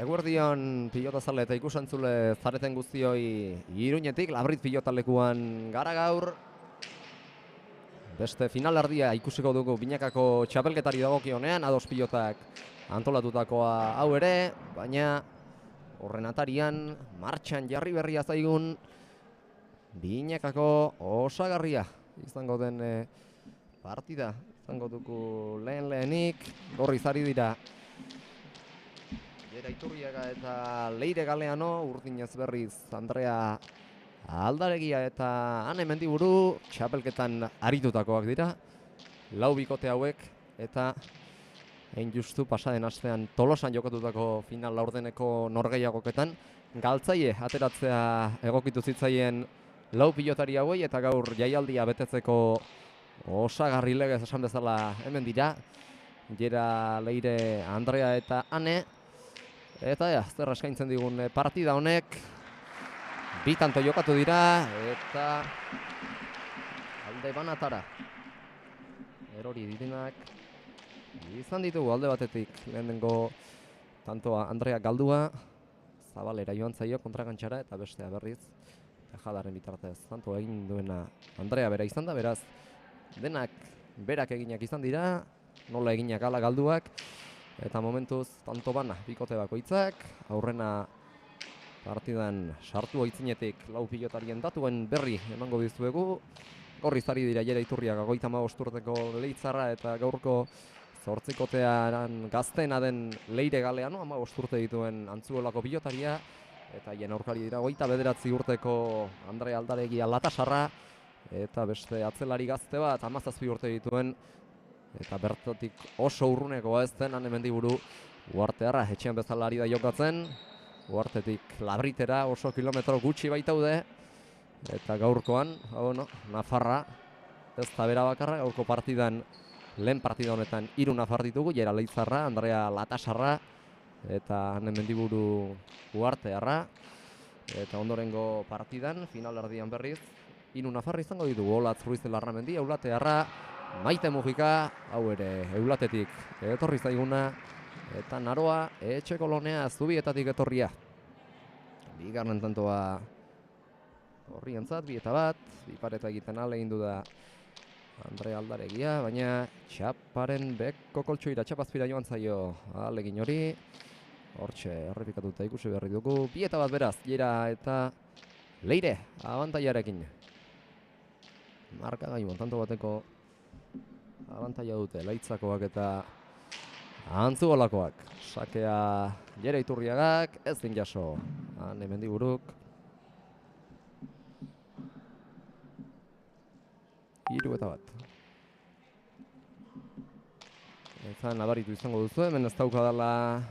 Eguerdion pilotazale eta ikusantzule zareten guztioi Iruñetik, Labrit pilotalekuan gara gaur. Beste finalerdia ikusiko dugu binakako txapelketari dagokionean, ados pilotak antolatutakoa hau ere, baina horren atarian martxan jarri berria zaigun binakako osagarria izango den partida. Izango dugu lehenik, gorriz ari dira Jera Iturriaga eta Leire Galeano, urdinez berriz Andrea Aldaregia eta Ane Mendiburu txapelketan aritutakoak dira. Lau bikote hauek eta hain justu pasaden astean Tolosan jokatutako final laurdeneko norgehiagoketan galtzaile ateratzea egokitu zitzaien lau pilotari hauei eta gaur jaialdia betetzeko osagarri legez esan bezala hemen dira. Jera, Leire, Andrea eta Ane. Eta zer eskaintzen digun partida honek. Bi tanto jokatu dira eta alde banatara erori direnak izan ditugu alde batetik. Lehenengo tantoa Andrea galdua, Zabalera joan zaio kontragantxara eta bestea berriz Tejadaren bitartez tanto egin duena Andrea bera izan da, beraz denak berak eginak izan dira, nola eginak ala galduak. Eta momentuz, tanto bana, bikote bakoitzak, aurrena partidan sartu aitzinetik lau pilotarien datuen berri emango dizuegu. Gorriz ari dira Jera Iturriaga 35 urteko Leitzarra eta gaurko zortzikotean gazteena den Leire Galeano, 15 urte dituen Antzuolako pilotaria. Eta hien aurkari dira 29 urteko Andre Aldaregia Latasarra. Eta beste atzelari gazte bat 17 urte dituen eta bertatik oso urrunekoa ez den Ane Mendiburu Uartearra etxean bezala ari da jokatzen. Uartetik Labritera oso kilometro gutxi baitaude. Eta gaurkoan, Nafarra ez da bera bakarra, gaurko partidan, lehen partida honetan 3 nafar ditugu, Jera Leitzarra, Andrea Latasarra eta Ane Mendiburu Uartearra. Eta ondorengo partidan, finalerdian berriz, 3 nafar izango ditugu, Olatz Ruiz Larramendi, Eulatearra, Maite Mujika, hau ere Eulatetik etorri zaiguna, eta Naroa Etxekolonea Zubietatik etorria. Bigarren tantoa horrientzat, 2-1, bi pareta egiten alegin du da Andre Aldaregia, baina txaparen beko koltsoira txapazpira joan zaio alegin hori. Hortxe errepikatuta ikusi berri dugu, 2-1 beraz, Jera eta Leire abantailarekin. Markagailuan tanto bateko abantaila dute Leitzakoak eta Antzuolakoak. Sakea Jera Iturriagak ez din jaso Ane Mendiburuk. 3-1. Eta nabaritu izango duzu, hemen ez daukadala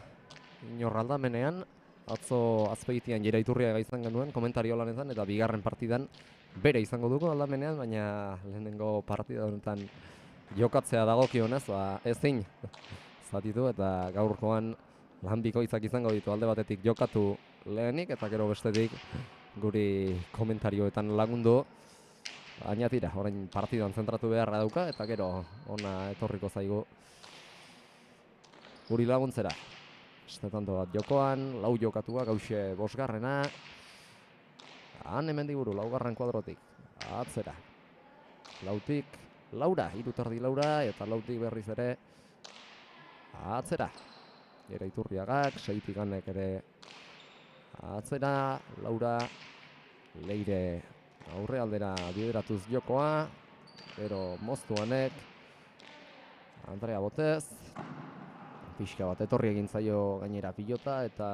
inor aldamenean. Atzo azpegitian Jera Iturriaga izan genuen komentario lanetan eta bigarren partidan bere izango dugu aldamenean, baina lehenengo partida honetan jokatzea dagokionez, ezin zatitu eta gaurkoan lan bikoitzak izango ditu alde batetik jokatu lehenik eta gero bestetik guri komentarioetan lagundu. Baina tira, orain partidan zentratu beharra dauka eta gero ona etorriko zaigu guri laguntzera. Beste tanto bat jokoan, lau jokatua, gauxe bosgarrena. Ane Mendiburu, laugarren kuadrotik. Atzera. Lautik, Laura, iruterdi Laura, eta lautik berriz ere. Atzera. Era Iturriagak, seitik Anek ere. Atzera, Laura. Leire aurre aldera bideratuz jokoa. Gero moztu Anek. Andrea Botez. Pixka bat etorri egin zaio gainera pilota eta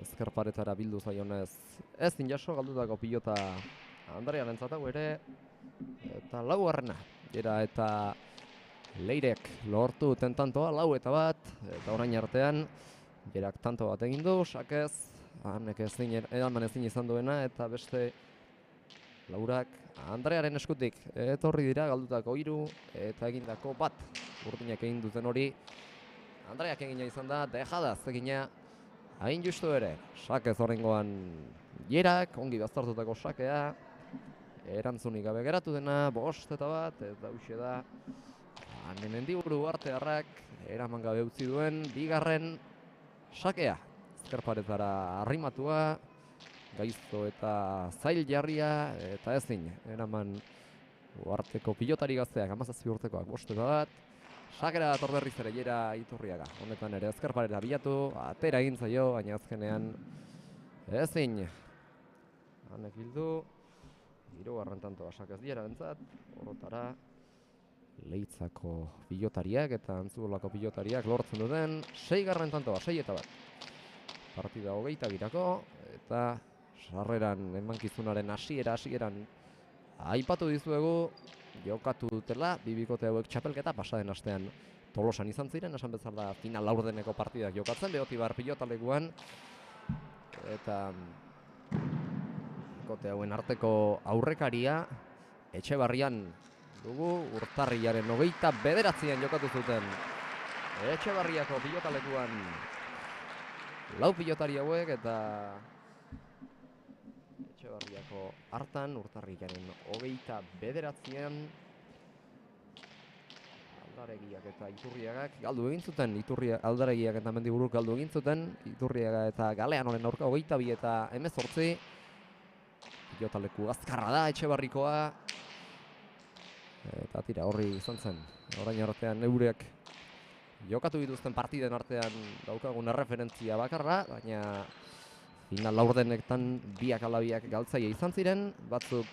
ezkerparetara bildu zaionez ez jaso galdutako pilota Andrearen zatago ere eta laugarrena eta Leirek lortu duten tantoa 4-1 eta orain artean Jerak tanto bat egin du, sakez Anek edaman ezin izan duena eta beste Laurak Andrearen eskutik etorri dira galdutako 3 eta egindako 1 urdinak egin duten hori Andreak egina izan da, dejadaz egina hain justu ere, sakez horrengoan Jerak, ongi baztertutako sakea erantzunik gabe geratu dena, 5-1 eta hauxe da Ane Mendiburu artearrak eraman gabe utzi duen bigarren sakea ezkerparetara arrimatua gaizto eta zail jarria eta ezin eraman uarteko pilotari gazteak 17 urtekoak 5-1 sakera dator berriz ere Jera Iturriaga. Honetan ere ezkerparera bilatu, atera egin zaio, baina azkenean ezin. Anek bildu, 3. tantoa sakez Jera bentzat, horretara Leitzako pilotariak eta Antzudolako pilotariak lortzen duten 6. tantoa, 6-1. Partida 20 eta sarreran emankizunaren hasieran aipatu dizuegu jokatu dutela, bibikote hauek txapelketa pasaden astean Tolosan izan ziren, esan bezala final laurdeneko partidak jokatzen, Beotibar pilotalekuan eta bibikote hauen arteko aurrekaria Etxebarrian dugu, urtarrilaren 29an jokatu zuten Etxebarriako pilotalekuan 4 pilotari hauek eta Etxebarriako hartan, urtarrilaren 29an Aldaregiak eta Iturriagak galdu egin zuten, Aldaregiak eta Mendiburuk galdu egin zuten, Iturriaga eta Galeanoren aurka 22 eta 18. Pilotaleku azkarra da Etxebarrikoa eta tira horri izan zen, orain artean eurek jokatu dituzten partiden artean daukagun erreferentzia bakarra, baina final laurdenetan 2-2 galtzaile izan ziren, batzuk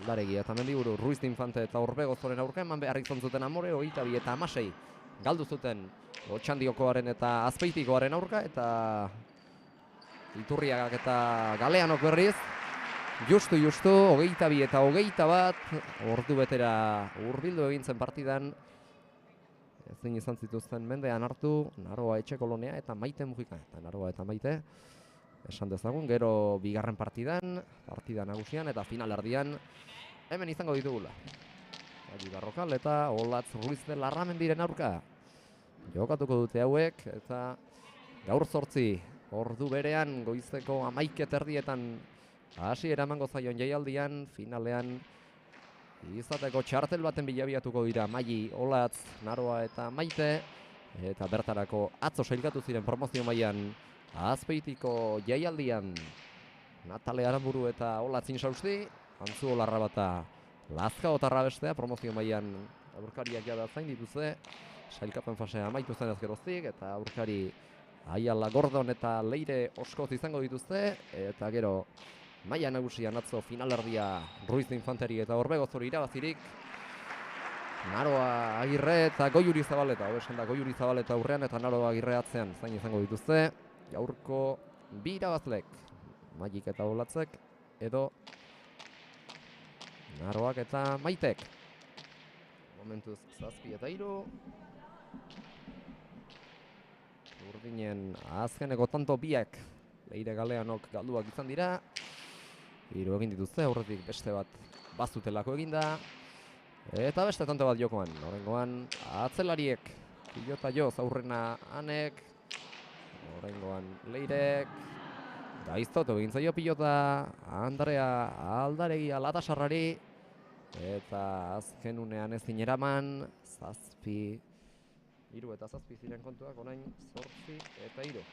Aldaregia eta Mendiburu, Ruiz de Infante eta Orbegozoren aurka eman behar izan zuten Amore, 22 eta 16 galdu zuten Otxandiokoaren eta Azpeitikoaren aurka eta Iturriagak eta Galeanok berriz justu, 22 eta 21 ordu betera hurbildu egin zen partidan ezin izan zituzten mendean hartu Naroa Etxekolonea eta Maite Mujika eta Naroa eta Maite esan dezagun, gero bigarren partida nagusian eta final erdian hemen izango ditugula Agi Barrokal eta Olatz Ruiz de Larramendiren aurka jokatuko dute hauek eta gaur 8 ordu berean goizeko 11:00 hasiera emango zaion jaialdian, finalean izateko txartel baten bilabiatuko dira Maili, Olatz, Naroa eta Maite eta bertarako atzo sailkatu ziren promozio mailan Azpeitiko jaialdian Natale Aramburu eta Olatz Insausti, Antzuolarra bata Lazkaotarra bestea, promozio mailan aurkariak jada zain dituzte, sailkapen fasea amaitu zen geroztik eta aurkari Aiala Gordon eta Leire Oskoz izango dituzte eta gero maila nagusian atzo finalerdia Ruiz de Infanteri eta Orbegozori irabazirik Naroa Agirre eta Goiuri Zabaleta, hobesan da Goiuri Zabaleta aurrean eta Naroa Agirre atzean zain izango dituzte. Gaurko 2 irabazlek, Mailik eta Olatzek edo Naroak eta Maitek. Momentuz 7 eta 3. Urdinen azkeneko tanto biak Leire Galeanok galduak izan dira. 3 egin dituzte, aurretik beste bat bazutelako eginda. Eta beste tanto bat jokoan, horrengoan atzelariek pilota joz aurrena Anek, horrengoan Leirek, gaiztotu egin zaio pilota Andrea Aldaregia Latasarrari, eta azken unean ezin eraman, 7, 3 eta 7 ziren kontuak, orain 8 eta 3.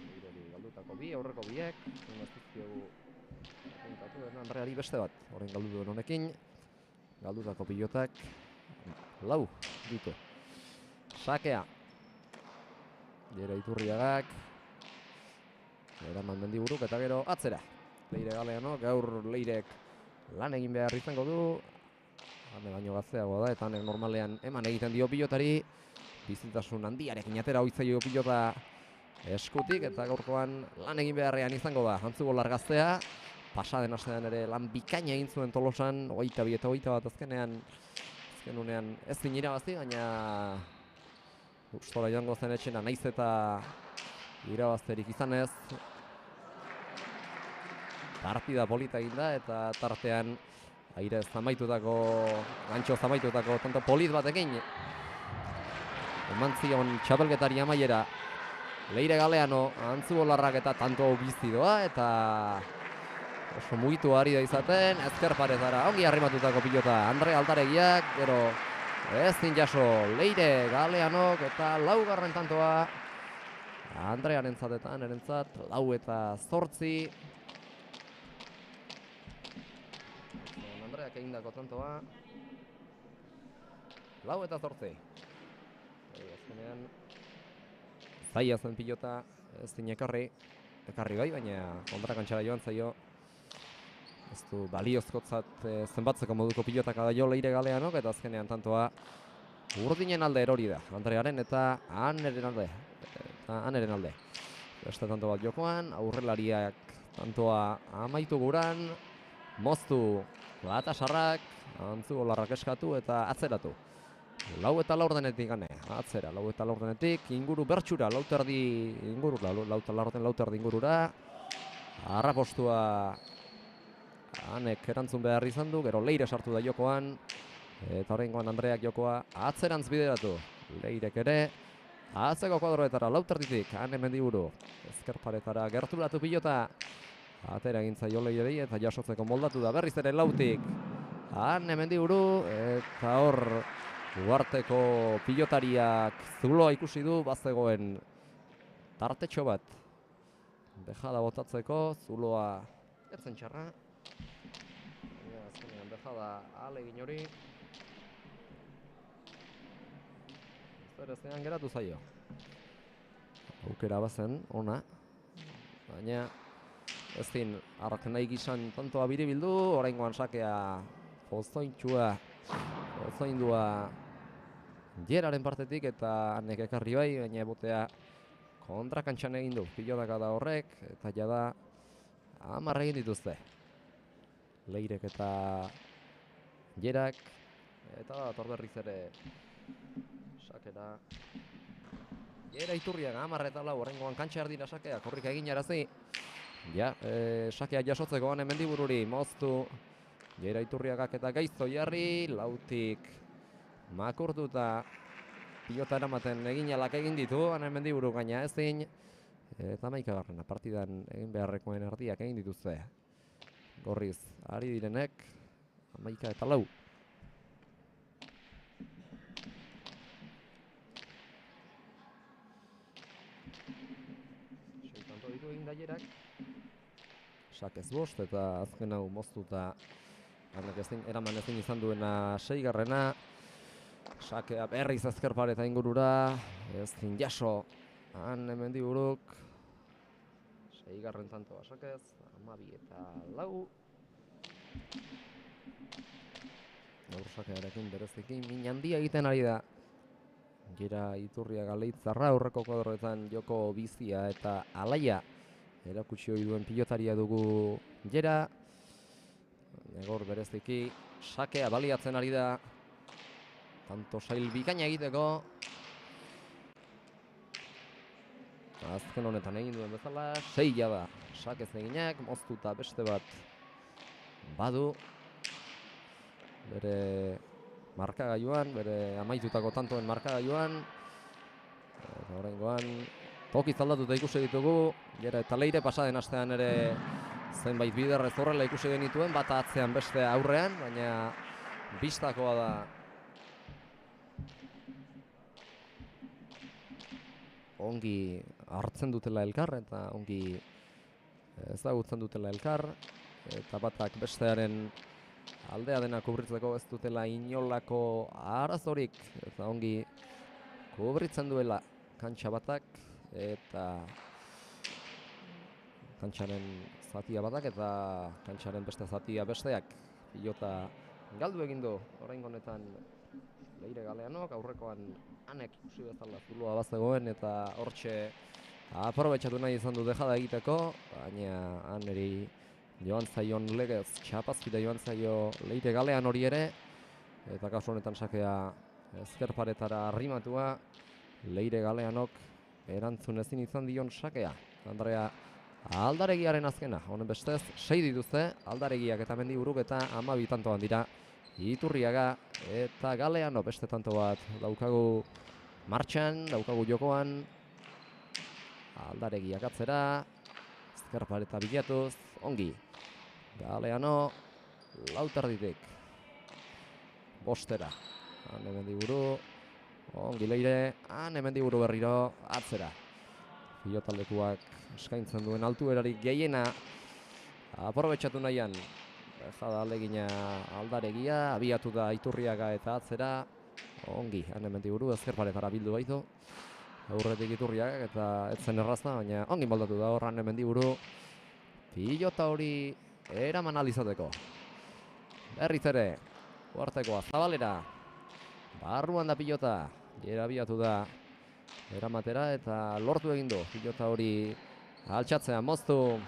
Leireri galduta horietako bi, aurreko biek. Ez dizkiogu apuntatu den Andreari beste bat. Horren galdu duen honekin. Galdutako pilotak. Lau ditu. Sakea. Jere Iturriagak. Eraman Mendiburuk eta gero atzera. Leire Galeano, gaur Leirek lan egin behar izango du. Hane baino gazteagoa da eta hanek normalean eman egiten dio pilotari. Bizitasun handiarekin atera hoitzaio pilota eskutik eta gaurkoan lan egin beharrean izango da. Antzubolar gaztea. Pasaden astean ere lan bikaina egin zuen Tolosan, 22 eta 21 azkenunean ez din irabazi, baina gustora joango zen etxena naiz eta irabazterik izan ez. Partida polita egin da eta tartean aire gantxo zamaitutako tanto polit batekin. Eman zion txapelketari amaiera Leire Galeano, Antzubolarrak eta tanto bizi doa eta oso mugitu ari da izaten, ezker paretara ongi arrimatutako pilota Andre Aldaregiak, gero ezin jaso Leire Galeanok eta laugarren tantoa Andrearentzat eta anerentzat 4-8. Andreak egindako tantoa 4-8. Azkenean zaila zen pilota ezin ekarri bai, baina kontrakantxara joan zaio. Ez du baliozkotzat zenbatzeko moduko pilotak da jo Leire Galeanok eta azkenean tantoa urdinen alde erori da. Andrearen eta aneren alde. Beste tanto bat jokoan, aurrelariak tantoa amaitu guran, moztu Batasarrak, Antzubolarrak eskatu eta atzeratu. 4-4 gane, atzera, 4-4 inguru bertxura, lauterdi ingurura, arrapostua Hanek erantzun behar izan du, gero Leire sartu da jokoan, eta horrengoan Andreak jokoa atzerantz bideratu. Leirek ere, atzeko kuadroetara, lauterditik, Hane Mendiburu, ezkerparetara gerturatu pilota, atera egintza jo Leirei eta jasotzeko moldatu da berriz ere lautik. Hane Mendiburu, eta hor uarteko pilotariak zuloa ikusi du, bazegoen tartetxo bat. Bejada botatzeko, zuloa etzen txarra. Azkenean bejada ahalegin hori. Zerezean geratu zaio. Aukera bazen, ona. Baina ezin arrak nahi gizan tantoa biribildu, oraingoan sakea pozoindua Jeraren partetik eta Hanek ekarri bai, baina botea kontrakantxan egin du. Pilotaka da horrek eta jada 10 egin dituzte. Leirek eta Jerak eta torberriz ere sakera. Jera Iturriaga 10 eta 4 horrengoan kantxa erdira sakea, korrika egin arazi. Ja, sakea jasotzeko Hane Mendibururi moztu Jera Iturriagak eta gaizto jarri, lautik makurtuta pilota eramaten egin alak egin ditu, Hane Mendiburu gaina ezin. Eta 11. partidan egin beharrekoen erdiak egin dituzte. Gorriz, ari direnek, 11 eta 4. Seitanto ditu egin da Jerak. Sakez 5 eta azken hau moztuta Hanek eraman ezin izan duena 6. Sakea berriz ezkerpareta ingurura, ezin jaso Hane Mendiburuk. 6. tantoa sakez, 12 eta 4. Gaur sakearekin berezikin min handia egiten ari da. Jera Iturriaga Leitzarra aurreko kuadroetan joko bizia eta alaia erakutsi ohi duen pilotaria dugu Jera. Gaur bereziki sakea baliatzen ari da. Tanto sail bikaina egiteko. Azken honetan egin duen bezala, 6 da sakez eginak, moztuta beste bat badu. Bere markagailuan, bere amaitutako tantoen markagailuan. Horrengoan tokiz aldatuta ikusi ditugu, Jera eta Leire pasaden astean ere zenbait biderrez horrela ikusi genituen, bata atzean beste aurrean, baina bistakoa da. Ongi hartzen dutela elkar eta ongi ezagutzen dutela elkar, eta batak bestearen aldea dena kubritzeko ez dutela inolako arazorik, eta ongi kubritzen duela kantxa batak, eta kantxaren zatia batak, eta kantxaren beste zatia besteak. Pilota galdu egin du oraingo honetan Leire Galeanok, aurrekoan Anek ikusi bezala zuloa bazegoen, eta hortxe aprobetxatu nahi izan du dejada egiteko, baina Aneri joan zaion legez, txapazkita joan zaio Leire Galean hori ere, eta kasu honetan sakea ezker paretara arrimatua, Leire Galeanok erantzun ezin izan dion sakea. Andrea Aldaregiaren azkena, honen bestez, 6 dituzte, Aldaregiak eta Mendiburuk eta 12 tantoan dira. Iturriaga eta Galeano beste tanto bat daukagu martxan, daukagu jokoan. Aldaregiak atzera, ezker pareta bilatuz, ongi. Galeano, lautarditik. Bostera, Ane Mendiburu, ongi Leire, Ane Mendiburu berriro, atzera. Pilotalekuak eskaintzen duen altuerarik gehiena aprobetxatu nahian. Dejada alegina Aldaregia, abiatu da Iturriaga eta atzera. Ongi, Ane Mendiburu, ezker paretara bildu baitu. Aurretik Iturriaga eta etzen erraza, baina ongi moldatu da hor Ane Mendiburu. Pilota hori eraman alizateko. Berriz ere, uartekoa Zabalera. Barruan da pilota, jera abiatu da eramatera eta lortu egin du. Pilota hori altxatzea moztu.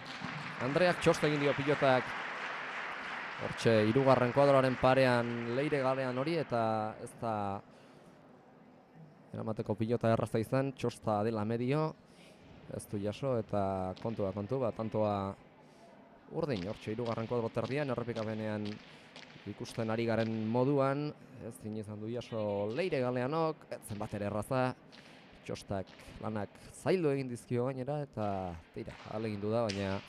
Andreak txoste egin dio pilotak. Hortxe, 3. kuadroaren parean Leire Galean hori, eta ez da eramateko pilota erraza izan, txosta dela medio, ez du jaso, eta kontu, tantoa urdin, hortxe, 3. kuadro terdian, errepikabenean ikusten ari garen moduan, ez izan du jaso Leire Galeanok, etzen bat ere erraza, txostak lanak zaildu egin dizkio gainera, eta tira, alegindu da, baina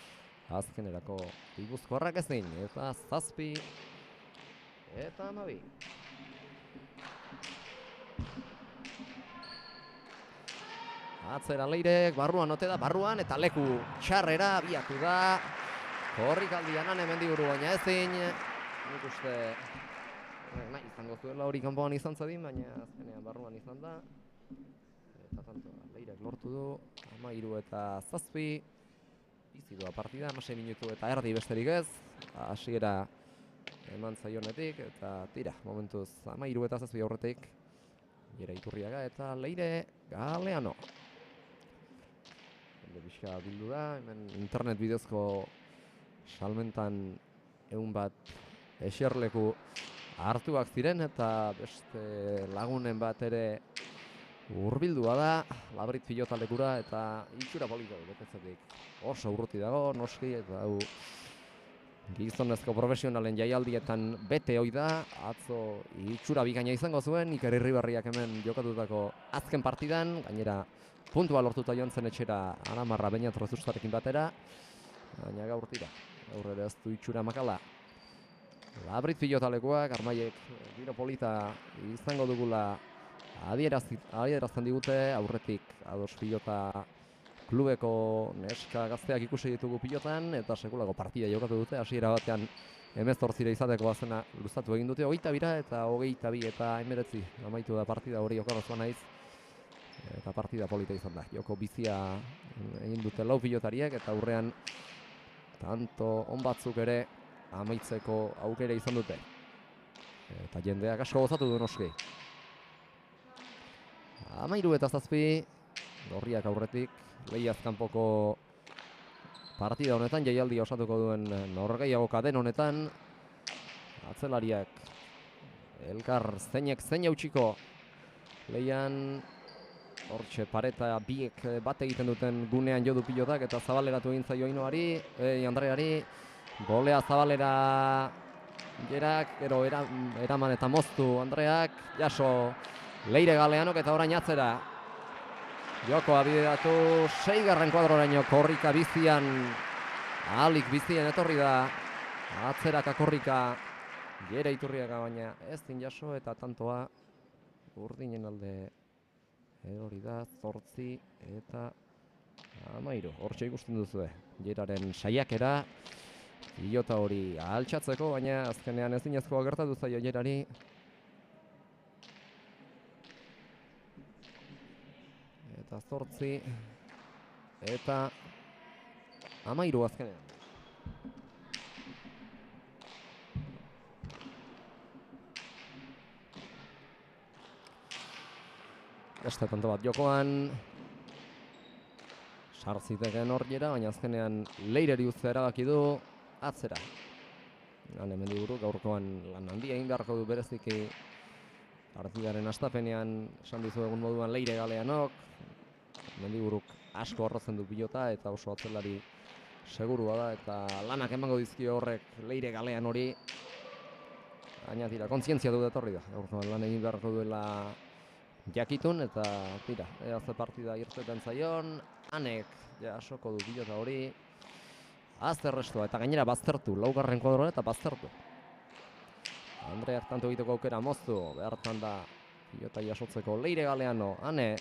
azkenerako Gipuzkoarrak ezin, eta 7 eta 12. Atzera Leirek, barruan ote da, barruan, eta leku txarrera abiatu da. Korrikaldian Ane Mendiburu, baina ezin. Nik uste nahi izango zuela hori kanpoan izan zadin, baina azkenean barruan izan da. Eta tanto, Leirek lortu du, 13 eta 7. Bizi doa partida, 6 minutu eta erdi besterik ez. Hasiera eman zaionetik, eta tira, momentuz 13 eta 7 aurretik. Jera Iturriaga eta Leire Galeano. Bizka bildu da, hemen internet bidezko salmentan 100 bat eserleku hartuak ziren, eta beste lagunen bat ere hurbildua da, Labrit pilotalekura, eta itxura polita du betetzetik. Oso urruti dago, noski, eta hau gizonezko profesionalen jaialdietan bete hoi da. Atzo itxura bikaina izango zuen, Iker Irribarriak hemen jokatutako azken partidan, gainera puntua lortuta joan zen etxera Aramarra Beñat Rezustarekin batera, baina gaur tira, gaur ere ez du itxura makala. Labrit pilotalekoak, Armaiek giro polita izango dugula adierazten digute, aurretik ados pilota klubeko neska gazteak ikusi ditugu pilotan, eta sekulako partida jokatu dute, hasiera batean 18 izateko bazena luzatu egin dute, 22 eta 22 eta 19 amaitu da partida hori okarrozuan naiz, eta partida polita izan da. Joko bizia egin dute 4 pilotariek, eta aurrean tanto on batzuk ere amaitzeko aukera izan dute. Eta jendeak asko gozatu du noski. 13 eta 7, gorriak aurretik, lehiaz kanpoko partida honetan, jaialdia osatuko duen norgehiagoka den honetan, atzelariak elkar zeinek zein hautsiko lehian, hortxe pareta biek bat egiten duten gunean jodu pilotak, eta zabaleratu egin zaio Ainoari, Andreari, golea Zabalera Jerak, gero eraman eta moztu Andreak, jaso Leire Galeanok, eta orain atzera. Jokoa bideratu 6. kuadroraino, korrika bizian, ahalik bizian etorri da, atzeraka korrika, Jera Iturriaga, baina ez din jaso, eta tantoa urdinen alde hori da, 8 eta 13, hortxe ikusten duzu, Geraren saiakera, pilota hori altxatzeko, baina azkenean ezinezkoa gertatu zaio Gerari. Eta 8, eta 13 azkenean. Beste tanto bat jokoan. Sartziteken hor Gera, baina azkenean Leireri uztea erabaki du atzera. Mendiburu gaurkoan lan handia egin beharko du bereziki partidaren hastapenean esan dizu egun moduan Leire Galeanok. Mendiburuk asko arrotzen du pilota eta oso atzelari segurua da eta lanak emango dizkio horrek Leire Galean hori. Baina tira, kontzientzia du etorri da. Gaurkoan lan egin beharko duela jakitun eta tira, ze partida irteten zaion, Anek jasoko du pilota hori. Azterrestua eta gainera baztertu, laugarren kuadroan eta baztertu. Andreak tanto egiteko aukera moztu, behartan da pilota jasotzeko Leire Galeano, Ane,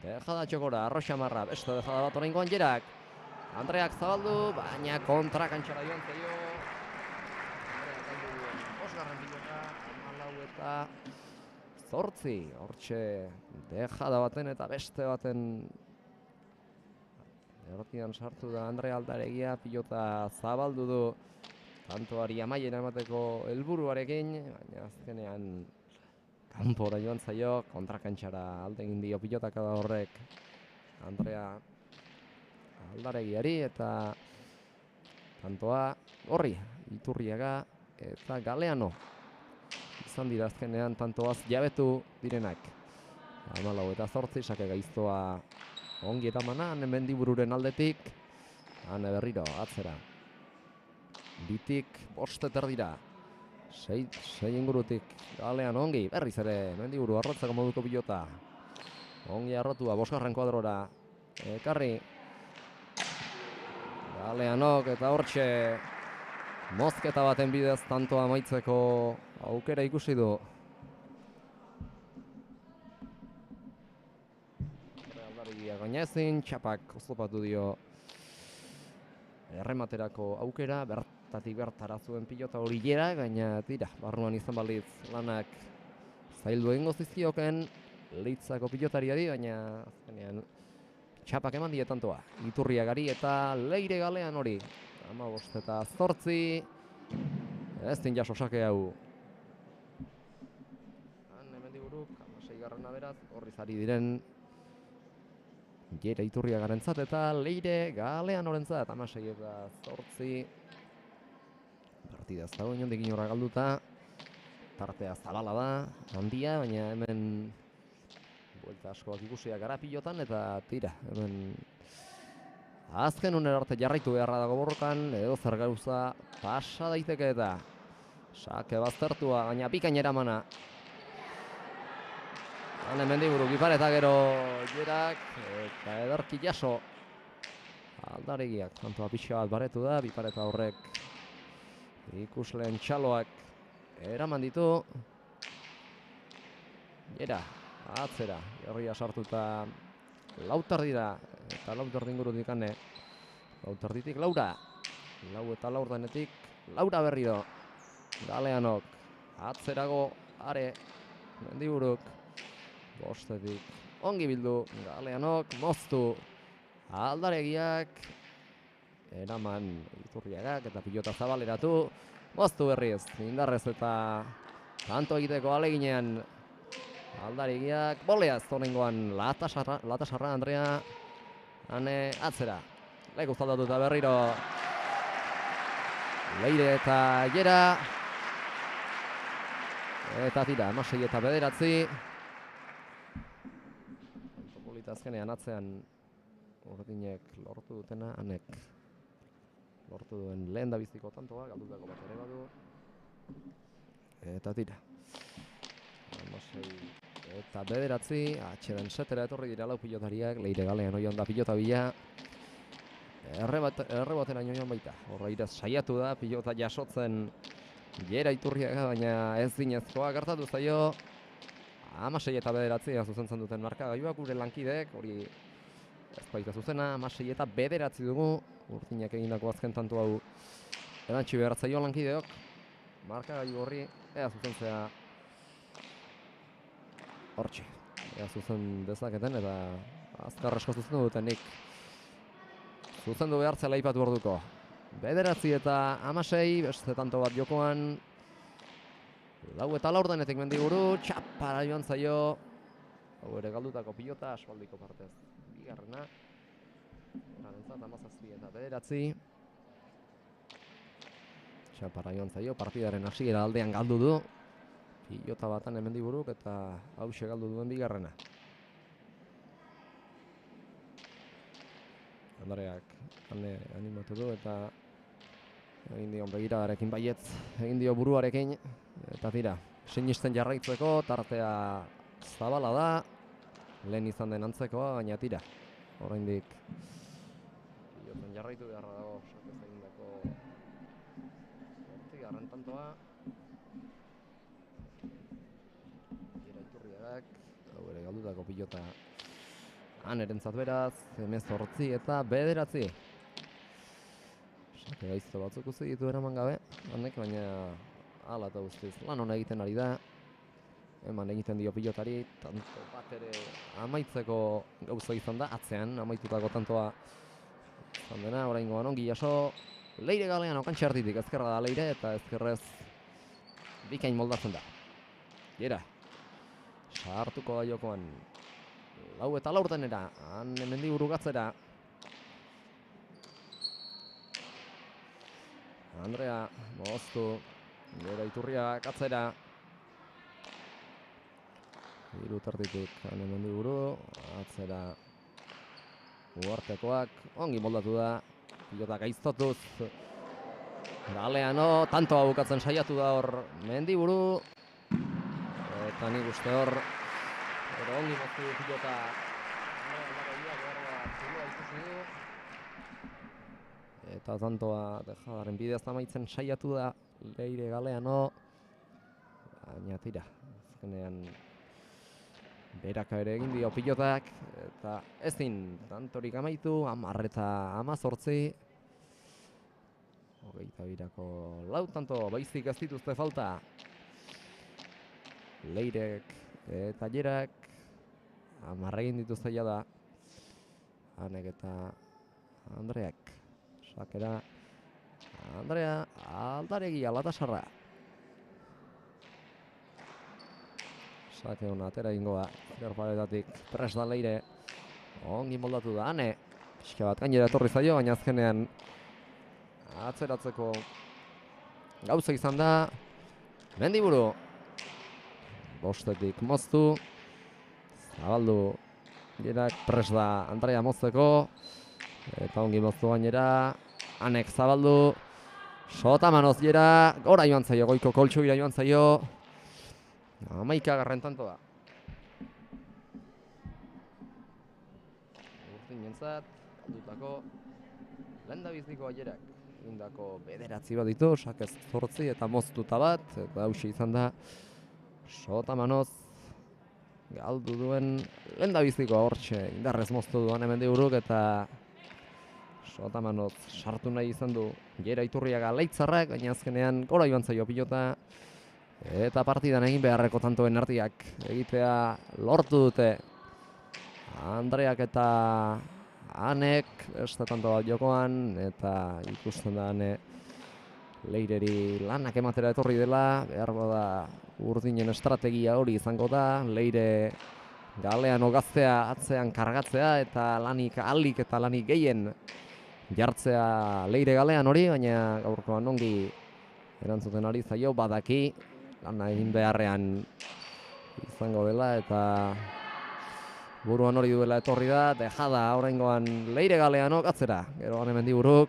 dejada txokora, Arroxamarra, beste dejada bat oraingoan Gerak. Andreak zabaldu, baina kontrakantxara joan zaio. Andreak galdu duen bosgarren pilota, 14 eta 8, hortxe dejada baten eta beste baten errotian sartu da Andre Aldaregia, pilota zabaldu du tantoari amaiera emateko helburuarekin, baina azkenean kanpora joan zaio, kontrakantxara alde egin dio pilotaka da horrek Andrea Aldaregiari eta tantoa horri, Iturriaga eta Galeano izan dira azkenean tantoaz jabetu direnak. 14 eta 8, sake gaiztoa ongi eta mana, Mendibururen aldetik, Ane berriro, atzera. Bitik, 5 dira. 6 ingurutik, Galean ongi, berriz ere, Mendiburu arrotzeko moduko pilota. Ongi arrotua, 5. kuadrora, ekarri. Galeanok eta hortxe, mozketa baten bidez tantoa amaitzeko aukera ikusi du. Gaina ezin, txapak oztopatu dio errematerako aukera, bertatik bertara zuen pilota hori Gera, gaina tira, barruan izan balitz lanak zaildu egingo zizkioken Leitzako pilotariari, baina azkenean txapak eman die tantoa. Iturriagari eta Leire Galean hori. 15 eta 8, ez din jaso sake hau. Mendiburuk, 16 beraz, horri zari diren Gera Iturriagarentzat eta Leire Galean horentzat, 16 eta 8. Partida ez dago inondik inora galduta. Tartea zabala da, handia, baina hemen buelta askoak ikusiak gara pilotan eta tira, hemen azken unera arte jarraitu beharra dago borrokan, edo zer gauza pasa daiteke eta sake baztertua, baina bikainera mana. Hane Mendiburu gipar eta gero Gerak eta ederki jaso Aldaregiak, tantoa pixka bat baretu da, bipareta horrek ikusleen txaloak eraman ditu. Gera, atzera, herria sartuta Lautardira eta Lautardi ingurutik Ane. Lautarditik Laura, Lau eta Laurdenetik Laura berriro. Galeanok, atzerago Are, Mendiburuk. Bostetik ongi bildu, Galeanok moztu, Aldaregiak eraman Iturriagak eta pilota zabaleratu, moztu berriz, indarrez eta tanto egiteko aleginean Aldaregiak, boleaz zonengoan Latasarra Andrea, Ane atzera, leku zaldatuta berriro Leire eta Gera, eta tira, 16 eta 9. Azkenean atzean urdinek lortu dutena, Anek lortu duen lehen da biziko tantoa, galdutako bat ere badu. Eta tira. 16 eta 9, atxeden setera etorri dira lau pilotariak, Leire Galean oion da pilota bila. Errebotera inoion baita, horra iraz saiatu da, pilota jasotzen Gera Iturriaga, baina ez zinezkoa gertatu zaio. 16 eta 9 zuzentzen duten markagailuak gure lankideek, hori Ez baita zuzena, 6 eta 9 dugu. Urdinak egindako azken tantu hau erantzi behar zaio lankideok. Markagailu horri, ea zuzentzea hortxe. Ea zuzen dezaketen eta azkar asko zuzendu dutenik. Zuzendu behar zela ipatu orduko. 9 eta 16, beste tanto bat jokoan. 4 eta 4 denetik Mendiburu, txapara joan zaio. Hau ere galdutako pilota, asfaldiko partez. Bigarrena. Erarentzat, 17 eta 9. Txapara joan zaio, partidaren hasiera aldean galdu du. Pilota batan Mendiburuk eta hause galdu duen bigarrena. Andreak animatu du eta egin dio begiradarekin baietz, egin dio buruarekin. Eta tira, sinisten jarraitzeko, tartea zabala da. Lehen izan den antzekoa, baina tira. Oraindik pilotan jarraitu beharra dago, sakez egindako hortzigarren tantoa. Iturriagak, hau ere galdutako pilota han erentzat beraz, 18 eta 9. Sake gaizto batzuk uste ditu eraman gabe, hanek, baina hala eta guztiz lan hona egiten ari da. Eman egiten dio pilotari, tanto bat ere amaitzeko gauza izan da, atzean amaitutako tantoa izan dena, oraingoan ongi jaso. Leire galean okantxartitik, ezkerra da Leire eta ezkerrez bikain moldatzen da. Gera, sartuko da jokoan 4 eta 4 denera, han Mendiburu gatzera. Andrea moztu, Gera Iturriagak atzera. Hiru terditik han Mendiburu, atzera Uartekoak, ongi moldatu da, pilota gaiztotuz. Galeano, tantoa bukatzen saiatu da hor Mendiburu. Eta nik uste hor, ongi moztu du pilota. Eta tantoa dejadaren bidez amaitzen saiatu da Leire Galeano. Baina tira, azkenean beraka ere egin dio pilotak. Eta ezin tantorik amaitu, 10 eta 18. 22ko 4 tanto baizik ez dituzte falta. Leirek eta Jerak 10 egin dituzte jada. Hanek eta Andreak. Sakera Andrea Aldaregi Alatasarra. Sake hona atera ingoa, gerparetatik pres da Leire. Ongi moldatu da, Ane. Pixka bat gainera etorri zaio, baina azkenean atzeratzeko gauza izan da. Mendiburu. Bostetik moztu. Zabaldu. Gerak pres da Andrea mozteko. Eta ongi moztu gainera. Anek zabaldu. Sotamanoz Gera. Gora joan zaio, goiko koltsugira joan zaio. 11. tantoa. Urtinentzat, aldutako lehendabiziko Aierak. Egindako 9 bat ditu, sakez 8 eta moztuta bat, eta hauxe izan da Sotamanoz galdu duen lehendabiziko hortxe indarrez moztu duan Mendiburuk eta Sotamanoz sartu nahi izan du Gera Iturriaga Leitzarrak, baina azkenean gora joan zaio pilota. Eta partidan egin beharreko tantoen artiak egitea lortu dute. Andreak eta Anek beste tanto bat jokoan, eta ikusten da Ane Leireri lanak ematera etorri dela, behar da Urdinen estrategia hori izango da, Leire Galeano gaztea atzean kargatzea eta lanik ahalik eta lanik gehien jartzea Leire Galean hori, baina gaurkoan ongi erantzuten ari zaio, badaki lana egin beharrean izango dela eta buruan hori duela etorri da, dejada oraingoan Leire Galeano gatzera. Gero Ane Mendiburuk,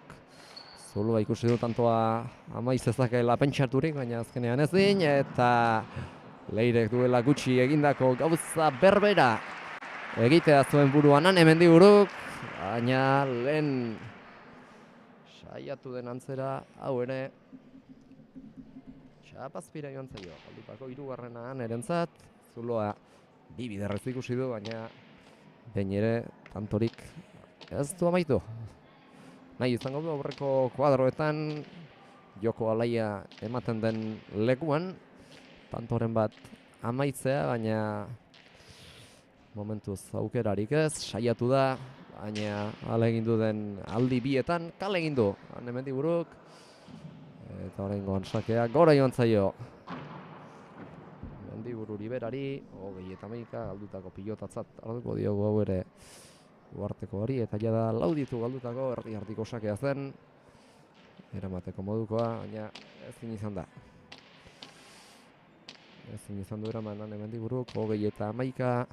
zulua ikusi du tantoa amaiz ezakeela pentsaturik, baina azkenean ezin, eta Leirek duela gutxi egindako gauza berbera egitea zuen buruan Ane Mendiburuk, baina lehen saiatu den antzera, hau ere txapazpira joan zaio, aldutako 3. Anerentzat, zuloa bi biderrez ikusi du, baina behin ere tantorik ez du amaitu. Nahi izango du aurreko kuadroetan joko alaia ematen den lekuan tantoren bat amaitzea, baina momentuz aukerarik ez, saiatu da, baina alegin du den aldi bietan, kale egin du, Ane Mendiburuk, eta oraingoan sakea gora joan zaio. Mendibururi berari, 30 galdutako pilotatzat hartuko diogu hau ere uarteko hori, eta jada lauditu galdutako erdi-ardiko sakea zen, eramateko modukoa, baina ezin izan da. Ezin izan du eraman Ane Mendiburuk, 30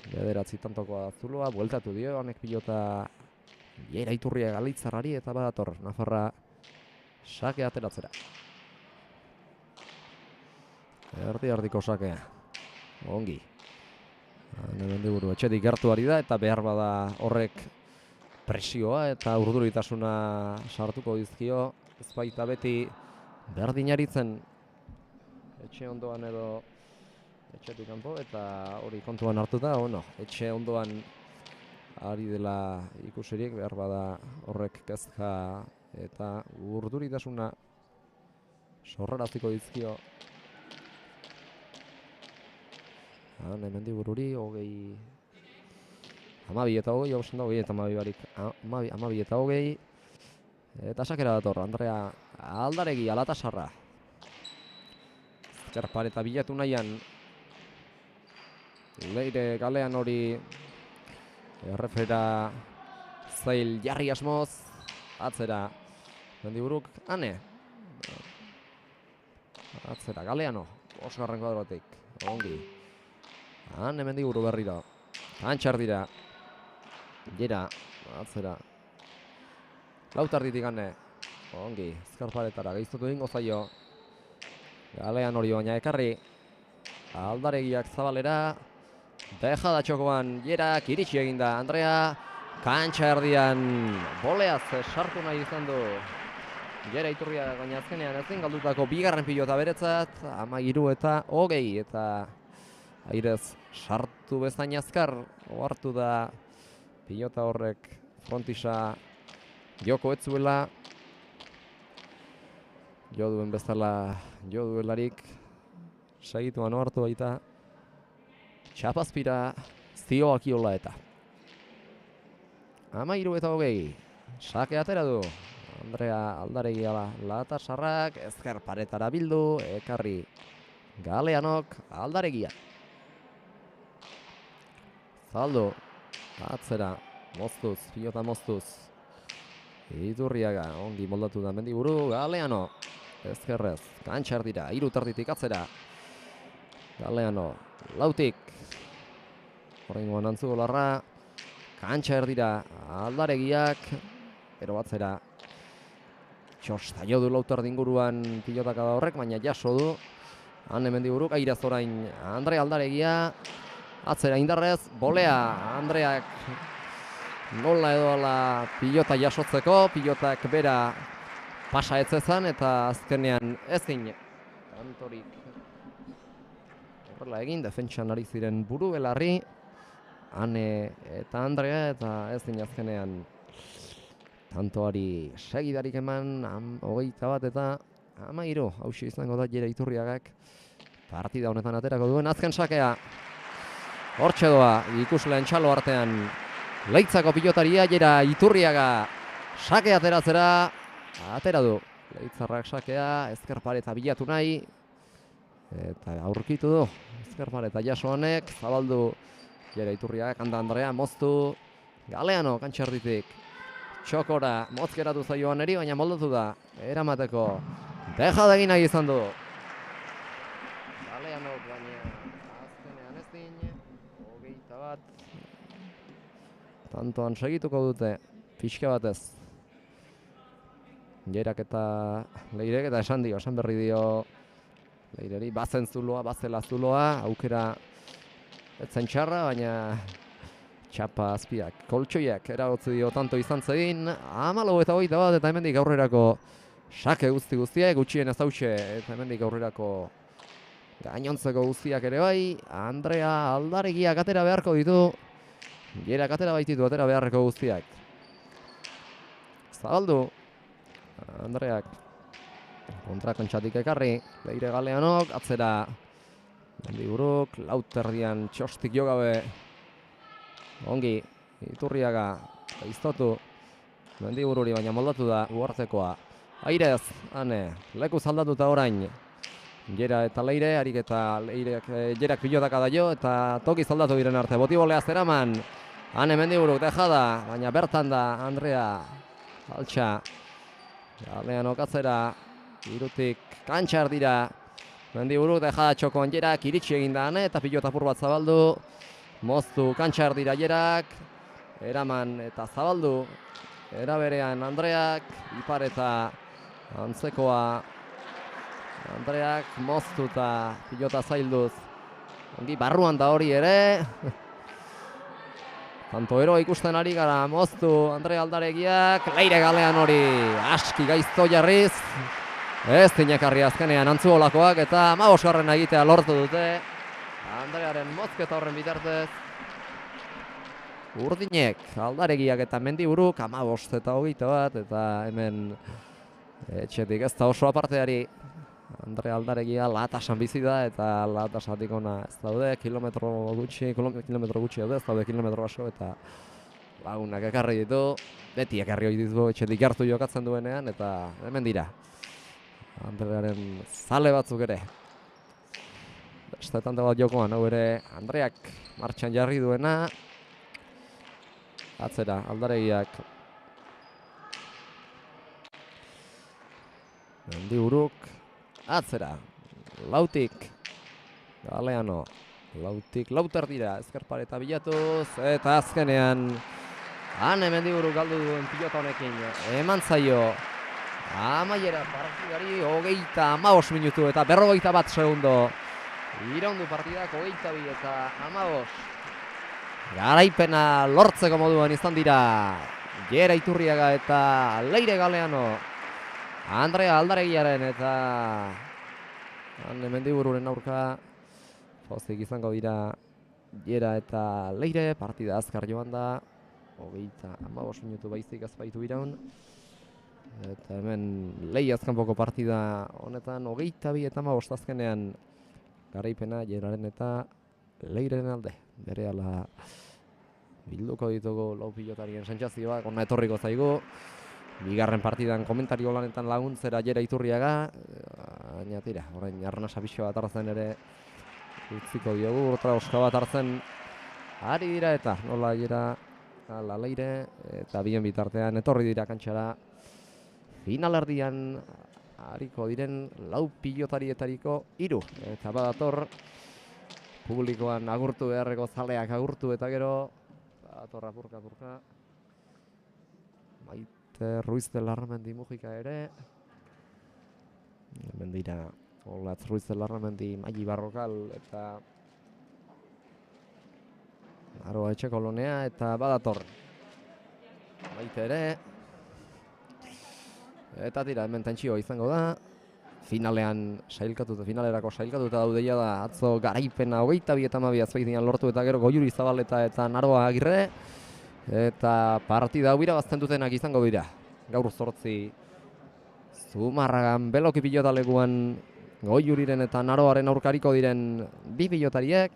bederatzi tantokoa zuloa, bueltatu dio, honek pilota Jera Iturria Galitzarrari eta badator Nafarra sake ateratzera. Erdi-ardiko sakea, ongi. Ane Mendiburu etxetik gertu ari da eta behar bada horrek presioa eta urduritasuna sartuko dizkio. Ez baita beti berdinaritzen etxe ondoan edo etxetik kanpo, eta hori kontuan hartuta, etxe ondoan ari dela ikusirik, behar bada horrek kezka eta urduritasuna sorraraziko dizkio. Ane Mendibururi 12 eta 20, hausen da 20 eta 12 barik, 12 eta 20, eta sakera dator, Andrea Aldaregi Alatasarra. Ezkerpareta bilatu nahian, Leire galean hori errefera zail jarri asmoz, atzera Mendiburuk, Ane. Atzera Galeano, osgarren kuadrotik, ongi. Ane Mendiburu berriro, kantxar dira, Jera, atzera. Lautarditik Ane, ongi, ezkerparetara geiztutu dingo zaio. Galean hori baina ekarri, Aldaregiak zabalera, deja da txokoan, Jerak iritsi eginda, Andrea, kantxa erdian, boleaz sartu nahi izan du. Jera Iturria baina azkenean ezin galdutako bigarren pilota beretzat, 13 eta 20, eta airez sartu bezain azkar, ohartu da pilota horrek frontisa joko ez zuela, jo duen bezala jo duelarik, segituan ohartu baita, txapazpira zioak iola eta. 13 eta 20, sake atera du. Andrea Aldaregi Alatasarrak, ezker paretara bildu, ekarri Galeanok Aldaregia. Zaldu, atzera, moztuz, pilota moztuz. Iturriaga, ongi moldatu da Mendiburu, Galeano, ezkerrez, kantxar dira, 3 tarditik atzera. Galeano, lautik, horrengoan Antzuolarra, kantxar dira, Aldaregiak, ero atzera. Txosta jo du lautar dinguruan pilotaka da horrek, baina jaso du. Ane Mendiburuk, airaz orain Andrea Aldaregia, atzera indarrez, bolea Andreak nola edo ala pilota jasotzeko, pilotak bera pasa etzezan eta azkenean ezin kantorik horrela egin, defentsan ari ziren buru belarri, Ane eta Andrea, eta ezin azkenean tantoari segidarik eman, 21 eta 13, hauxe izango da Jera Iturriagak partida honetan aterako duen azken sakea. Hortxe doa, ikusleen txalo artean Leitzako pilotaria Jera Iturriaga sake ateratzera, atera du. Leitzarrak sakea, ezker pareta bilatu nahi, eta aurkitu du. Ezker pareta jaso honek, zabaldu Jera Iturriagak, handa Andrea, moztu, Galeano kantxerditik. Txokora, mozkeratu zaioan eri, baina moldatu da, eramateko, deja da egin nahi izan du. Galeanok, baina azkenean ezin, 21, tantoan segituko dute, pixka batez. Jerak eta Leirek eta esan berri dio Leireri, bazen zuloa, bazela zuloa, aukera etzen txarra, baina txapa azpiak, koltsoiak eragotzi dio tanto izan zedin, 14 eta 21 eta hemendik aurrerako sake guztiak, gutxien ez hautxe, eta hemendik aurrerako gainontzeko guztiak ere bai, Andrea Aldaregiak atera beharko ditu, Gerak atera baititu, atera beharreko guztiak. Zabaldu. Andreak. Kontrakontxatik ekarri. Leire Galeanok, atzera. Mendiburuk, lauterdian txostik jogabe. Ongi, Iturriaga. Iztotu. Mendibururi baina moldatu da uhartekoa. Airez, ane, leku zaldatuta orain. Gera eta Leire, harik eta Gerak pilotaka da jo, eta toki zaldatu diren arte. Botibolea zeraman, ane Mendiburuk dejada, baina bertan da Andrea Altxa. Galeanok atzera, irutik kantxar dira. Mendiburuk dejada txokoan Gerak, iritsi egin da ane, eta pilota apur bat zabaldu. Moztu kantxar dira Gerak, eraman eta zabaldu. Era berean Andreak, ipar eta antzekoa. Andreak moztu eta pilota zailduz. Ongi barruan da hori ere. Tanto ero ikusten ari gara, moztu Andrea Aldaregiak. Leire Galean hori aski gaizto jarriz. Ez tinekarri azkenean antzuolakoak eta 15. egitea lortu dute. Andrearen mozketa horren bitartez. Urdinek, Aldaregiak eta Mendiburuk 15 eta 21 eta hemen etxetik ez da oso aparteari. Andre Aldaregia latasan bizi da eta latasatik ona ez daude, kilometro gutxi daude, ez daude kilometro asko eta lagunak ekarri ditu, beti ekarri hori ditu etxetik hartu jokatzen duenean eta hemen dira. Andrearen zale batzuk ere. Bestetan bat jokoan, hau ere Andreak martxan jarri duena. Atzera, Aldaregiak. Mendiburuk. Atzera. Lautik. Galeano. Lautik. Lauter dira. Ezkerpareta bilatuz. Eta azkenean. Ane Mendiburuk galdu duen pilota honekin. Eman zaio. Amaiera partidari 35 minutu eta 41 segundo. Iraundu partidak 22 eta 15. Garaipena lortzeko moduan izan dira Gera Iturriaga eta Leire Galeano. Andrea Aldaregiaren eta Ane Mendibururen aurka pozik izango dira Gera eta Leire. Partida azkar joan da 35 minutu baizik azpaitu iraun. Eta hemen Lehi azkanpoko partida honetan 22 eta 15 azkenean garaipena Geraren eta Leireren alde. Berehala bilduko ditugu lau pilotarien sentsazioak, ona etorriko zaigu. Bigarren partidan komentario lanetan laguntzera Gera Iturriaga. Baina tira, orain arnasa pixo bat hartzen ere utziko diogu, urtra oska bat hartzen ari dira eta nola Gera ala Leire eta bien bitartean etorri dira kantxara. Finalerdian hariko diren lau pilotarietariko 3 eta badator publikoan agurtu beharreko zaleak agurtu eta gero atorra purka. Maite Ruiz de Larramendi Mujika ere. Hemen dira Olatz Ruiz de Larramendi Maili Barrokal eta Aroa Etxekolonea eta badator Maite ere. Eta tira hemen tentsioa izango da. Finalerako sailkatuta daudeia da atzo garaipena 22 eta 12 azpeitian lortu eta gero Goiuri Zabaleta eta Naroa Agirre. Eta partida hau irabazten dutenak izango dira. Gaur 8 Zumarragan beloki pilotalekuan Goiuriren eta Naroaren aurkariko diren 2 pilotariek.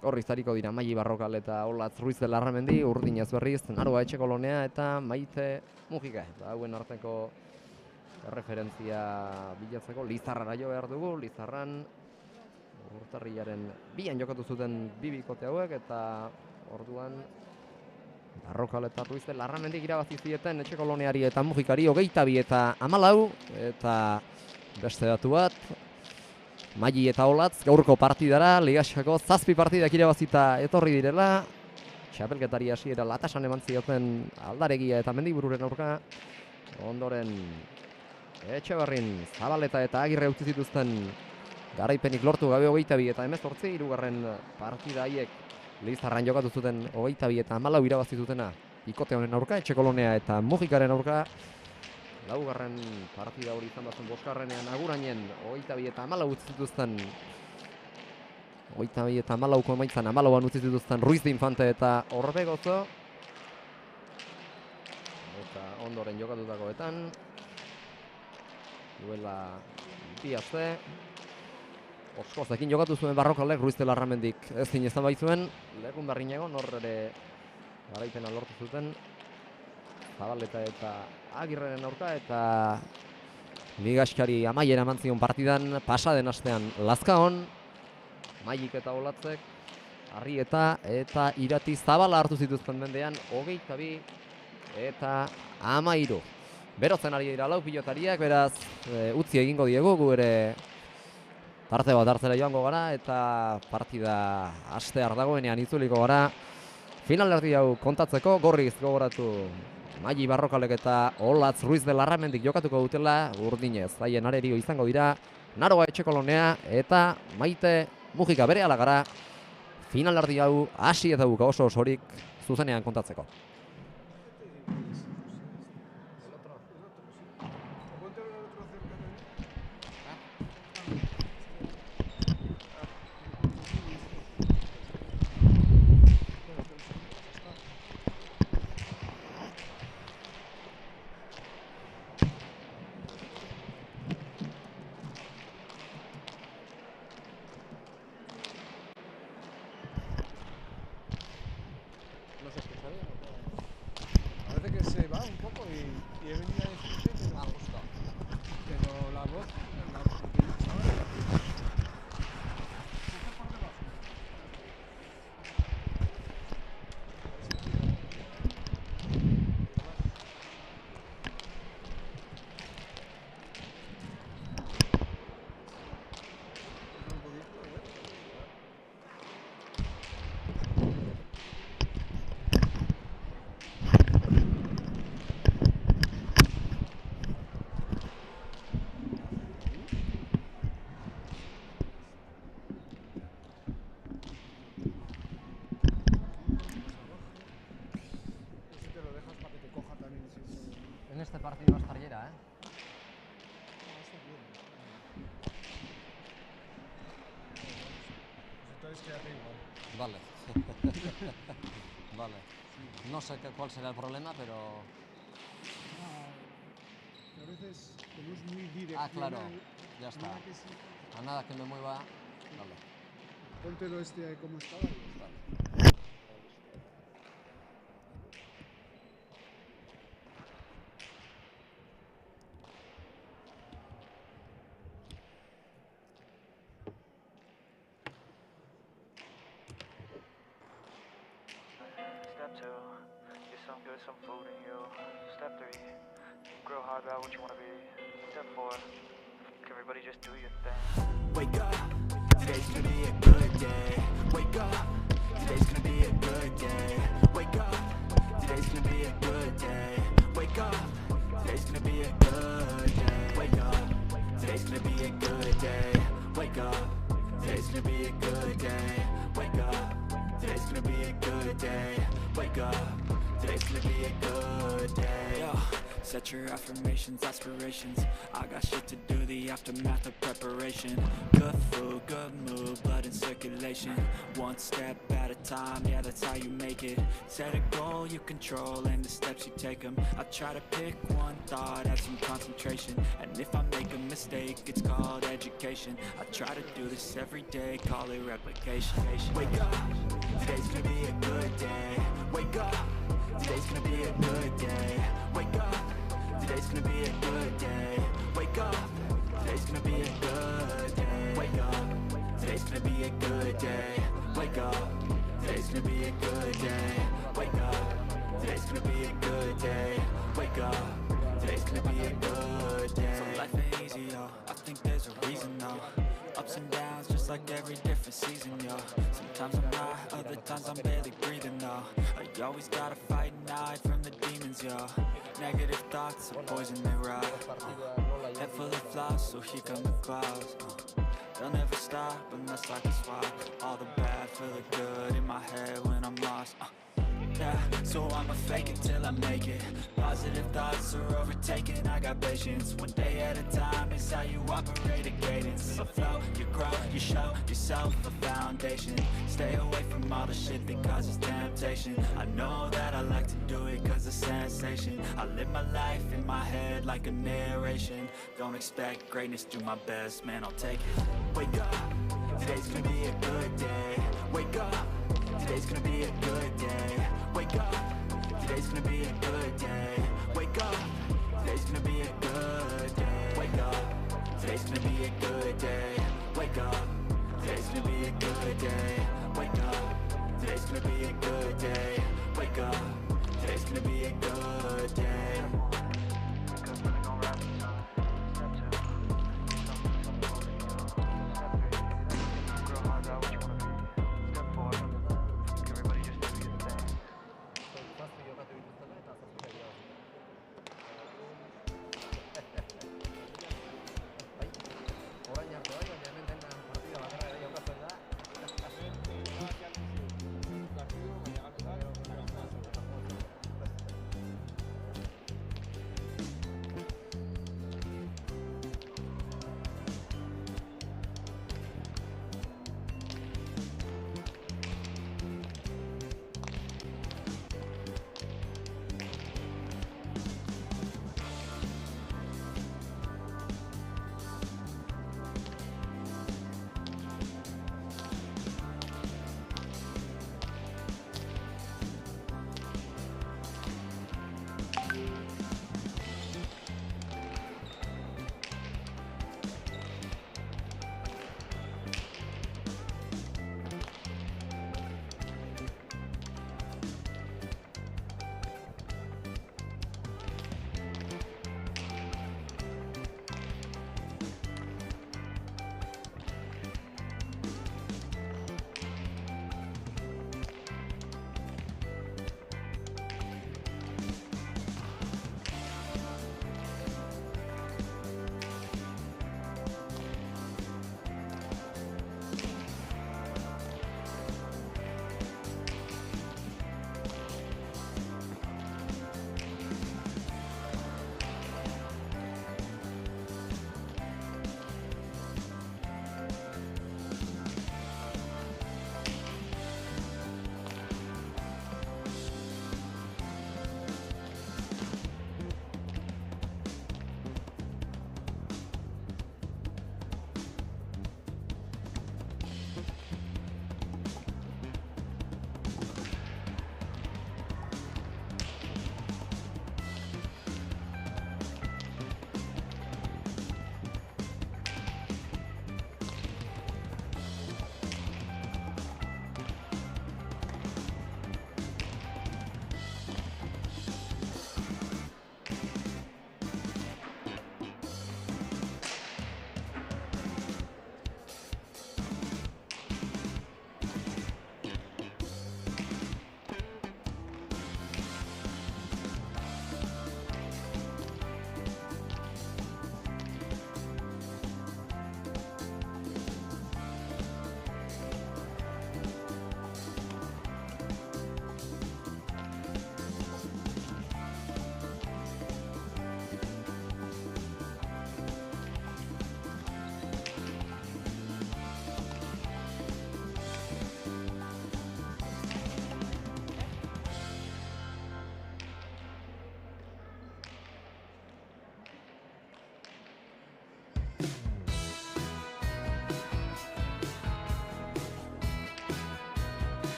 Horri zariko dira Maili Barrokal eta Olatz Ruiz de Larramendi, Urdinez berriz, Naroa Etxekolonea eta Maite Mujika. Hauen arteko referentzia bilatzeko Lizarrara jo behar dugu. Lizarran urtarrilaren 2an jokatu zuten 2 bikote hauek eta orduan Barrokal eta Ruiz de Larramendik irabazi zieten Etxekoloneari eta Mujikari 22 eta 14 eta beste datu bat Maili eta Olatz gaurko partidara Ligaxako 7 partidak irabazita etorri direla. Txapelketari hasiera latasan eman zioten Aldaregia eta Mendibururen aurka. Ondoren Etxebarrin, Zabaleta eta Agirre utzi zituzten garaipenik lortu gabe 22 eta 18, hirugarren partida haiek Lizarran jokatu zuten 22 eta 14 irabazi zutena bikote honen aurka, Etxekolonea eta Mujikaren aurka. Laugarren partida hori izan bazen bosgarrenean Agurainen 22 eta 14 utzi zituzten 22 eta 14ko emaitzan 14an utzi zituzten Ruiz de Infante eta Orbegozo. Eta ondoren jokatutakoetan duela bi aste Oskozekin jokatu zuen Barrokalek, Ruiz de Larramendik ez zinezan baitzuen, lekun barriñago, nor ere garaipena lortu zuten, Zabaleta eta Agirreren aurka, eta Ligaskari amaiera eman zion partidan, pasaden astean Lazkaon, Mailik eta Olatzek, Arrieta eta Irati Zabala hartu zituzten mendean, 22 eta 13. Berotzen ari dira lau pilotariak, beraz utzi egingo diegu, gu ere tarte bat hartzera joango gara eta partida hastear dagoenean itzuliko gara. Finalerdi hau kontatzeko gorriz gogoratu Maili Barrokalek eta Olatz Ruiz de Larramendik jokatuko dutela, urdinez haien arerio izango dira Naroa Etxekolonea eta Maite Mujika berehala gara finalerdi hau hasi eta buka oso osorik zuzenean kontatzeko. Parece que se va un poco y he venido a decirte que me ha gustado. Pero la voz, En este partido va a estar Yera, entonces quédate igual. Vale. Vale. No sé cuál será el problema, pero... A veces, como es muy direccional... claro, ya está. Que sí, A nada que me mueva... Vale. póntelo este como estaba y ya está. Step 2, get some good, some food in you. Step 3, grow hard about what you want to be. Step 4, everybody just do your thing. Wake up, today's gonna be a good day. Wake up, today's gonna be a good day. Wake up, today's gonna be a good day. Wake up, today's gonna be a good day. Wake up, today's gonna be a good day. Wake up, today's gonna be a good day. Wake up, today's gonna be a good day. Wake up, today's gonna be a good day. Yo, set your affirmations, aspirations. I got shit to do, the aftermath of preparation. Good food, good mood, blood in circulation. One step at a time, yeah, that's how you make it. Set a goal you control and the steps you take them. I try to pick one thought, add some concentration. And if I make a mistake, it's called education. I try to do this every day, call it replication. Wake up, today's gonna be a good day. Wake up, today's gonna be a good day. Wake up, today's gonna be a good day. Wake up, today's gonna be a good day. Wake up, today's gonna be a good day. Wake up, today's gonna be a good day. Wake up, today's gonna be a good day. Wake up, today's gonna be a good day. So life ain't easy, yo. I think there's a reason, though. Ups and downs, just like every different season, yo. Sometimes I'm high, other times I'm barely breathing, though. You always gotta fight and hide from the demons, yo. Negative thoughts are poison, they rot. Head full of flies, so here come the clouds. They'll never stop unless I can swap all the bad for the good in my head when I'm lost. yeah. So I'ma fake it till I make it. Positive thoughts are overtaken, I got patience. One day at a time is how you operate a cadence. You flow, you grow, you show yourself a foundation. Stay away from all the shit that causes temptation. I know that I like to do it cause it's sensation. I live my life in my head like a narration. Don't expect greatness, do my best, man, I'll take it. Wake up, today's gonna be a good day. Wake up, today's gonna be a good day. Wake up, today's gonna be a good day. Wake up, today's gonna be a good day. Wake up, today's gonna be a good day. Wake up, today's gonna be a good day. Wake up, today's gonna be a good day. Wake up, today's gonna be a good day. Because living on rap is step 2. Something holding you. Step 3, grow hard about what you wanna be. Step 4, everybody just do your thing.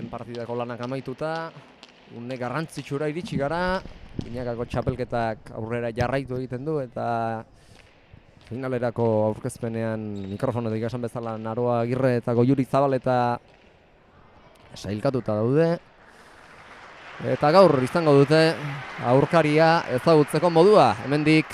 partidako lanak amaituta, une garrantzitsura iritsi gara, binakako txapelketak aurrera jarraitu egiten du, eta finalerako aurkezpenean mikrofonetik esan bezala Naroa Agirre eta Goiuri Zabaleta sailkatuta daude. Eta gaur izango dute aurkaria ezagutzeko modua. Hemendik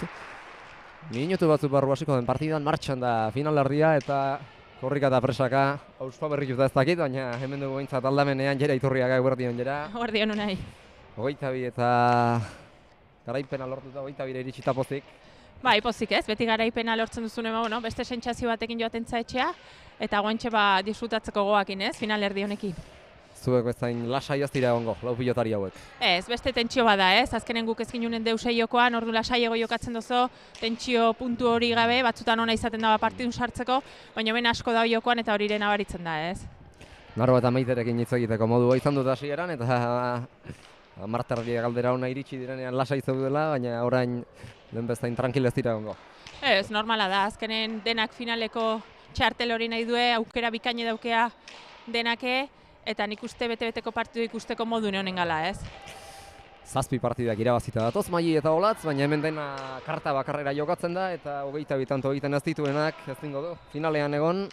minutu batzuk barru hasiko den partidan martxan da finalerdia eta korrika eta presaka auspa berrituta ez dakit, baina hemen dugu behintzat aldamenean Jera Iturriaga eguerdion Jera. Eguerdion unai. 22 eta garaipena lortuta 22 iritsita pozik. Bai, pozik ez, beti garaipena lortzen duzune, bueno, beste sentsazio batekin joaten etxea eta guantxe disfrutatzeko goakin ez, finalerdi honekin. Zuek bezain lasai ez dira egongo, lau pilotari hauek. Ez, beste tentsio bada ez, azkenen guk ezkin junen deusei jokoan, ordu lasaiego jokatzen dozo, tentsio puntu hori gabe, batzutan ona izaten da partidun sartzeko, baina ben asko da jokoan eta horiren abaritzen da ez. Naro eta Maiterekin hitz egiteko modua izan dut hasieran eta amarterria galdera ona iritsi direnean lasai zeudela, baina orain den bezain tranquil ez dira egongo. Ez, normala da, azkenen denak finaleko txartel hori nahi due, aukera bikaine daukea denake, eta nik uste bete-beteko partidu ikusteko modu honen gala, ez? 7 partidak irabazita datoz Maili eta Olatz, baina hemen dena karta bakarrera jokatzen da eta 22 tanto egiten ez dituenak ez dingo du. Finalean egon,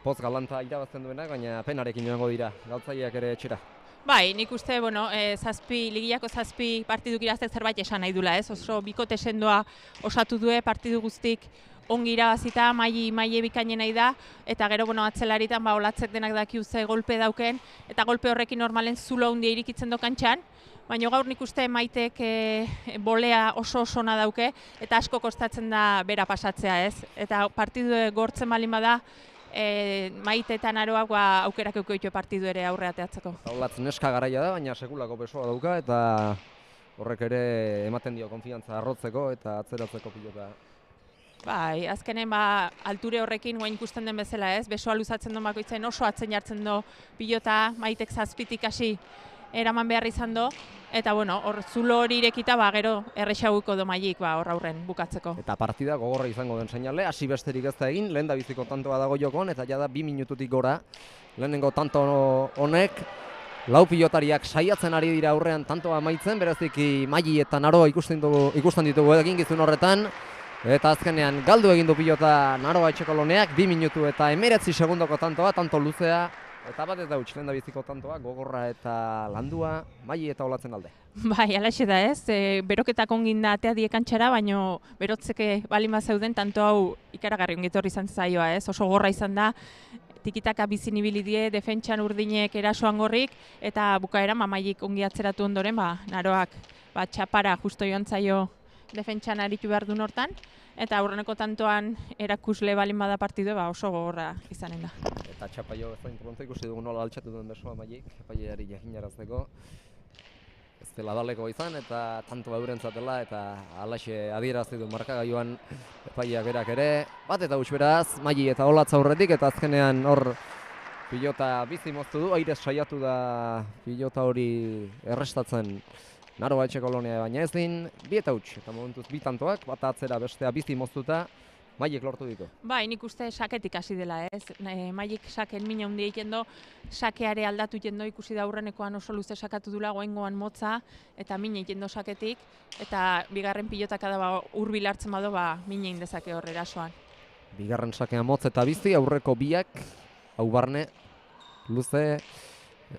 poz galanta irabazten duenak, baina penarekin joango dira, galtzaileak ere etxera. Bai, nik uste, bueno, ligiako 7 partiduk iraztek zerbait esan nahi dula, ez? Oso bikote sendoa osatu due partidu guztik ongi irabazita, maile bikaine nahi da, eta gero, bueno, atzelaritan, Olatzek denak dakiu ze golpe dauken, eta golpe horrekin normalen zulo handia irikitzen do kantxan, baina gaur nik uste Maitek bolea oso ona dauke, eta asko kostatzen da bera pasatzea, ez? Eta partidu gortzen balin bada, Maite eta Naroak aukerak eukoitu partidu ere aurre ateatzeko. Olatz neska garaia da, baina sekulako besoa dauka, eta horrek ere ematen dio konfiantza arrotzeko eta atzeratzeko pilota. Bai, azkenen alture horrekin guain ikusten den bezala ez, besoa luzatzen duen bakoitzen oso atzen jartzen do pilota, Maitek 7tik hasi eraman behar izan do, eta bueno, hor zulo hori irekita gero errexaguko do Mailik hor aurren bukatzeko. Eta partida gogorra izango den seinale, hasi besterik ez da egin, lehen da biziko tantoa dago jokon, eta jada 2 minututik gora, lehenengo tanto honek, lau pilotariak saiatzen ari dira aurrean tantoa amaitzen, bereziki Maili eta Naroa ikusten ditugu eginkizun horretan, eta azkenean galdu egin du pilota Naroa Etxekoloneak, 2 minutu eta 19 segundoko tantoa, tanto luzea, eta bat eta huts lehen da biziko tantoa, gogorra eta landua, Maili eta Olatzen alde. Bai, alaxe da ez, beroketak ongin da atea diekantxara, baino berotzeke balin bat zeuden, tanto hau ikaragarri ongitorri izan zaioa ez, oso gorra izan da, tikitaka bizin ibili die, defentsan Urdinek erasoan gorrik, eta bukaeran Mailik ongi atzeratu ondoren, Naroak txapara justo joan zaio defentsan aritu behar duen hortan, eta aurreneko tantoan erakusle balin bada partidu oso gogorra izanen da. Eta txapaio bezain pronto ikusi dugu nola altxatu duen besoa Mailik, epaileari jakinarazteko. Ez dela daleko izan eta tanto eurentzatela eta halaxe adierazten du markagailuan epaileak berak ere. Bat eta huts beraz, Maili eta Olatz aurretik eta azkenean hor pilota bizi moztu du, airez saiatu da pilota hori errestatzen Naroa Etxekolonea baina ez din, 2 eta huts, eta momentuz 2 tantoak, bat atzera bestea bizi moztuta, Mailik lortu ditu. Bai, nik uste saketik hasi dela ez, Mailik saken mina hundi egiten do, sakeare aldatu egiten do, ikusi da aurrenekoan oso luze sakatu dula, goengoan motza, eta mina egiten do saketik, eta bigarren pilotaka da hurbil hartzen bado, mina egin dezake hor erasoan. Bigarren sakea motz eta bizi, aurreko biak, hau barne, luze,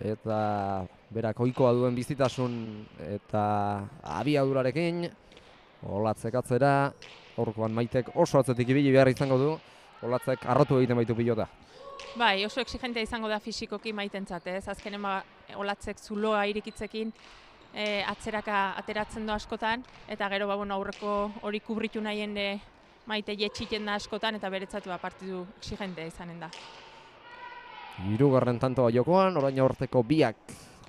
eta berak ohikoa duen bizitasun eta abiadurarekin, Olatzek atzera, horkoan Maitek oso atzetik ibili behar izango du, Olatzek arrotu egiten baitu pilota. Bai, oso exigentea izango da fisikoki Maitentzat, ez? Azkenen Olatzek zuloa irikitzekin atzeraka ateratzen du askotan, eta gero aurreko hori kubritu nahien Maite jetxiten da askotan, eta beretzat partidu exigentea izanen da. 3. tantoa jokoan, orain aurteko biak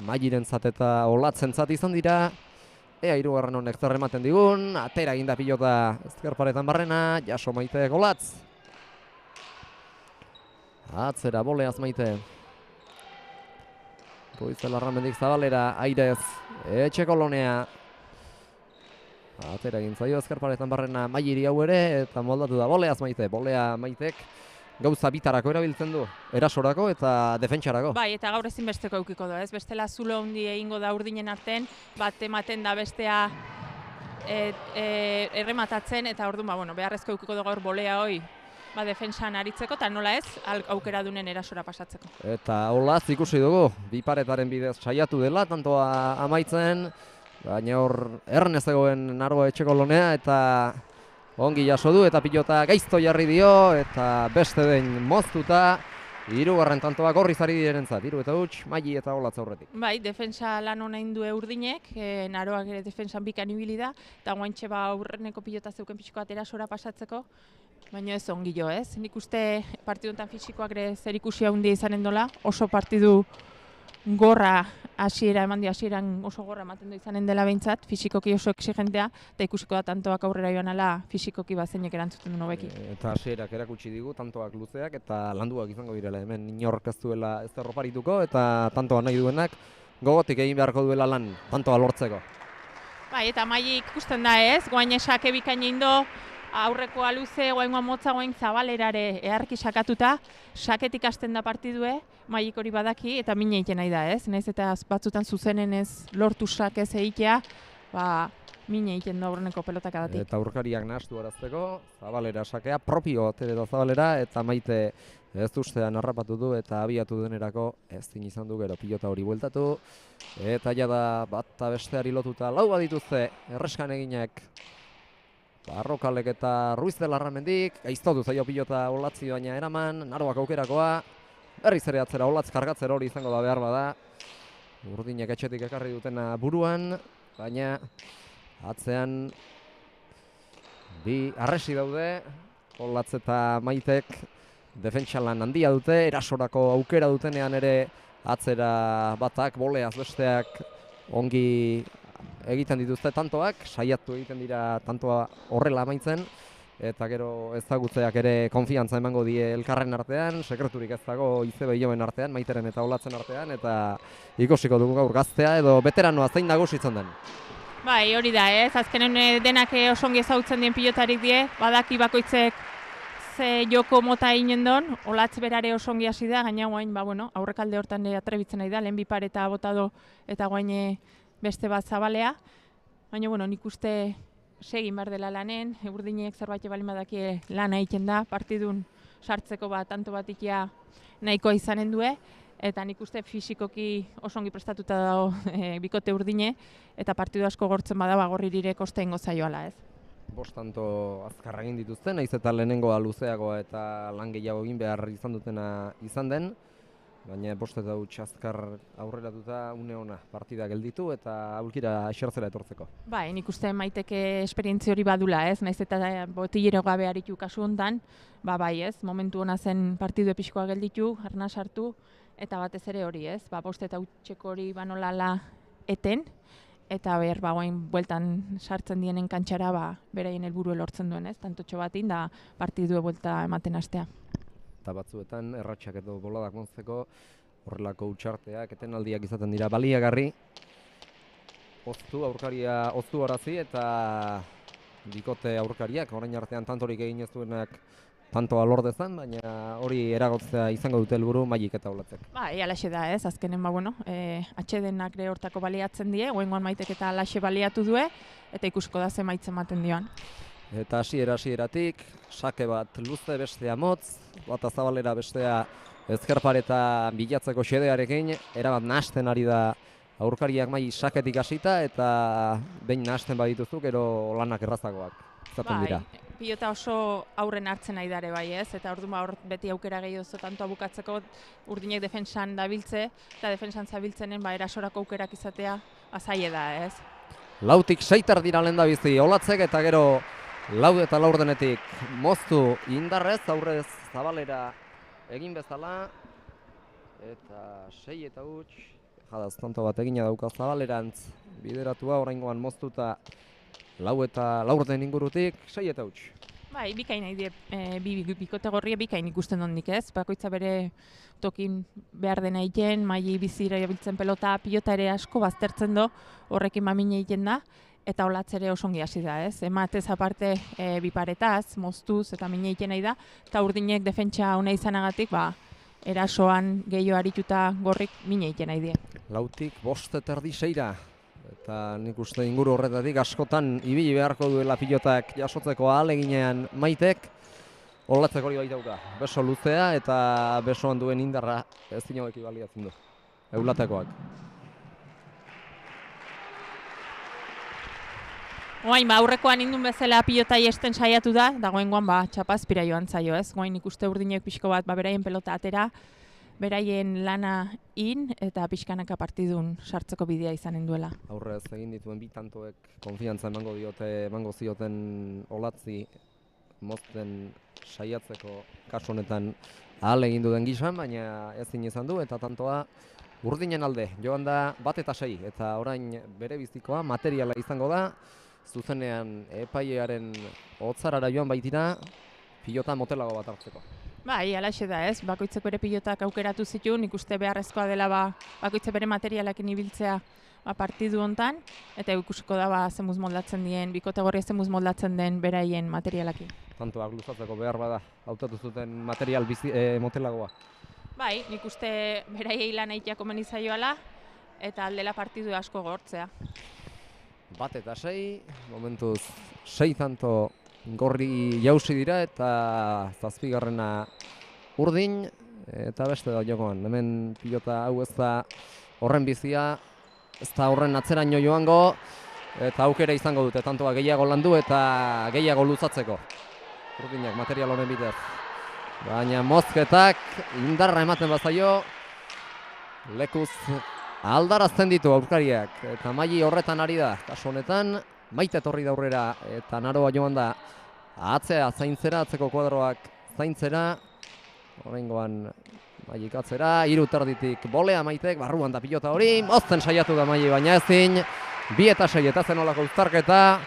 Mailirentzat eta Olatzentzat izan dira. Ea 3. honek zer ematen digun, atera eginda pilota ezkerparetan barrena, jaso Maite Olatz. Atzera boleaz Maite. Ruiz-Larramendik Zabalera, airez Etxekolonea. Atera egin zaio ezkerparetan barrena Mailiri hau ere, eta moldatu da boleaz Maite. Bolea Maitek gauza bitarako erabiltzen du, erasorako eta defentsarako. Bai, eta gaur ezinbesteko eukiko du, ez? Bestela zulo handi egingo da urdinen artean, bat ematen da bestea errematatzen, eta orduan, bueno, beharrezko eukiko du gaur bolea hoi, defentsan aritzeko, eta nola ez, aukera dunen erasora pasatzeko. Eta Olatz ikusi dugu, bi paretaren bidez saiatu dela, tantoa amaitzen, baina hor erne zegoen Narbo Etxekolonea, eta ongi jaso du, eta pilota gaizto jarri dio, eta beste den moztuta, hirugarren tantoak horriz ari direnentzat, 3-huts, Maili eta Olatz aurretik. Bai, defensa lan hona indu urdinek, Naroak ere defensan bikan ibili da, eta guaintxe aurreneko pilota zeuken pixko bat erasora pasatzeko, baina ez ongi jo, ez? Nik uste partidu honetan fisikoak ere zer ikusi handia izanen dola, oso partidu gorra hasieran oso gorra ematen du izanen dela behintzat, fisikoki oso exigentea, eta ikusiko da tantoak aurrera joan ala fisikoki bazeinek erantzuten du hobeki. Eta hasierak erakutsi digu, tantoak luzeak eta landuak izango direla, hemen inork ez duela ez erroparituko, eta tantoa nahi duenak gogotik egin beharko duela lan, tantoa lortzeko. Bai, eta Maili ikusten da ez, guain esake bikain indo, aurrekoa luze, guaingoa motza, guain zabalerare eharki sakatuta, saketik hasten da partidue, Mailik hori badaki, eta mina egiten nahi da ez, nahiz eta batzutan zuzenen ez lortu sakez egitea, mina egiten da aurreneko pelotak adatik. Eta aurkariak nahastu arazteko, zabalera sakea, propio tere da zabalera, eta Maite ez ustean harrapatu du eta abiatu denerako ezin izan du gero pilota hori bueltatu, eta jada bat eta besteari lotuta lau badituzte erreskan eginak, Barrokalek eta Ruiz de Larramendik, gaiztotu zaio pilota Olatzi baina eraman, Narboak aukerakoa, berriz ere atzera Olatz kargatzera hori izango da behar bada. Urdinek etxetik ekarri dutena buruan, baina atzean bi arresi daude, Olatz eta Maitek defentsalan handia dute, erasorako aukera dutenean ere atzera batak, boleaz besteak ongi egiten dituzte tantoak, saiatu egiten dira tantoa horrela amaitzen, eta gero ezagutzeak ere konfiantza emango die elkarren artean, sekreturik ez dago Izebe Iloben artean, Maiteren eta Olatzen artean, eta ikusiko dugu gaur gaztea edo veteranoa zein nagusitzen den. Bai, hori da ez, azkenen denak osongi ezagutzen dien pilotarik die, badaki bakoitzek ze joko mota eginen don, Olatz berare osongi hasi da, gaina guain, aurrekalde hortan atrebitzen nahi da, lehen bi pareta botado eta guain beste bat zabalea, baina nik uste segin behar dela lanen, urdinek zerbait balin badaki lana egiten da, partidun sartzeko tanto bat ikia nahikoa izanen due, eta nik uste fisikoki osongi prestatuta dago bikote urdine, eta partidu asko gortzen bada gorririre koste ingo zaioala ez. Bost tanto azkarra egin dituzten, nahiz eta lehenengoa luzeagoa eta lan gehiago egin behar izan dutena izan den, baina bost eta huts azkar aurreratuta une ona partida gelditu eta aurkira esertzera etortzeko. Bai, nik uste Maiteke esperientzia hori badula ez, nahiz eta botillero gabe aritu kasu hontan, bai ez, momentu ona zen partidu epizkoa gelditu, arna sartu, eta batez ere hori ez, bost eta hutseko hori banolala eten, eta guain bueltan sartzen dienen kantxara beraien helburu lortzen duen ez, tantotxo batin da partidue buelta ematen hastea. Eta batzuetan erratxak edo boladak montzeko horrelako utxarteak, etenaldiak izaten dira baliagarri, aurkaria oztu horazi eta bikote aurkariak, orain artean tantorik egin ez duenak tantoa lor dezan, baina hori eragotzea izango dute helburu Mailik eta Olatzek. Alaxe da ez, azkenen atxedenak hortako baliatzen die, goengoan Maitek eta alaxe baliatu due, eta ikusiko da ze maitzen ematen dioan. Eta hasieratik, sake bat luze bestea motz, bata zabalera bestea ezkerpareta bilatzeko xedearekin, erabat nahasten ari da aurkariak Maili saketik hasita, eta behin nahasten badituzu, gero lanak errazagoak izaten dira. Pilota oso aurren hartzen nahi dare bai ez, eta orduan beti aukera gehiago tantoa bukatzeko urdinek defentsan dabiltze, eta defentsan zabiltzenen erasorako aukerak izatea azaie da ez. Lautik 6 dira lehen da bizi Olatzek, eta gero lau eta laurdenetik moztu indarrez, aurrez zabalera egin bezala, eta 6 eta huts, jadaz tanto bat egina dauka zabalerantz bideratua, oraingoan moztuta lau eta laurden ingurutik, 6 eta huts. Bai, bikain nahi die, bikote gorria bikain ikusten dondik ez, bakoitza bere tokin behar dena egiten, Maili bizira jabiltzen pilota ere asko baztertzen do, horrekin mamina egiten da, eta Olatz ere oso ongi hasi da, ez? Ematez aparte biparetaz, moztuz eta mina egiten nahi da, eta Urdinek defentsa ona izanagatik, erasoan gehiago arituta Gorrik mina egiten nahi die. 4:05 eta nik uste inguru horretatik askotan ibili beharko duela pilotak jasotzeko ahaleginean Maitek. Olatzek hori baitauka, beso luzea eta besoan duen indarra ez dinobeki baliatzen du, eulatekoak. Oain, aurrekoan indun bezala pilota iesten saiatu da, dagoengoan txapazpira joan zaio, ez? Oain ikuste Urdinek pixko bat beraien pelota atera, beraien lana eta pixkanaka partidun sartzeko bidea izanen duela. Aurrez egin dituen bi tantoek konfiantza emango zioten Olatzi mozten saiatzeko kasu honetan ahal egin duen gisan, baina ezin izan du eta tantoa Urdinen alde joan da 1-6 eta orain bere bizikoa materiala izango da. Zuzenean epailearen hotzarara joan baitira pilota motelago bat hartzeko. Bai, alaxe da, ez? Bakoitzek bere pilotak aukeratu zituen, ikuste beharrezkoa dela bakoitzek bere materialakin ibiltzea partidu hontan, eta ikusiko da zemuz moldatzen dien, bikote gorria zemuz moldatzen den beraien materialakin. Tantoak luzatzeko behar bada, hautatu zuten material motelagoa. Bai, nik uste beraiei lan egitea komeni zaioala, eta aldela partidu asko gortzea. 1-6, momentuz 6 tanto Gorri jausi dira eta 7. Urdin eta beste da jokoan. Hemen pilota hau ez da horren bizia, ez da horren atzeraino joango eta aukera izango dute tantoa gehiago landu eta gehiago luzatzeko. Urdinak material honen bidez. Baina mozketak indarra ematen bazaio, lekuz aldarazten ditu aurkariak eta Maili horretan ari da. Kasu honetan Maite etorri da aurrera eta Naroa joan da atzea zaintzera, atzeko kuadroak zaintzera. Oraingoan Mailik atzera, 3 terditik bolea Maitek, barruan da pilota hori, mozten saiatu da Maili, baina ezin. 2-6 eta zen olako uztarketa.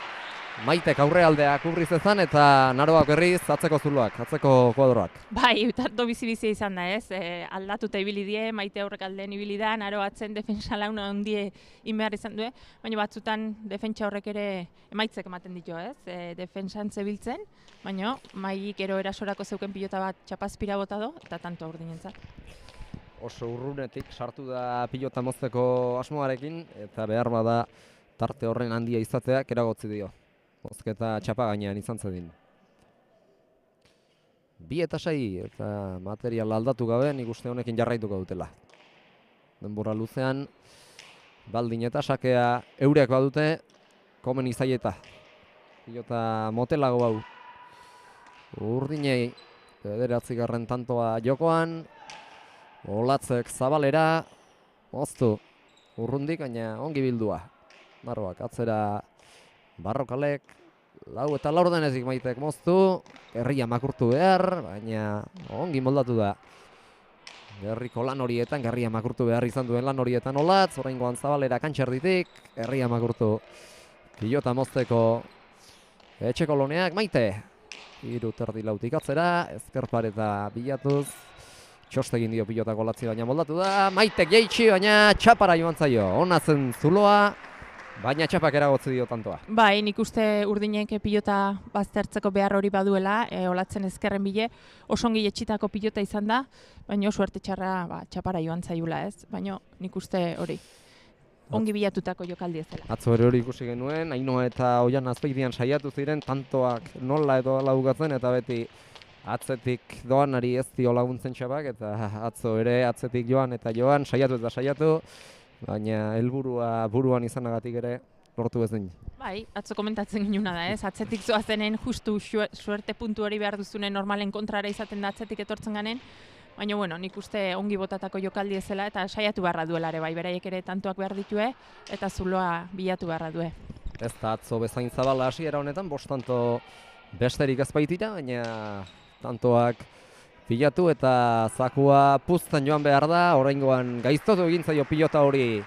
Maitek aurrealdeak urriz ezan eta Naroak berriz atzeko zuloak, atzeko kuadroak. Bai, tanto bizi-bizi izan da, ez? Aldatuta ibili die, Maite aurrek aldean ibili da, Naro atzen defentsa launa ondie inbehar izan du, baina batzutan defentsa horrek ere emaitzek ematen ditu, ez? Defentsan zebiltzen, baina Mailik ero erasorako zeuken pilota bat txapazpira bota do, eta tanto Urdinentzat. Oso urrunetik sartu da pilota mozteko asmoarekin eta behar bada tarte horren handia izateak eragotzi dio. Mozketa txapa gainean izan zedin. 2-6 eta material aldatu gabe nik uste honekin jarraituko dutela. Denbora luzean baldin eta sakea eurek badute komen izaieta. Pilota motelago hau. Urdinei 9. tantoa jokoan. Olatzek zabalera moztu urrundik, baina ongi bildua. Naroak atzera Barrokalek, 4 denezik Maitek moztu, Gerria makurtu behar, baina ongi moldatu da. Gerriko lan horietan, Gerria makurtu behar izan duen lan horietan Olatz, oraingoan zabalera kantxerditik, Gerria makurtu pilota mozteko etxeko loneak Maite. 3 terdi lautik atzera, ezkerpareta bilatuz, txostegin dio pilotako Olatzi, baina moldatu da, Maitek jaitsi, baina txapara joan zaio, ona zen zuloa, baina txapak eragotzi dio tantoa. Bai, nik uste Urdinek pilota baztertzeko behar hori baduela, Olatzen ezkerren bile, oso ongi etxitako pilota izan da, baina suerte txarra txapara joan zaiula, ez? Baina nik uste hori, ongi bilatutako jokaldi ez dela. Atzo ere hori ikusi genuen, Ainoa eta Oian Azpeitian saiatu ziren, tantoak nola edo laugatzen eta beti atzetik doanari ez dio laguntzen txapak, eta atzo ere atzetik joan eta joan, saiatu eta saiatu, baina helburua buruan izanagatik ere lortu ezin. Bai, atzo komentatzen ginuna da, ez? Atzetik zoazenen justu suerte puntu hori behar duzunen normalen kontrara izaten da atzetik etortzen ganen, baina bueno, nik uste ongi botatako jokaldi ezela eta saiatu beharra duela ere, bai, beraiek ere tantoak behar ditue eta zuloa bilatu beharra due. Ez da atzo bezain zabala hasiera honetan, 5 tanto besterik ez baitira, baina tantoak pilatu eta zakua puzten joan behar da, oraingoan gaiztotu egin zaio pilota hori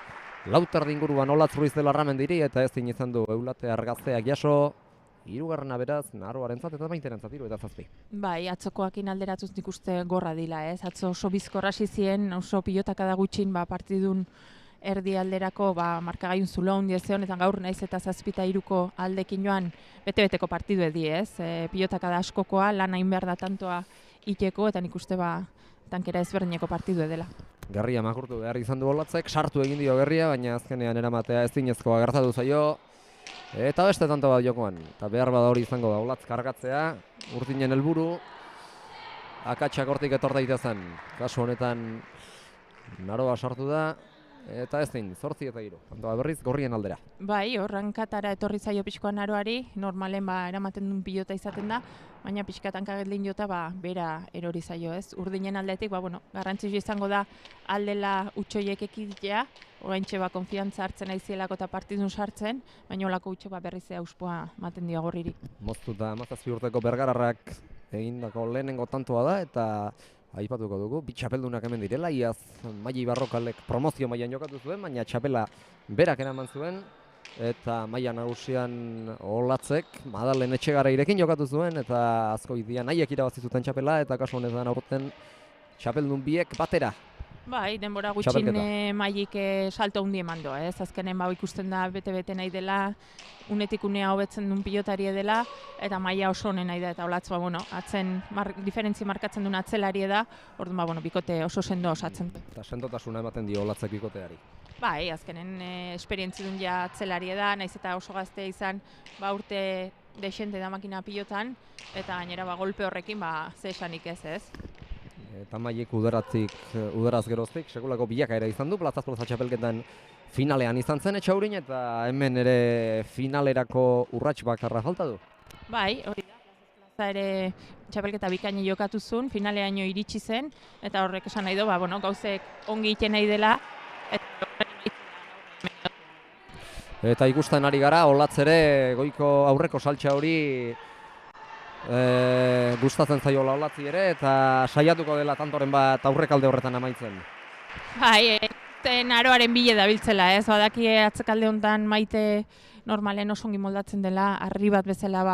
4 terdi inguruan Olatz Ruiz de Larramendiri eta ezin izan du Eulate Argazteak jaso. 3. beraz, Naroarentzat eta Maiterentzat 3 eta 7. Bai, atzokoakin alderatuz nik uste gorra dila, ez? Atzo oso bizkorra hasi zien, oso pilotaka da gutxin partidun erdi alderako markagailun zulo handia zeon, eta gaur naiz eta 7-3 aldekin joan bete-beteko partidu edi, ez? Pilotaka da askokoa, lan hain behar da tantoa iteko, eta nik uste tankera ezberdineko partidu dela. Gerria makurtu behar izan du Olatzek, sartu egin dio Gerria, baina azkenean eramatea ezinezkoa gertatu zaio. Eta beste tanto bat jokoan, eta behar bada hori izango da Olatz kargatzea, Urtinen helburu, akatsak hortik etor daitezen. Kasu honetan Naroa sartu da, eta ezin, 8-3. Tantoa berriz Gorrien aldera. Bai, horrankatara etorri zaio pixkoa Naroari, normalen eramaten duen pilota izaten da, baina pixkatan kagetlin jota bera erori zaio, ez? Urdinen aldetik, garrantzitsua izango da aldela utxoiek ekiditea, oraintxe konfiantza hartzen aizielako eta partidun sartzen, baina olako utxo berriz auspoa ematen dio Gorriri. Moztuta 17 urteko Bergararrak egindako lehenengo tantoa da, eta aipatuko dugu, bi txapeldunak hemen direla, iaz Maili Barrokalek promozio mailan jokatu zuen, baina txapela berak eraman zuen, eta maila nagusian Olatzek Madalen Etxegarairekin jokatu zuen, eta Azkoitian nahiek irabazi zuten txapela, eta kasu honetan aurten txapeldun biek batera. Bai, denbora gutxin Mailik salto handi eman du, ez? Azkenen ikusten da bete-bete nahi dela, unetik unea hobetzen duen pilotari dela, eta maila oso honen nahi da, eta Olatz, atzen diferentzia markatzen duen atzelari da, orduan, bikote oso sendo osatzen. Eta sendotasuna ematen dio Olatzek bikoteari. Bai, azkenen esperientzi duen ja atzelari da, naiz eta oso gaztea izan, urte desente da makina pilotan, eta gainera golpe horrekin, ze esanik ez? Eta Mailik udaraz geroztik, sekulako bilakaera izan du, plazaz-plaza txapelketan finalean izan zen Etxaurin, eta hemen ere finalerako urrats bakarra falta du. Bai, hori da, plazaz-plaza ere txapelketa bikaini jokatu zuen, finaleaino iritsi zen, eta horrek esan nahi du, gauzek ongi iten nahi dela, eta ikusten ari gara, Olatz ere goiko aurreko saltxa hori gustatzen zaiola Olatzi ere, eta saiatuko dela tantoren bat aurrekalde horretan amaitzen. Bai, Naroaren bile dabiltzela, ez? Badaki atzekalde honetan Maite normalen oso ongi moldatzen dela, harri bat bezala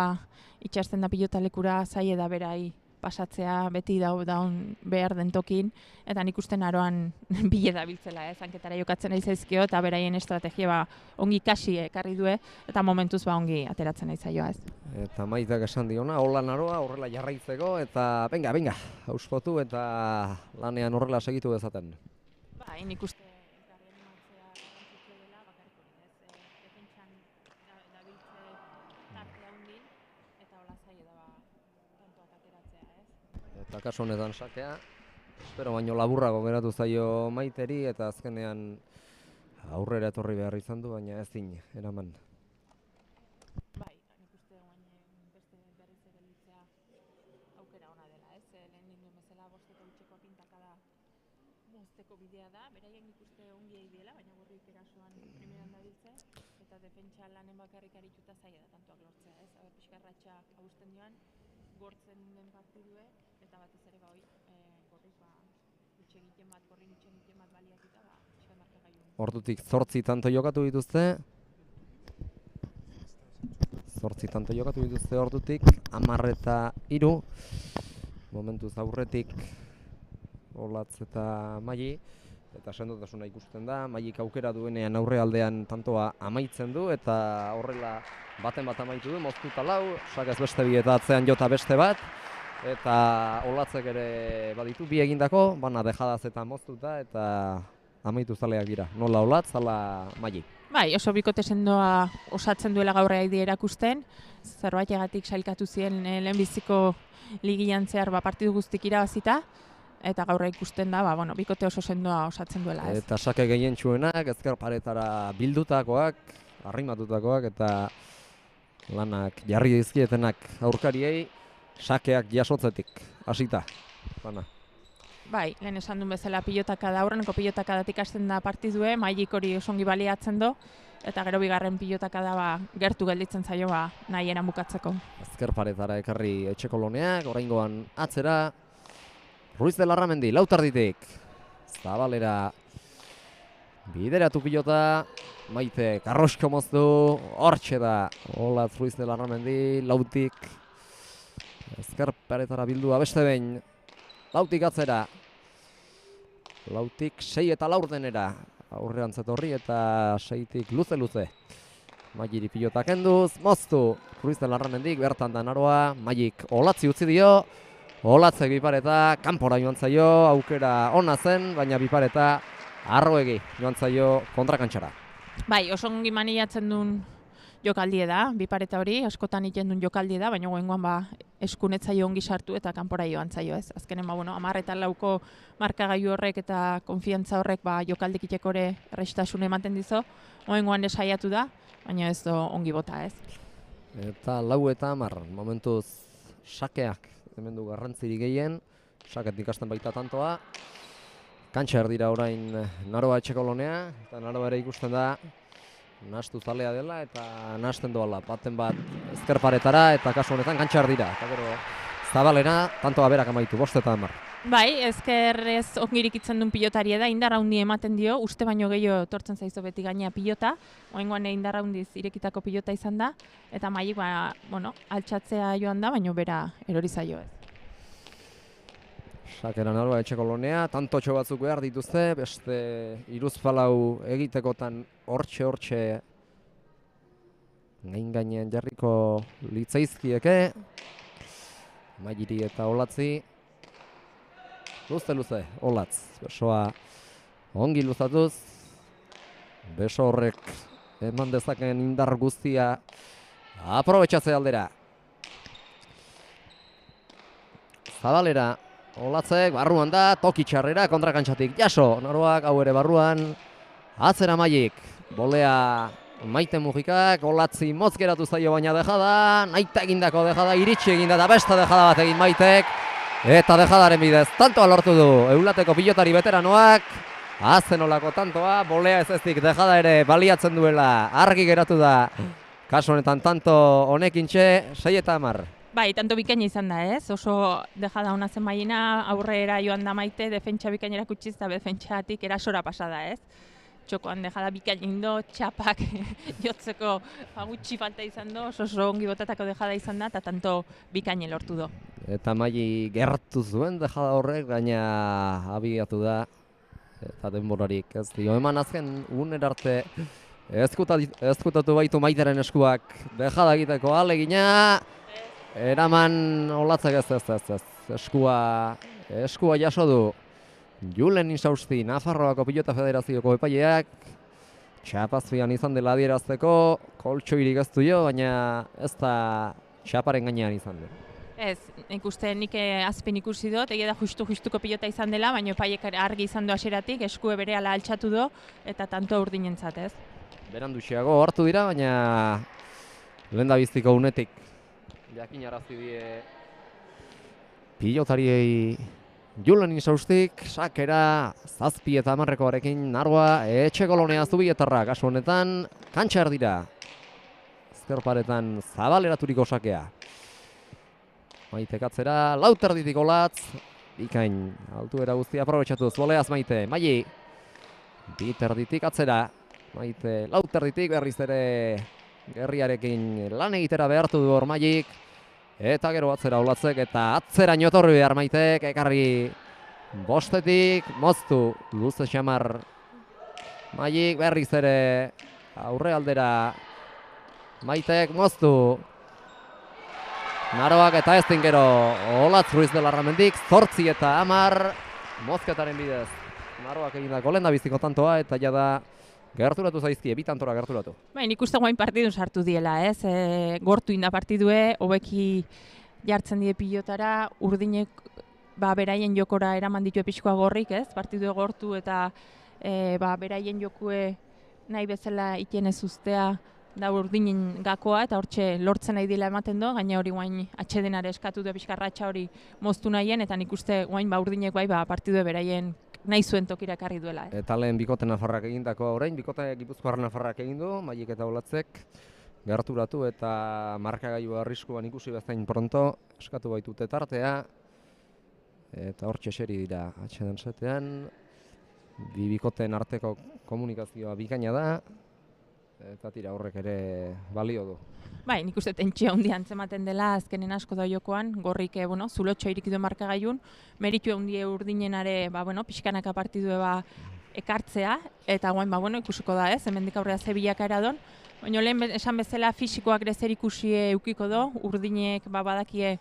itxasten da pilotalekura, zaie da berai pasatzea, beti daun behar den tokin, eta nik uste Naroan bile dabiltzela, zanketara jokatzen nahi zaizkio, eta beraien estrategia ongi kasi ekarri due, eta momentuz ongi ateratzen nahi zaioa, ez. Eta Maitek esan diona, hola Naroa, horrela jarraitzeko, eta venga, auspotu eta lanean horrela segitu dezaten. Bai, nik uste elkarri animatzea garrantzitsua dela, bakarrik hori, ez. Defentsan dabiltze tartea hundin, eta hola zaio da tantoak ateratzea, ez. Eta kasu honetan sakea, espero baino laburrago geratu zaio Maiteri, eta azkenean aurrera etorri behar izan du, baina ezin eraman. Bai, nik uste beste berriz ere litzea aukera ona dela, ez? Lehen ninduen bezala 5-8 pintakada mozteko bidea da, beraien nik uste ongi egin dela, baina Gorrik erasoan primeran dabiltze, eta defentsa lanen bakarrik arituta zaila da tantoak lortzea, ez? Pixkarratxa hausten joan, gortzen den partiduek, eta batez ere Gorrik Gorrin itxegiten bat baliatuta, pixka markagailu. Ordutik 8 tanto jokatu dituzte. 8 tanto jokatu dituzte ordutik, 10-3. Momentuz aurretik Olatz eta Maili, eta sendotasuna ikusten da. Mailik aukera duenean aurrealdean tantoa amaitzen du, eta horrela baten bat amaitu du, moztuta 4, sakaz beste bi eta atzean jota beste bat, eta Olatzek ere baditu bi egindako, bana dejadaz eta moztuta, eta amaitu zaleak dira. Nola Olatz, ala Maili. Bai, oso bikote sendoa osatzen duela gaur aidi erakusten, zerbaitegatik sailkatu ziren lehenbiziko ligian zehar partidu guztik irabazita, eta gaur ikusten da, bikote oso sendoa osatzen duela, ez. Eta sake gehientsuenak, ezker paretara bildutakoak, arrimatutakoak, eta lanak jarri dizkietenak aurkariei, sakeak jasotzetik, hasita, bana. Bai, lehen esan duen bezala pilotakada, aurreneko pilotakadatik hasten da partidue, Mailik hori oso ongi baliatzen du, eta gero bigarren pilotakada gertu gelditzen zaio nahi eran bukatzeko. Ezker paretara ekarri Etxekoloneak, oraingoan atzera, Ruiz de Larramendi, lautarditik, Zabalera, bideratu pilota, Maite, Karrosko moztu, hortxe da, Olatz Ruiz de Larramendi, lautik, ezker paretara bildua beste behin, lautik atzera, lautik 6 eta 4 denera, aurrean zetorri eta seitik luze. Mailiri pilota kenduz, moztu Ruiz de Larramendik, bertan da Naroa, Mailik Olatzi utzi dio, Olatzek bipareta, kanpora joan zaio, aukera ona zen, baina bipareta Arroegi joan zaio kontrakantxara. Bai, oso ongi maniatzen duen jokaldie da, bipareta hori, askotan egiten duen jokaldie da, baina goengoan eskunetzaio ongi sartu eta kanpora joan zaio ez. Azkenen 10-4 markagailu horrek eta konfiantza horrek jokaldik itekore errestasun ematen dizo, goengoan desaiatu da, baina ez ongi bota ez. Eta 4:10, momentuz sakeak hemen du garrantzirik gehien, saket ikasten baita tantoa. Kantxa erdira orain Naroa etxekolonea, eta Naroa ere ikusten da nahastu zalea dela eta nahasten doala, baten bat ezkerparetara eta kasu honetan kantxa erdira. Eta gero Zabalera, tantoa berak amaitu, 5:10. Bai, ezkerrez ongi irikitzen duen pilotaria da, indar handi ematen dio, uste baino gehiago etortzen zaizo beti gainea pilota, oraingoan indar handiz irekitako pilota izan da, eta Mailik altxatzea joan da, baino bera erori zaio ez. Sakera Naroa etxekolonea, tantotxo batzuk behar dituzte, beste iruzpalau egitekotan hortxe gainean jarriko litzaizkieke. Mailiri eta Olatzi. Luze, Olatz, besoa ongi luzatuz. Beso horrek eman dezaken indar guztia aprobetxatze aldera. Zabalera, Olatzek barruan da, toki txarrera kontrakantxatik jaso. Naroak hau ere barruan, atzera Mailik. Bolea Maite Mujikak, Olatzi motz geratu zaio baina dejada, nahita egindako dejada, iritsi eginda eta beste dejada bat egin Maitek. Eta dejadaren bidez, tantoa lortu du Eulateko pilotari veteranoak. Azenolako tantoa, bolea ezik dejada ere baliatzen duela, argi geratu da. Kasu honetan tanto honekintxe, 6:10. Bai, tanto bikaina izan da ez, oso dejada ona zen Mailina, aurrera joan da Maite, defentsa bikainera kutsiz eta defentsatik erasora pasada ez. Txokoan dejada bikain indo, txapak jotzeko gutxi falta izan do, oso ongi botatako dejada izan da, eta tanto bikaine lortu do. Eta Maili gertu zuen dejada horrek, gaina abiatu da, eta denborarik ez dio. Eman azken unera arte ezkutatu baitu Maiteren eskuak dejada egiteko alegina, eraman Olatzek ez. Eskua jaso du. Julen Insausti, Nafarroako Pilota Federazioko epaileak, txapazpian izan dela adierazteko, koltxoirik ez du jo, baina ez da txaparen gainean izan du. Ez, nik azpin ikusi dut, egia da justuko pilota izan dela, baina epaiek argi izan du hasieratik, eskue berehala altxatu du, eta tanto urdinentzat ez. Beranduxeago hartu dira, baina lehendabiztiko unetik jakinarazi die pilotariei Julen Insaustik, sakera, 7:10rekoarekin Naroa etxekolonea Zubietarra, kasu honetan kantxa erdira. Ezkerparetan Zabaleраturiko sakea. Maitek atzera, lauterditik Olatz, bikain, altuera guztia aprobetxatuz, boleaz Maite, Maili, biterditik atzera, Maite, lauterditik berriz ere gerriarekin lan egitera behartu du hor Mailik, eta gero atzera Olatzek eta atzera notorri behar Maitek, ekarri bostetik, moztu, luze xamar Mailik, berriz ere aurre aldera Maitek, moztu, Naroak eta ezin gero Olatz Ruiz de Larramendik, 8:10 mozketaren bidez. Naroak egindako lehendabiziko tantoa eta jada gerturatu zaizkie, bi tantora gerturatu. Bai, nik uste guain partidun sartu diela, ez? Gortu inda partidue, hobeki jartzen die pilotara, urdinek beraien jokora eraman ditu pixkoa gorrik, ez? Partidue gortu eta beraien jokue nahi bezala iten ez ustea da urdinen gakoa eta hortxe lortzen nahi dila ematen do, gaina hori guain atxedenare eskatu du pixkarratxa hori moztu nahien, eta nik uste guain urdinek partidue beraien nahi zuen tokira ekarri duela. Eta lehen bikote Nafarrak egindako orain, bikote Gipuzkoar Nafarrak egin du, Mailik eta Olatzek gerturatu eta markagailua arriskuan ikusi bezain pronto, eskatu baitute tartea, eta hortxe eseri dira atxeden setean, bi bikoteen arteko komunikazioa bikaina da, eta tira horrek ere balio du. Bai, nik uste tentsio handia antzematen dela azkenen asko da jokoan, gorrik zulotxo irikidu markagailun, meritu handie urdinenare, pixkanaka partidue ekartzea, eta guain, bueno, ikusiko da, ez, hemendik aurrera ze bilakaera don. Baina lehen esan bezala fisikoak ere zer ikusi eukiko do, urdinek badakie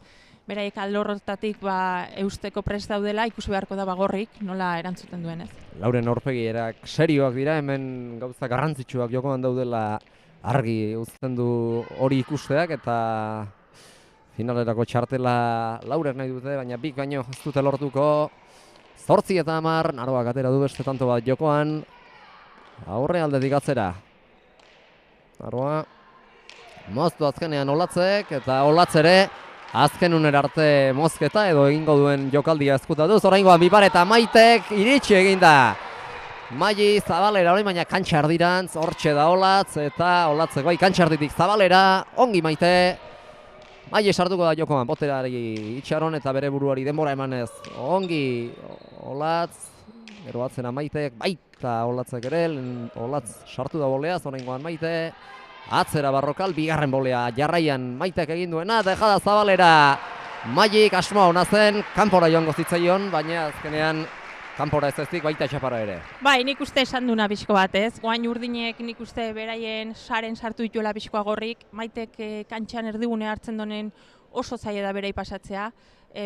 beraiek aldorrotatik eusteko prest daudela, ikusi beharko da Gorrik nola erantzuten duen, ez? Lauren aurpegierak serioak dira, hemen gauza garrantzitsuak jokoan daudela argi uzten du hori ikusteak, eta finalerako txartela Lauren nahi dute, baina bik baino ez dute lortuko. 8 eta 10, Naroak atera du beste tanto bat jokoan, aurre aldetik atzera. Naroa moztu azkenean Olatzek, eta Olatz ere azken unera arte mozketa edo egingo duen jokaldia ezkutatu. Oraingoan Bipare eta Maitek iritsi eginda. Maili Zabalera hori baina kantxardirantz, hortxe da Olatz, eta Olatzek bai kantxarditik Zabalera, ongi Maite. Maili sartuko da jokoan, boterari itxaron eta bere buruari denbora emanez. Ongi Olatz, gero atzera Maitek, baita Olatzek ere, Olatz sartu da bolea, oraingoan Maite. Atzera Barrokal, bigarren bolea jarraian Maitek egin duena, dejada Zabalera. Mailik asmoa hona zen, kanpora joango zitzaion, baina azkenean kanpora ez eztik baita txapara ere. Bai, nik uste esan duna pixko bat, ez? Guain urdinek nik uste beraien saren sartu dituela pixkoa Gorrik, Maitek kantxan erdigune hartzen donen oso zaila da berei pasatzea.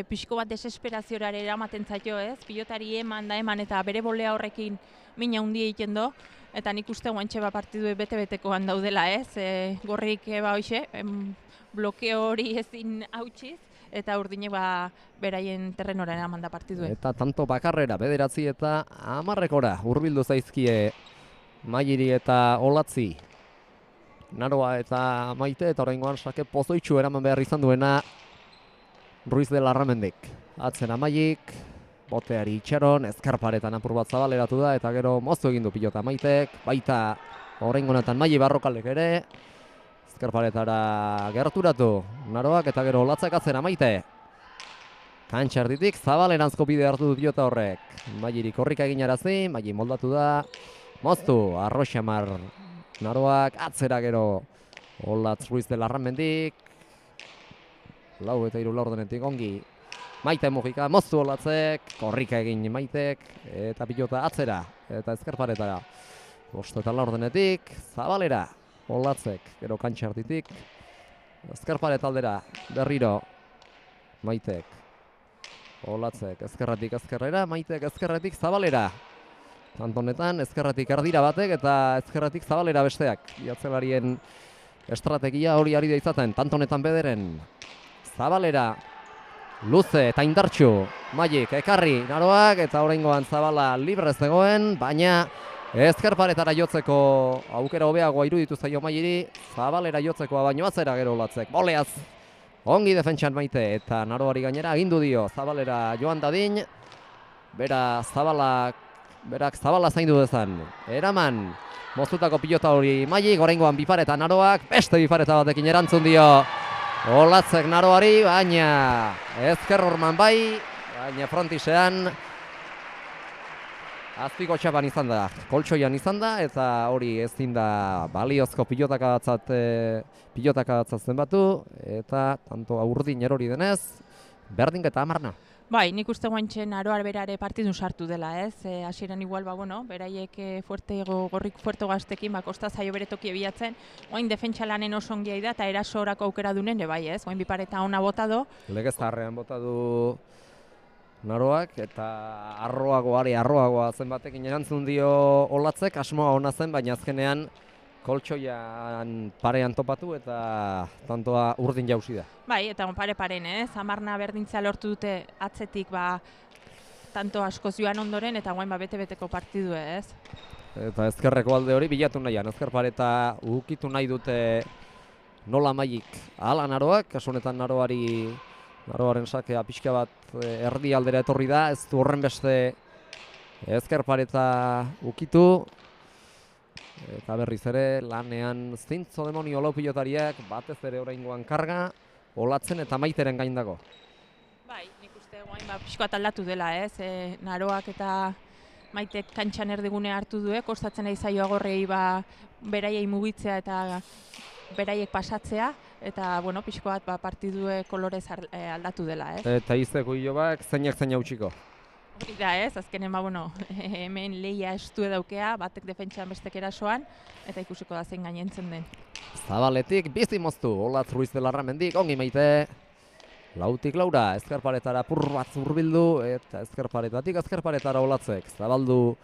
Pixko bat desesperazioa eramaten zaio, ez? Pilotari eman eta bere bolea horrekin mina handia egiten do. Eta nik uste guantxe partidu bete-betekoan daudela, ez? Gorrik hoxe, blokeo hori ezin hautsiz, eta urdinek beraien terrenora eraman da partidue. Eta tanto bakarrera, 9 eta 10 hurbildu zaizkie Mailiri eta Olatzi. Naroa eta Maite, eta oraingoan sake pozoitxu eraman behar izan duena Ruiz de Larramendik. Atzera Mailik, boteari itxaron, ezkarparetan apur bat zabaleratu da, eta gero moztu egin du pilota Maitek, baita oraingonetan Maili Barrokalek ere, ezkarparetara gerturatu Naroak, eta gero Olatzek atzera Maite. Kantxarditik Zabaleranzko bide hartu du pilota horrek. Mailirik korrika egin arazi, Maili moldatu da, moztu, Arroxamar Naroak, atzera gero Olatz Ruiz de Larramendik, 4 eta 3 laurdenetik ongi. Maite Mujika, moztu Olatzek, korrika egin Maitek, eta pilota atzera, eta ezkerparetara. 5 eta laurdenetik, Zabalera, Olatzek, gero kantxarditik, ezkerparet aldera, berriro, Maitek, Olatzek, ezkerratik ezkerrera, Maitek ezkerratik Zabalera. Tantonetan, ezkerratik erdira batek, eta ezkerratik Zabalera besteak. Iatzelarien estrategia hori ari da izaten, tantonetan bederen, Zabalera, luze eta indartxu, Mailik ekarri Naroak, eta oraingoan Zabala libre zegoen, baina ezkerparetara jotzeko aukera hobeagoa iruditu zaio Mailiri, Zabalera jotzekoa baino atzera gero Olatzek. Boleaz, ongi defentsan Maite, eta Naroari gainera agindu dio Zabalera joan dadin, berak Zabala zaindu dezan. Eraman, moztutako pilota hori Mailik, oraingoan Bipare eta Naroak, beste Bipareta batekin erantzun dio Olatzek Naroari, baina ezker horman bai, baina frontisean azpiko txapan izan da, koltsoian izan da, eta hori ezin da baliozko pilotaka zenbatu, eta tanto urdin erori denez, berdinketa 10. Bai, nik uste guantxe Naroar berare partidun sartu dela, ez? Hasieran igual, beraiek Gorrik fuerte gaztekin, kosta zaio bere toki bilatzen, oain defentsa lanen oso ongia da, eta erasorako aukera dunen, bai, ez? Oain Bipareta ona bota do. Legeztarrean bota du Naroak, eta arroagoa zenbatekin erantzun dio Olatzek, asmoa ona zen, baina azkenean koltsoian parean topatu eta tantoa urdin jauzi da. Bai, eta pare-paren, ez? 10 berdintzea lortu dute atzetik, tanto askoz joan ondoren, eta guain bete-beteko partidu, ez? Eta ezkerreko alde hori bilatu nahian, ezkerpareta ukitu nahi dute nola Mailik ala Naroak, kasu honetan Naroaren sakea pixka bat erdi aldera etorri da, ez du horren beste ezkerpareta ukitu. Eta berriz ere, lanean zintzo demonio lau pilotariak, batez ere oraingoan karga, Olatzen eta Maiteren gain dago. Bai, nik uste guain pixkoat aldatu dela, ez? Naroak eta Maitek kantxan erdigune hartu du, kostatzen ari zaio Gorrei beraiei mugitzea eta beraiek pasatzea, eta pixko bat partidue kolorez aldatu dela, ez? Eta izteko hilobak zeinak zein hautsiko? Hori da ez, azkenen hemen lehia estu edaukea, batek defentsan bestek erasoan, eta ikusiko da zein gainentzen den. Zabaletik bizi moztu, Olatz Ruiz de Larramendik, ongi maite. Lautik laura, ezkerparetara pur bat zurbildu, eta ezkerparetatik Olatzek. Zabaldu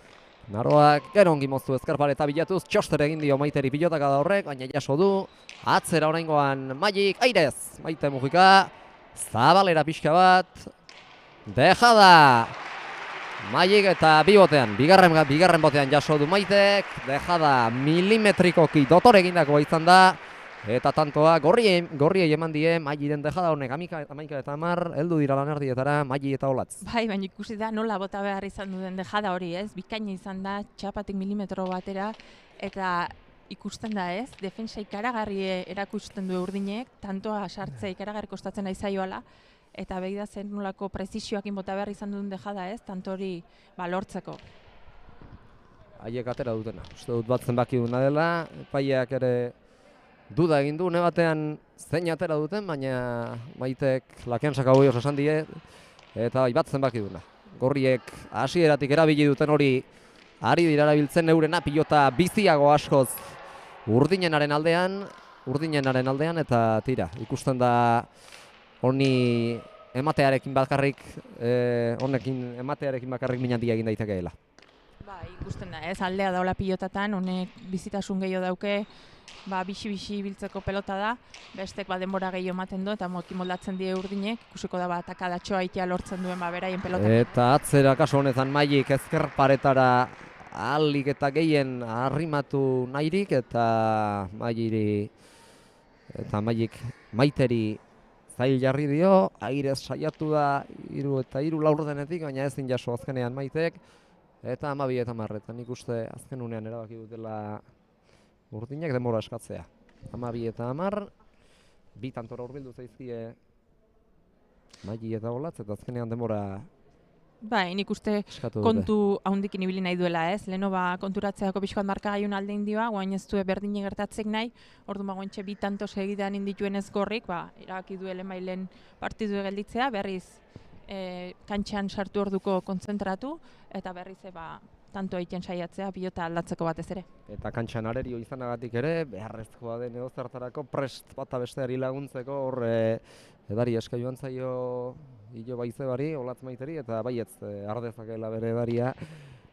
naroak, gero ongi moztu ezkerpareta bilatuz, txoster egin dio Maiteri pilotaka da horrek, baina jaso du. Atzera oraingoan Maik, airez, Maite Mujika, Zabalera pixka bat, Dejada. Maik eta bigarren botean jaso du Maitek, Dejada milimetrikoki dotore egindakoa izan da, eta tantoa gorriei eman die Mairen Dejada honek 11:10 heldu dira lanerdietara Maik eta Olatz. Bai, baina ikusi da nola bota behar izan duen Dejada hori ez, bikaina izan da, txapatik milimetro batera, eta ikusten da ez, defensa ikaragarri erakusten du Urdinek, tantoa sartzea ikaragarri kostatzen ari zaioala, eta behi da zen nolako prezisioakin bota behar izan duen Dejada ez, tanto hori lortzeko. Haiek atera dutena, uste dut bat zenbaki duna dela, epaileak ere duda egin du, batean zein atera duten, baina Maitek lakean sakagoi oso esan die, eta bat zenbaki duna. Gorriek hasieratik erabili duten hori ari dira erabiltzen eurena, pilota biziago askoz urdinenaren aldean, eta tira, ikusten da honi ematearekin bakarrik minandia egin daitekeela. Ba, ikusten da, ez aldea daula pilotatan, honek bizitasun gehiago dauke, bixi-bixi biltzeko pelota da, bestek denbora gehiago ematen du, eta moldatzen die Urdinek, ikusiko da takadatxoa itea lortzen duen beraien pelota. Eta atzera kaso honetan Maik ezkerparetara ahalik eta gehien arrimatu nahirik, eta Maiteri zail jarri dio, airez saiatu da 3 laurdenetik, baina ezin jaso azkenean Maitek, eta 12:10, nik uste azken unean erabaki dutela Urdinek denbora eskatzea. 12:10, bi tantora hurbildu zaizkie Maik eta Olatz, eta azkenean denbora Bai, nik uste kontu haundikin ibili nahi duela ez, leheno konturatzeako pixkoat markagaiun alde indioa, guain ez du berdine gertatzek nahi, orduan guaintxe bi tanto segidan indituen ez gorrik, erabaki duele mailen partidu gelditzea, berriz kantxan sartu orduko kontzentratu, eta berriz tanto egiten saiatzea pilota aldatzeko batez ere. Eta kantxan arerio izanagatik ere, beharrezkoa den edozertarako prest bata besteari laguntzeko, hor edari eska joan zaio Ilo Baizebari, Olatz Maiteri, eta baietz ardezakela bere edaria.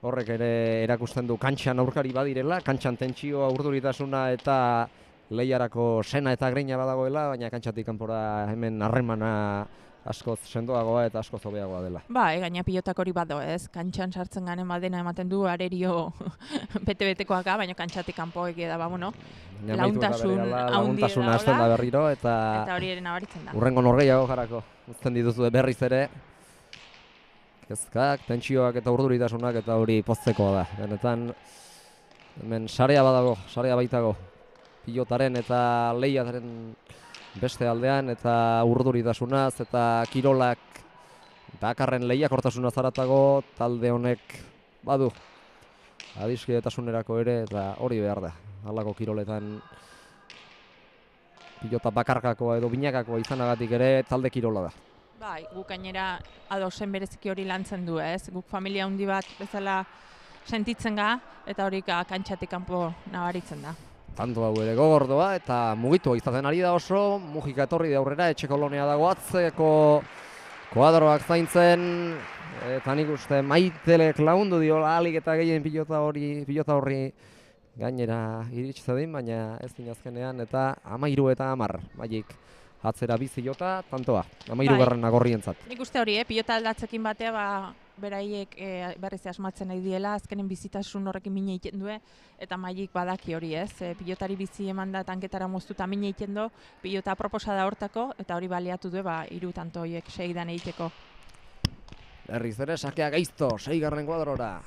Horrek ere erakusten du kantxan aurkari badirela, kantxan tentsioa, urduritasuna eta lehiarako sena eta greina badagoela, baina kantxatik kanpora hemen harremana askoz sendoagoa eta askoz hobeagoa dela. Gaina pilotak hori bado ez, kantxan sartzen gane badena ematen du arerio bete-betekoak, baina kantxatik kanpo egia da, laguntasun hasten da berriro, eta hori ere nabaritzen da. Urrengo norgehiago jarako, uzten dituzue berriz ere, kezkak, tentsioak eta urduritasunak, eta hori poztekoa da. Benetan, hemen sarea badago, sarea baitago, pilotaren eta lehiataren beste aldean, eta urduritasunaz, eta kirolak dakarren lehiakortasuna zaratago, talde honek badu adiskidetasunerako ere, eta hori behar da. Halako kiroletan pilota bakarkakoa edo binakakoa izanagatik ere talde kirola da. Bai, guk gainera adosen bereziki hori lantzen du ez, guk familia handi bat bezala sentitzen ga, eta hori kantxatik kanpo nabaritzen da. Tanto hau ere gogordoa eta mugitua izaten ari da oso, Mujika etorri da aurrera, etxe kolonea dago atzeko kuadroak zaintzen, eta nik uste Maitelek lagundu dio ahalik eta gehien pilota horri gainera iritsi zedin, baina ez din azkenean, eta 13:10 Maik atzera bizi jota, tantoa, 13. gorrientzat. Nik uste hori, pilota aldatzekin batea, beraiek berriz asmatzen nahi diela, azkenen bizitasun horrekin mina egiten du, eta Maik badaki hori ez, pilotari bizi eman da tanketara moztuta mina egiten du, pilota proposa da hortako, eta hori baliatu du, 3 tanto horiek segidan egiteko. Berriz ere, sakea gaizto, 6. kuadrora,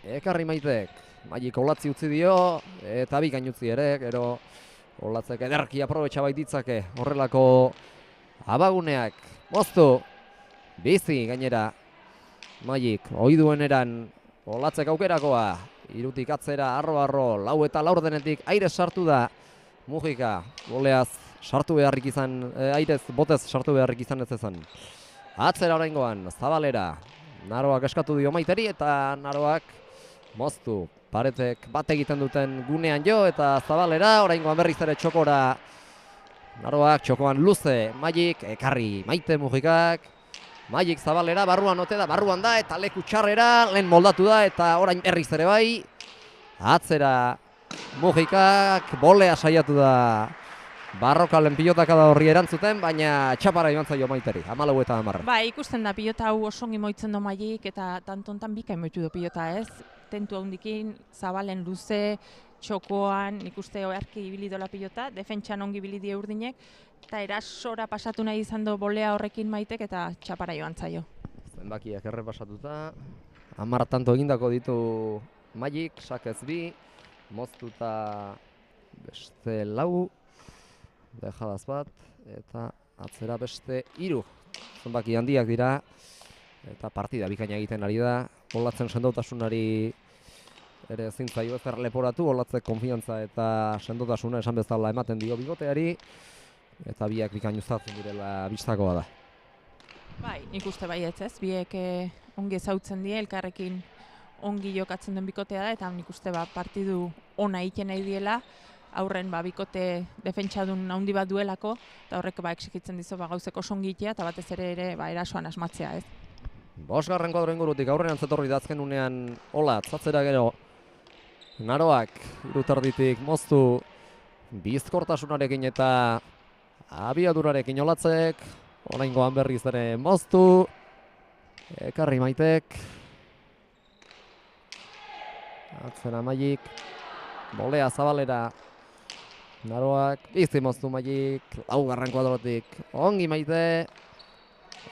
ekarri Maitek, Maik Olatzi utzi dio, eta bikain utzi ere, gero Olatzek ederki aprobetxa baititzake, horrelako abaguneak, moztu, bizi gainera, Maik, oiduen eran, Olatzek aukerakoa, irutik atzera, arro, lau eta laurdenetik, airez sartu da, Mujika, goleaz sartu beharrik izan, airez botez sartu beharrik izan ez ezan. Atzera oraingoan, Zabalera, Naroak eskatu dio Maiteri eta Naroak moztu. Paretek bat egiten duten gunean jo eta Zabalera, oraingoan berriz ere txokora. Naroak txokoan luze, Magik, ekarri Maite Mujikak. Magik Zabalera, barruan ote da, barruan da eta leku txarrera, lehen moldatu da eta orain berriz ere bai. Atzera Mujikak, bolea saiatu da. Barrokalen pilotaka da horri erantzuten, baina txapara joan zaio Maiteri, 14-10. Ba, ikusten da pilota hau oso ongi moitzen do Magik eta tantontan bikain moitu du pilota, ez? Tentu handikin, Zabalen luze, txokoan, nik uste oharki ibili dola pilota, defentsan ongi ibili die Urdinek, eta erasora pasatu nahi izan do bolea horrekin Maitek eta txapara joan zaio. Zenbakiak errepasatuta, 10 tanto egindako ditu Magik, sakez bi, moztuta beste 4, dejadaz bat, eta atzera beste 3. Zenbaki handiak dira, eta partida bikaina egiten ari da, olatzen sendotasunari ere ezin zaio ezer leporatu, olatzek konfiantza eta sendotasuna esan bezala ematen dio bigoteari, eta biak bikain uzatzen direla bistakoa da. Bai, nik uste baietz ez, biek ongi ezautzen die, elkarrekin ongi jokatzen den bikotea da, eta nik uste partidu ona egiten nahi diela, aurren bikote defentsadun handi bat duelako, eta horrek exigitzen dizu gauzeko songitea, eta batez ere erasoan asmatzea ez. 5. kuadro ingurutik aurrean zetorri da azken unean Olatz, atzera gero Naroak irutarditik moztu bizkortasunarekin eta abiadurarekin Olatzek, oraingoan berriz ere moztu, ekarri Maitek, atzera Magik, bolea Zabalera, Naroak bizi moztu Magik, 4. kuadrotik ongi Maite,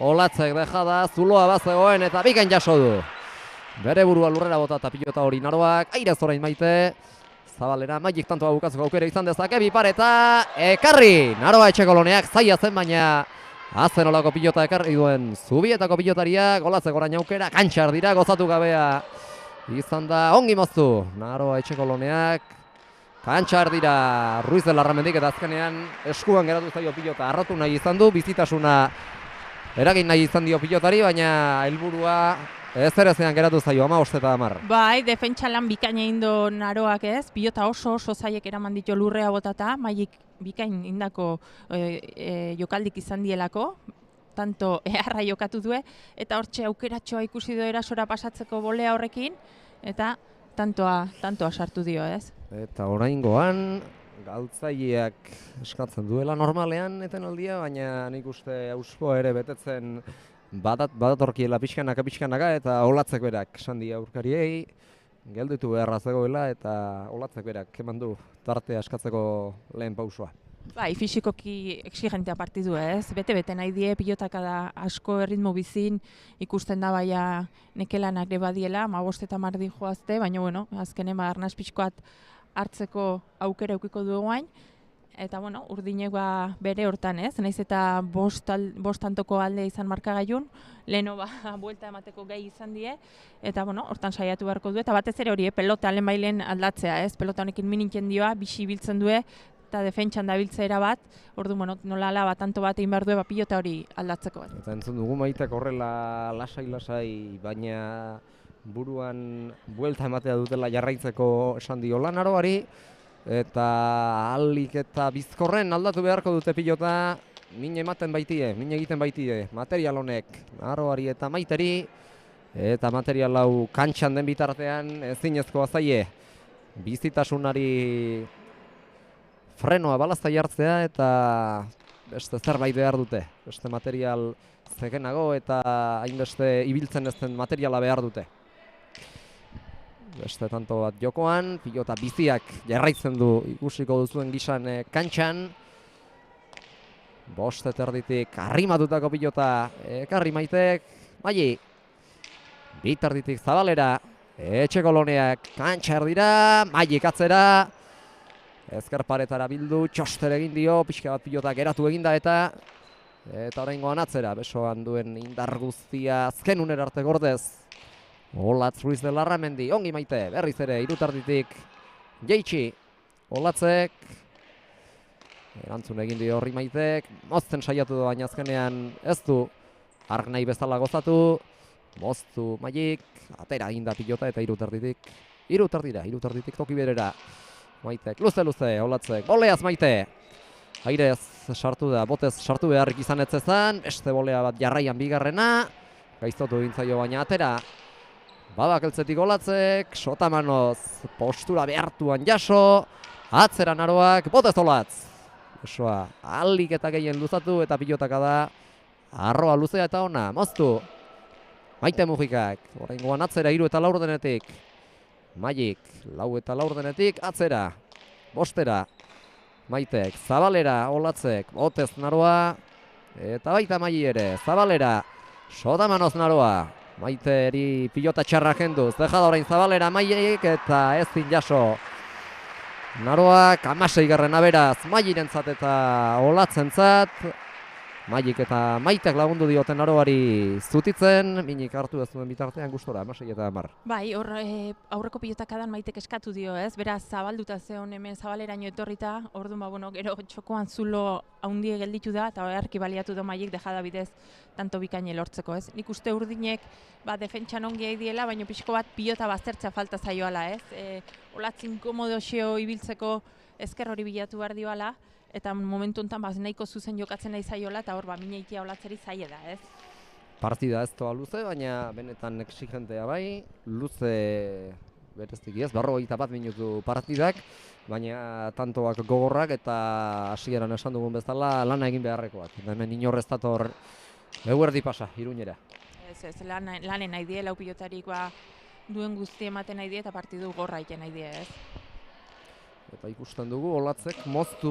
Olatzek dejada, zuloa bazegoen eta bikain jaso du. Bere burua lurrera bota eta pilota hori Naroak, airez orain Maite, Zabalera, Magik tantoa bukatzeko aukera izan dezake, bipareta, ekarri! Naroa etxekoloneak zaila zen, baina azen olako pilota ekarri duen Zubietako pilotariak, Olatzek orain aukera, kantxar dira, gozatu gabea izan da, ongi moztu. Naroa etxekoloneak, kantxar dira, Ruiz de Larramendik eta azkenean eskuan geratu zaio pilota, arrotu nahi izan du, bizitasuna eragin nahi izan dio pilotari, baina helburua ezerezean geratu zaio 15-10. Bai, defentsa lan bikaina indo Naroak ez, pilota oso zaiek eraman ditu lurrea botata, Magik bikain indako jokaldik izan dielako, tanto eharra jokatu due, eta hortxe aukeratxoa ikusi do erasora pasatzeko bolea horrekin, eta tantoa sartu dio ez. Eta oraingoan galtzaileak eskatzen duela normalean etenaldia, baina nik uste Auskoa ere betetzen badatorkiela pixkanaka eta Olatzek berak esan die aurkariei gelditu beharra zegoela eta Olatzek berak eman du tartea eskatzeko lehen pausua. Bai, fisikoki exigentea partidu ez, bete nahi die, pilotaka da asko erritmo bizin, ikusten da baia nekelanak ere badiela, 15 eta 10 joazte, baina bueno, azkenen arnaz pixkoat hartzeko aukera eukiko du guain, eta bueno, Urdinek bere hortan ez, naiz eta bost tantoko alde izan markagailun, leheno buelta emateko gai izan die, eta bueno, hortan saiatu beharko du, eta batez ere hori, pelota lehen bailen aldatzea ez, pelota honekin minintzen dioa, bixi biltzen du, eta defentsan dabiltzera bat, ordu bueno, nola ala tanto bat egin behar du, pilota hori aldatzeko bat. Eta entzun dugu Maitek horrela lasai, baina buruan buelta ematea dutela jarraitzeko esan diola Naroari, eta ahalik eta bizkorren aldatu beharko dute pilota, min egiten baitie, material honek Naroari eta Maiteri, eta material hau kantxan den bitartean ezinezkoa zaie bizitasunari frenoa balazta jartzea eta beste zerbait behar dute, beste material zekenago eta hainbeste ibiltzen ez den materiala behar dute. Beste tanto bat jokoan, pilota biziak jarraitzen du ikusiko duzuen gisan kantxan. 5 erditik arrimatutako pilota ekarri Maitek, Maili. 2 erditik Zabalera, etxekoloneak kantxa erdira, Mailik atzera. Ezker paretara bildu, txoster egin dio, pixka bat pilota geratu eginda eta oraingoan atzera, besoan duen indar guztia azken unera arte gordez. Olatz Ruiz de Larramendi, ongi Maite, berriz ere, 3 erditik jeitsi, Olatzek, erantzun egin dio horri Maitek, mozten saiatu du baina azkenean ez du arg nahi bezala gozatu, moztu Maik, atera egin da pilota eta iruterditik toki berera. Maitek, luze, Olatzek, boleaz Maite. Airez sartu da, botez sartu beharrik izan etzezan, beste bolea bat jarraian bigarrena. Gaiztotu egintzaio baina atera. Babakeltzetik Olatzek, Sotamanoz postura behartuan jaso. Atzera Naroak, botez Olatz. Esoa, alik eta gehien luzatu eta pilotaka da. Arroa luzea eta ona, moztu. Maite Mujikak, oraingoan atzera 3 eta 4 denetik. Maik, 4 eta 4 denetik, atzera. Bostera. Maitek, Zabalera, Olatzek, botez Naroa. Eta baita Mai ere, Zabalera. Sotamanoz Naroa. Maiteri pilota txarra jenduz. Deja da orain Zabalera Maik eta ezin jaso. Naroak 16. aberaz, Mairentzat eta Olatzentzat. Maik eta Maitek lagundu dioten Naroari zutitzen, minik hartu ez duen bitartean gustora, 16 eta 10. Bai, hor aurreko pilotakadan Maitek eskatu dio, ez? Beraz, zabalduta zeon hemen Zabaleraino etorrita, orduan bueno, gero txokoan zulo haundie gelditu da eta oharki baliatu da Maik dejada bidez tanto bikaine lortzeko, ez? Nik uste Urdinek defentsan ongi diela, baina pixko bat pilota baztertzea falta zaioala, ez? Olatz inkomodo xeo ibiltzeko ezker hori bilatu behar dioala. Eta momentu honetan nahiko zuzen jokatzen nahi zaiola eta hor mineitia Olatzeri zaie da, ez? Partida ez doa luze, baina benetan exigentea bai, luze bereziki ez, 41 minutu partidak, baina tantoak gogorrak eta hasieran esan dugun bezala lana egin beharrekoak. Hemen inorrez dator eguerdi pasa, Iruñera. Ez, lanen nahi die, lau pilotarik duen guzti ematen nahi die eta partidu gorra egiten nahi die, ez? Eta ikusten dugu, Olatzek moztu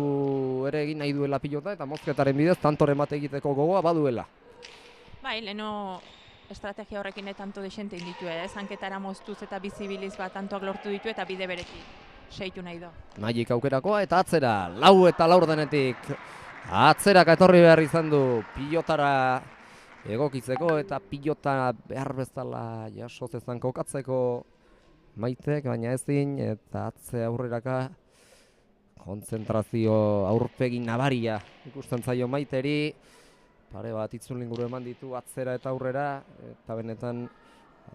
ere egin nahi duela pilota eta mozketaren bidez tantore mate egiteko gogoa baduela. Bai, leheno estrategia horrekin tanto desente inditu, zanketara moztuz eta bizibiliz tantoak lortu ditu eta bide beretik seitu nahi do. Maik aukerakoa eta atzera, 4 eta 4 denetik atzeraka etorri behar izan du pilotara egokitzeko eta pilota behar bezala jaso zezan kokatzeko Maitek, baina ezin eta atze aurreraka kontzentrazio aurpegi nabaria ikusten zaio Maiteri. Pare bat itzulinguru eman ditu atzera eta aurrera eta benetan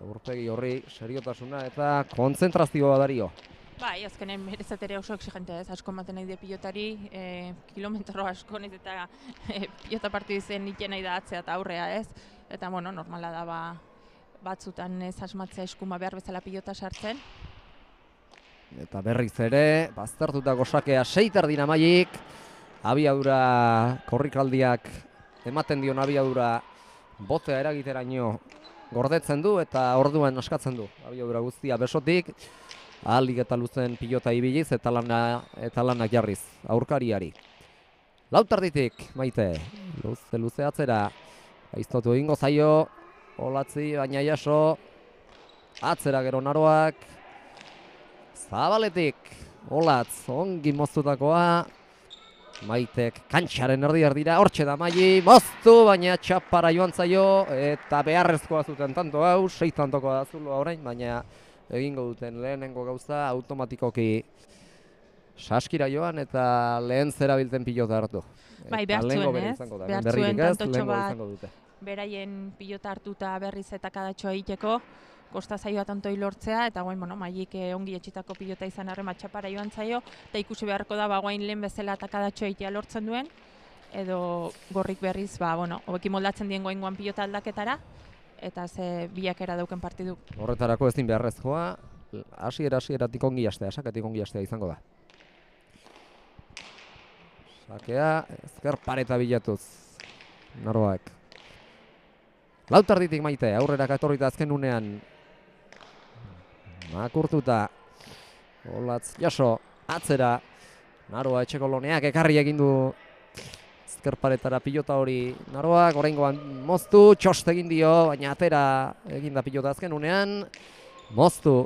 aurpegi horri seriotasuna eta kontzentrazioa dario. Bai, azkenen merezat ere oso exigente, ez? Asko ematen nahi de pilotari, kilometro asko nahi eta pilota partidizen iten nahi da atzea eta aurrea, ez? Eta, bueno, normala da batzutan ez asmatzea eskuma behar bezala pilota sartzen. Eta berriz ere, baztertutako sakea 6 Maik, abiadura korrikaldiak ematen dion abiadura botea eragiteraino gordetzen du eta orduan askatzen du abiadura guztia besotik, ahalik eta luzen pilota ibiliz eta lanak jarriz aurkariari. Lautarditik, Maite, luze atzera, aiztotu egingo zaio, Olatzi, baina jaso, atzera gero Naroak, Zabaletik, Olatz, ongi moztutakoa, Maitek kantxaren erdira, hortxe da Mai, moztu, baina txapara joan zaio, eta beharrezkoa zuten tanto hau, 6 tantokoa da zuloa orain, baina egingo duten lehenengo gauza automatikoki saskira joan eta lehen zerabilten pilota hartu. Bai, behar zuen tantotxo bat, dute. Beraien pilota hartuta berriz eta kadatxoa egiteko, kosta zaioa tantoi lortzea, eta guain, Maik ongi etxitako pilota izan arren txapara joan zaio, eta ikusi beharko da, guain lehen bezala eta kadatxoa egitea lortzen duen, edo gorrik berriz, hobekin moldatzen dien goaingoan pilota aldaketara, eta ze bilakera dauken partidu. Horretarako ezin beharrezkoa, hasieratik ongi hastea, saketik ongi hastea izango da. Sakea, ezker pareta bilatuz, Naroak. Lautarditik Maite, aurreraka etorrita azken unean. Makurtuta, Olatz, jaso, atzera, Naroa etxeko loneak ekarri egin du ezkerparetara pilota hori Naroak, oraingoan moztu, txost egin dio, baina atera egin da pilota azken unean, moztu.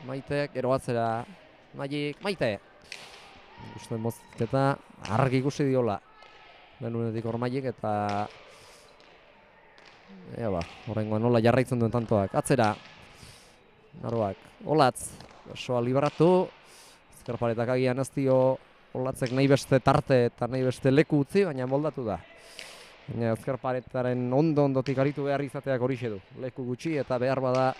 Maitek, gero atzera, Maite. Ikusten mozketa, argi ikusi diola. Lehen unetik hor Maik eta oraingoan nola jarraitzen duen tantoak. Atzera, Naroak, Olatz, osoa libratu, ezkerparetak agian ez dio Olatzek nahi beste tarte eta nahi beste leku utzi, baina moldatu da. Baina ezker paretaren ondotik aritu behar izateak horixe du. Leku gutxi eta behar bada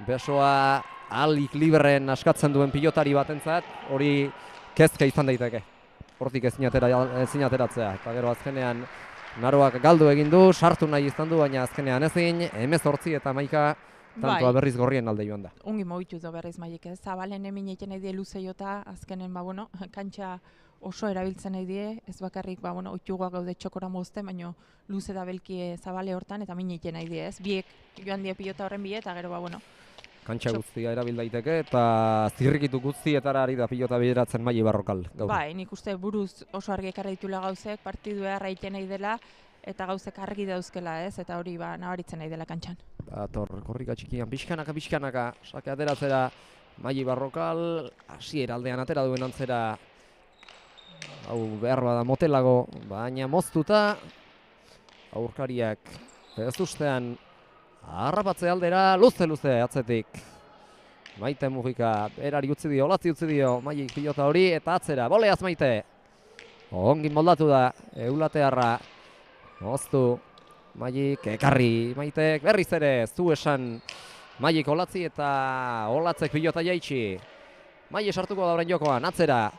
besoa ahalik libreen askatzen duen pilotari batentzat, hori kezka izan daiteke. Hortik ezin ateratzea. Eta gero azkenean Naroak galdu egin du, sartu nahi izan du, baina azkenean ezin, 18 eta 11 tantoa berriz gorrien alde joan da. Ongi mogitu do berriz Maik, ez? Zabalen hemen egiten nahi die luze jota, azkenen kantxa oso erabiltzen nahi die, ez bakarrik oitugoak gaude txokora mozten, baina luze da belki Zabale hortan eta min egiten nahi die, ez? Biek joan die pilota horren bie eta gero Kantxa guztia erabil daiteke eta zirrikitu guztietara ari da pilota bideratzen Maili Barrokal gaur. Bai, nik uste buruz oso argi ekarri ditula gauzek, partidu eharra egiten nahi dela eta gauzek argi dauzkela, ez? Eta hori nabaritzen nahi dela kantxan. Dator korrika txikian pixkanaka sake ateratzera Maili Barrokal, hasiera aldean atera duen antzera, hau behar bada motelago, baina moztuta aurkariak ez ustean harrapatze aldera, luze atzetik. Maite Mujika, berari utzi dio, Olatzi utzi dio, Maili pilota hori eta atzera, boleaz Maite. Ongin moldatu da, Eulatearra, moztu, Mailik ekarri, Maitek berriz ere, zu esan Mailik Olatzi eta Olatzek pilota jaitsi. Maile sartuko da orain jokoan, atzera,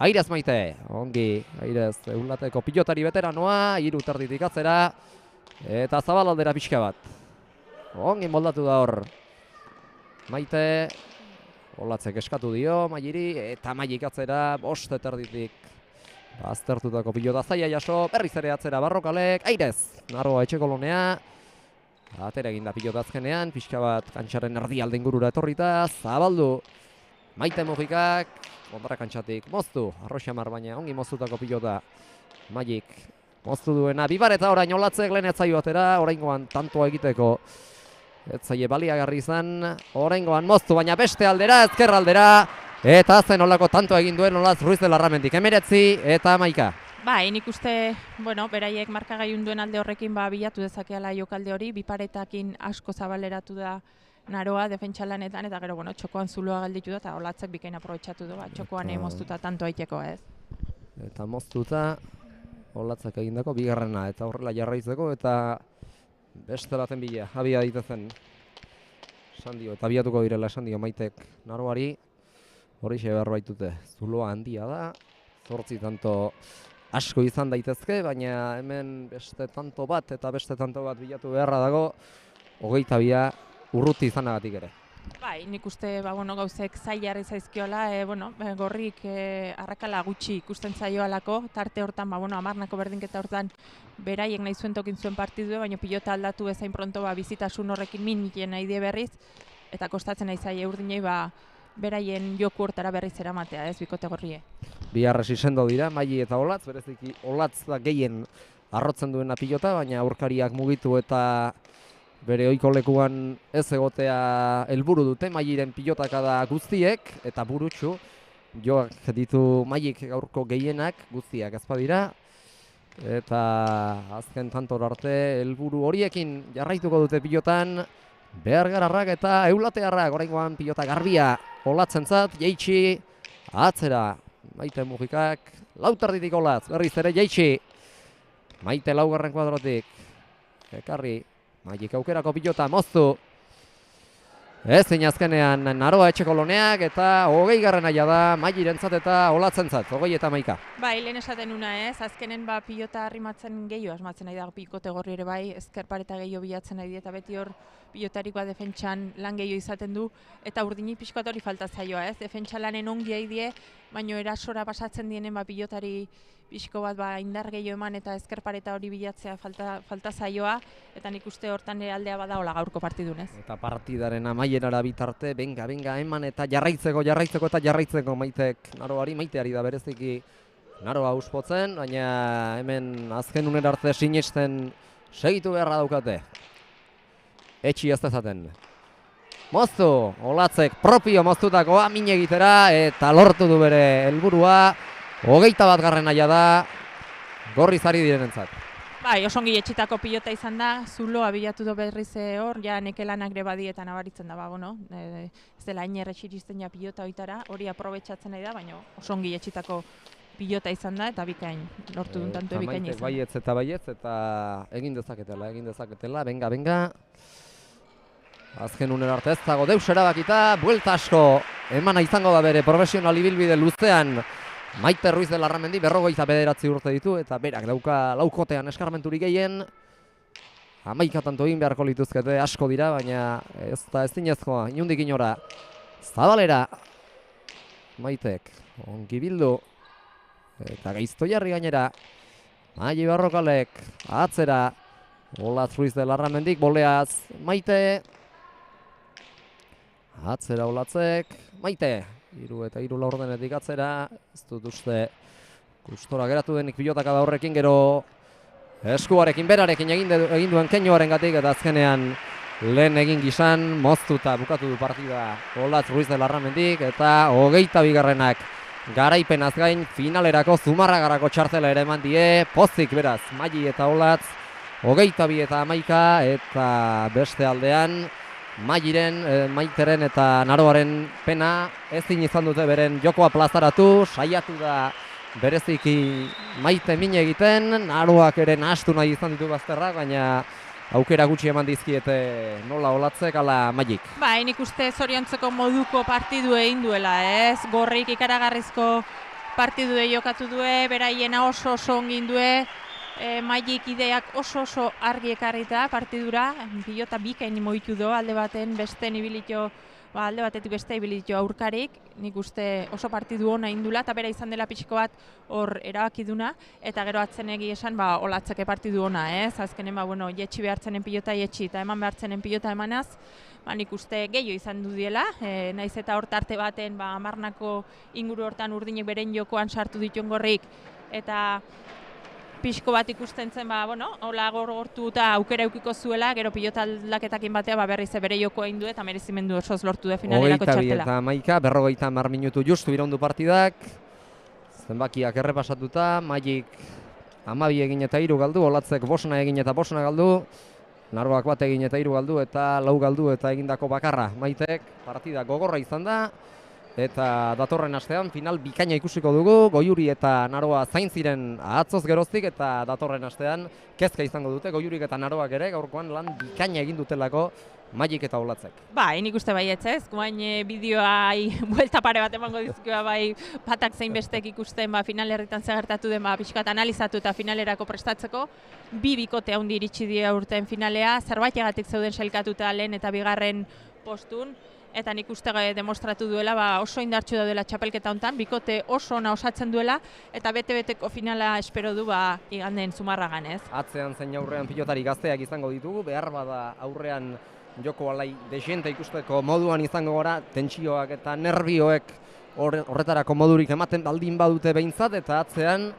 Airez Maite, ongi, Airez, Eulateko pilotari veteranoa, 3 terditik atzera, eta Zabalaldera pixka bat. Ongi moldatu da hor. Maite, Olatzek eskatu dio, Mailiri, eta Mailik atzera, 5 terditik. Aztertutako pilota zaila jaso, berriz ere atzera Barrokalek, Airez, Naroa etxekolonea. Atera eginda pilota azkenean, pixka bat kantxaren erdialde ingurura etorrita, zabaldu. Maite Mujikak, kontra kantxatik, moztu, Arroxamar baina ongi moztutako pilota. Mailik, moztu duena, Bibar eta orain Olatzek lehen etzaio atera, oraingoan tantoa egiteko. Etzaile baliagarri izan, oraingoan moztu, baina beste aldera, ezker aldera. Eta zen olako tantoa egin duen Olatz Ruiz de Larramendik, 19 eta 11. Bai, nik uste, beraiek markagaiun duen alde horrekin bilatu dezakeala jokalde hori, biparetakin asko zabaleratu da Naroa defentsalanetan eta gero txokoan zuloa galditu da eta Olatzek bikain aprobetxatu du, txokoan moztuta tanto aiteko, ez. Eta moztuta Olatzek egindako bigarrena eta horrela jarraitzeko eta beste baten bila, abia daitezen. Esan dio, eta abiatuko direla esan dio Maitek Naroari. Horixe behar baitute, zuloa handia da, 8 tanto asko izan daitezke, baina hemen beste tanto bat eta beste tanto bat bilatu beharra dago, 22 urruti izanagatik ere. Bai, nik uste gauzek zaila zaizkiola, gorrik arrakala gutxi ikusten zaioalako, tarte hortan, 10 berdinketa hortan beraiek nahi zuen tokin zuen partidue, baina pilota aldatu ezain pronto bizitasun horrekin min nahi die berriz, eta kostatzen nahi zaila urdinei beraien joku hortara berriz eramatea, ez bikote gorrie. Biharresi sendo dira, Maili eta Olatz, bereziki Olatz da gehien arrotzen duena pilota, baina aurkariak mugitu eta bere ohiko lekuan ez egotea helburu dute Mailiren pilotaka da guztiek, eta burutsu joak ditu Mailik gaurko gehienak guztiak ez badira, eta azken tantor arte helburu horiekin jarraituko dute pilotan, Behargararrak eta Eulatearrak, oraingoan pilota garbia Olatzentzat, jaitsi, atzera, Maite Mujikak, 4 terditik Olatz, berriz ere jaitsi, Maite 4. kuadrotik, ekarri, Mailik aukerako pilota, moztu, ezin azkenean Naroa etxekoloneak eta 20. aia da Mailirentzat eta Olatzentzat, 20 eta 11. Bai, lehen esaten nuna ez, azkenen pilota arrimatzen gehiago asmatzen nahi da pikote gorri ere bai, ezker pareta gehiago bilatzen nahi eta beti hor pilotarikoa defentsan lan gehiago izaten du, eta urdini pixkoat hori falta zaioa ez, defentsa lanen ongi die, baina erasora pasatzen dienen pilotari pixko bat indar gehiago eman eta ezker pareta hori bilatzea falta zaioa, eta nik uste hortan ere aldea badaola gaurko partidunez. Eta partidaren amaierara bitarte, benga, eman eta jarraitzeko Maitek Naroari, Maiteari da bereziki Naroa uspotzen, baina hemen azken unera arte sinesten segitu beharra daukate. Etxi ez dezaten. Moztu, Olatzek propio moztutakoa min egitera eta lortu du bere helburua. 21. aia da gorriz ari direnentzat. Bai, osongi etxitako pilota izan da, zuloa bilatu du berriz hor, ja nekelanak ere badietan nabaritzen da, ez dela hain errexiristen ja pilota hoitara, hori aprobetxatzen nahi da, baina osongi etxitako pilota izan da eta bikain, lortu duen tanto bikain izan. Baietz eta egin dezaketela, benga. Azken unen arte ez dago deus erabakita, buelta asko emana izango da bere profesional ibilbide luzean. Maite Ruiz de Larramendi 49 urte ditu eta berak dauka laukotean eskarmenturik gehien. 11 tanto egin beharko lituzkete, asko dira, baina ez da ezinezkoa, inundik inora. Zabalera, Maitek, ongi bildu, eta Gaiztoiarri gainera. Maili Barrokalek, atzera, Olatz Ruiz de Larramendik, boleaz, Maite. Atzera Olatzek, Maite. 3 eta 3 laurdenetik atzera, ez dut uste gustora geratu denik pilotaka da horrekin, gero eskuarekin berarekin egin duen keinoaren gatik, eta azkenean lehen egin gizan, moztuta bukatu du partida Olatz Ruiz de Larramendik, eta 22. garaipenaz gain finalerako Zumarragarako txartela ere eman die, pozik beraz, Maili eta Olatz, 22 eta 11, eta beste aldean, Maiteren eta Naroaren pena ezin izan dute beren jokoa plazaratu, saiatu da bereziki Maite min egiten, Naroak ere nahastu nahi izan ditu bazterrak, baina aukera gutxi eman dizkiete nola Olatzek ala Mailik. Nik uste zoriontzeko moduko partidu egin duela, ez? Gorrik ikaragarrizko partidu jokatu due, beraiena oso ongin due, Mailik ideak oso argi ekarrita partidura, pilota bikain moitu do, alde baten beste ibilito, alde batetik beste ibilito aurkarik, nik uste oso partidu ona indula, eta bera izan dela pixko bat hor erabakiduna, eta gero atzenegi esan, Olatzeke partidu ona, ez? Azkenen, jetxi behartzenen pilota jetxi, eta eman behartzenen pilota emanaz, nik uste gehiago izan du diela, naiz eta hor tarte baten, Amarnako inguru hortan urdinek beren jokoan sartu dituen Gorrik, eta pixko bat ikusten zen, hola gortu eta aukera eukiko zuela, gero pilota aldaketakin batea berriz bere joko egin du eta merezimendu osoz lortu du finalerako txartela. 22 eta 50 minutu justu iraundu partidak, zenbakiak errepasatuta, Mailik 12 egin eta 3 galdu, Olatzek 5 egin eta 5 galdu, Naroak 1 egin eta 3 galdu eta 4 galdu eta egindako bakarra. Maitek partida gogorra izan da, eta datorren astean final bikaina ikusiko dugu, Goiuri eta Naroa zain ziren atzoz geroztik, eta datorren astean kezka izango dute, Goiurik eta Naroak ere gaurkoan lan bikaina egin dutelako Mailik eta Olatzek. Nik uste baietz ez, guain bideoa buelta pare bat emango dizkioa batak zein bestek ikusten finalerritan zegertatu den pixkat analizatu eta finalerako prestatzeko, bi bikote handi iritsi dira urten finalea, zerbaitegatik zeuden sailkatuta lehen eta bigarren postun, eta nik uste demostratu duela oso indartsu daudela txapelketa hontan, bikote oso ona osatzen duela, eta bete-beteko finala espero du igandeen Zumarragan, ez? Atzean zein aurrean pilotari gazteak izango ditugu, behar bada aurrean joko alai desente ikusteko moduan izango gora, tentsioak eta nervioek horretarako modurik ematen baldin badute behintzat, eta atzean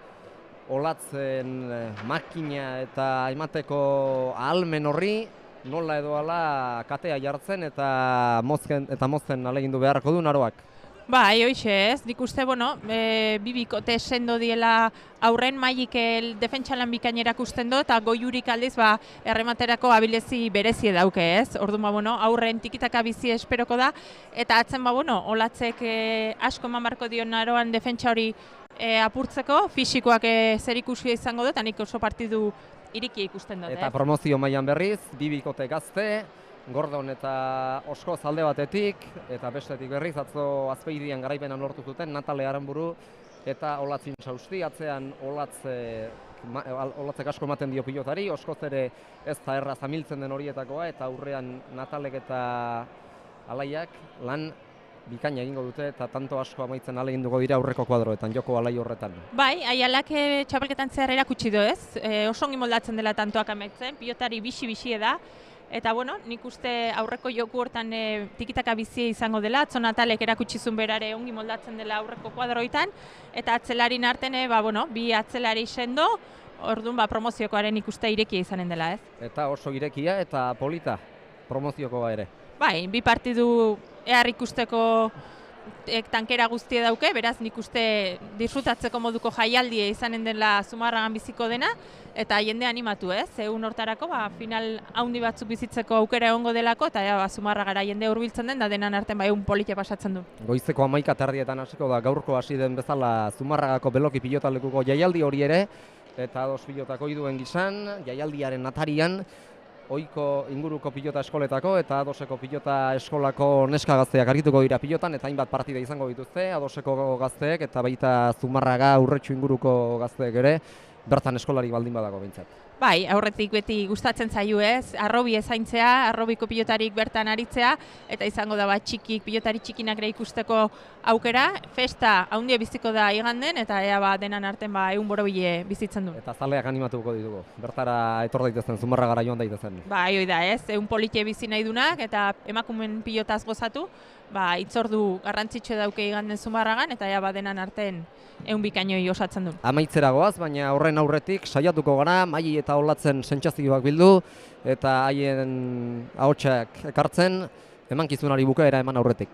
Olatzen makina eta emateko ahalmen horri, nola edo ala katea jartzen eta mozten alegindu beharko du Naroak. Hoixe ez, nik uste, bi bikote sendo diela aurren, Mailik defentsalan bikainerak usten du, eta Goiurik aldiz errematerako abilezi berezie dauke ez. Orduan, aurren tikitaka bizi esperoko da, eta atzen Olatzek asko eman barko dio Naroan defentsa hori apurtzeko, fisikoak zer ikusia izango du, eta nik oso partidu irikia ikusten dut. Eta promozio mailan berriz, bi bikote gazte, Gordon eta Oskoz alde batetik, eta bestetik berriz, atzo Azpeidian garaipenan lortu zuten, Natale Aranburu eta Olatzin Sausti, atzean Olatzek asko ematen dio pilotari, Oskoz ere ez da erraz amiltzen den horietakoa, eta aurrean Natalek eta Alaiak lan bikaina egingo dute, eta tanto asko amaitzen ahaleginduko dira aurreko kuadroetan, joko alai horretan. Aialak txapelketan zehar erakutsi du ez, oso ongi moldatzen dela tantoak amaitzen, pilotari bixi da, eta nik uste aurreko joku hortan tikitaka bizia izango dela, atzo Natalek erakutsi zuen berare ongi moldatzen dela aurreko kuadroetan, eta atzelarin arten, bi atzelari sendo, orduan promoziokoaren ikuste irekia izanen dela ez. Eta oso irekia eta polita promoziokoa ere. Bi partidu ehar ikusteko tankera guztie dauke, beraz nik uste disfrutatzeko moduko jaialdia izanen dela Zumarragan biziko dena, eta jende animatu, egun hortarako final haundi batzuk bizitzeko aukera egongo delako, eta Zumarragara jende hurbiltzen den, da denan artean egun polite pasatzen du. Goizeko 11:00 hasiko da gaurko hasi den bezala Zumarragako beloki pilotalekuko jaialdi hori ere, eta ados pilotak oiduen gizan, jaialdiaren atarian, ohiko inguruko pilota eskoletako eta adoseko pilota eskolako neska gazteak argituko dira pilotan, eta hainbat partida izango dituzte, adoseko gazteek eta baita Zumarraga Urretxu inguruko gazteek ere, bertan eskolari baldin badago behintzat. Bai, aurretik beti gustatzen zaiu arrobi ezaintzea, arrobiko pilotarik bertan aritzea, eta izango da pilotari txikinak ere ikusteko aukera, festa handia biziko da iganden, eta ea denan artean egun borobile bizitzen du. Eta zaleak animatuko ditugu, bertara etor daitezen, Zumarragara joan daitezen. Bai, hoi da egun polite bizi nahi dunak, eta emakumen pilotaz gozatu, itzordu garrantzitsu dauke iganden Zumarragan, eta ea denan artean egun bikainoi osatzen du. Amaitzera goaz, baina horren aurretik saiatuko gara, Maili eta Olatzen sentsazioak bildu, eta haien ahotsak ekartzen, emankizunari bukaera eman aurretik.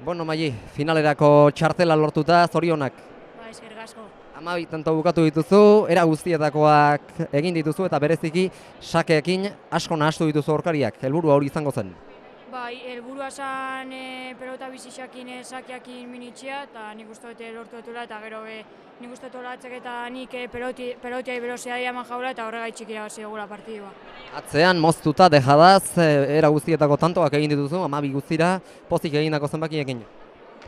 Bueno, Maili, finalerako txartela lortuta, zorionak. Eskerrik asko. 12 tanto bukatu dituzu, era guztietakoak egin dituzu eta bereziki sakeekin asko nahastu dituzu aurkariak. Helburua hori izango zen. Bai, helburua zen pelota bizixakin sakeakin minitxea, eta nik uste dut lortu dutela, eta gero nik uste dut olatzek eta nik pelotiai berozea eman jaula, eta horregaitxik irabazi dugula partidua. Atzean moztuta dejadaz, era guztietako tantoak egin dituzu, 12 guztira, pozik egindako zenbakiekin.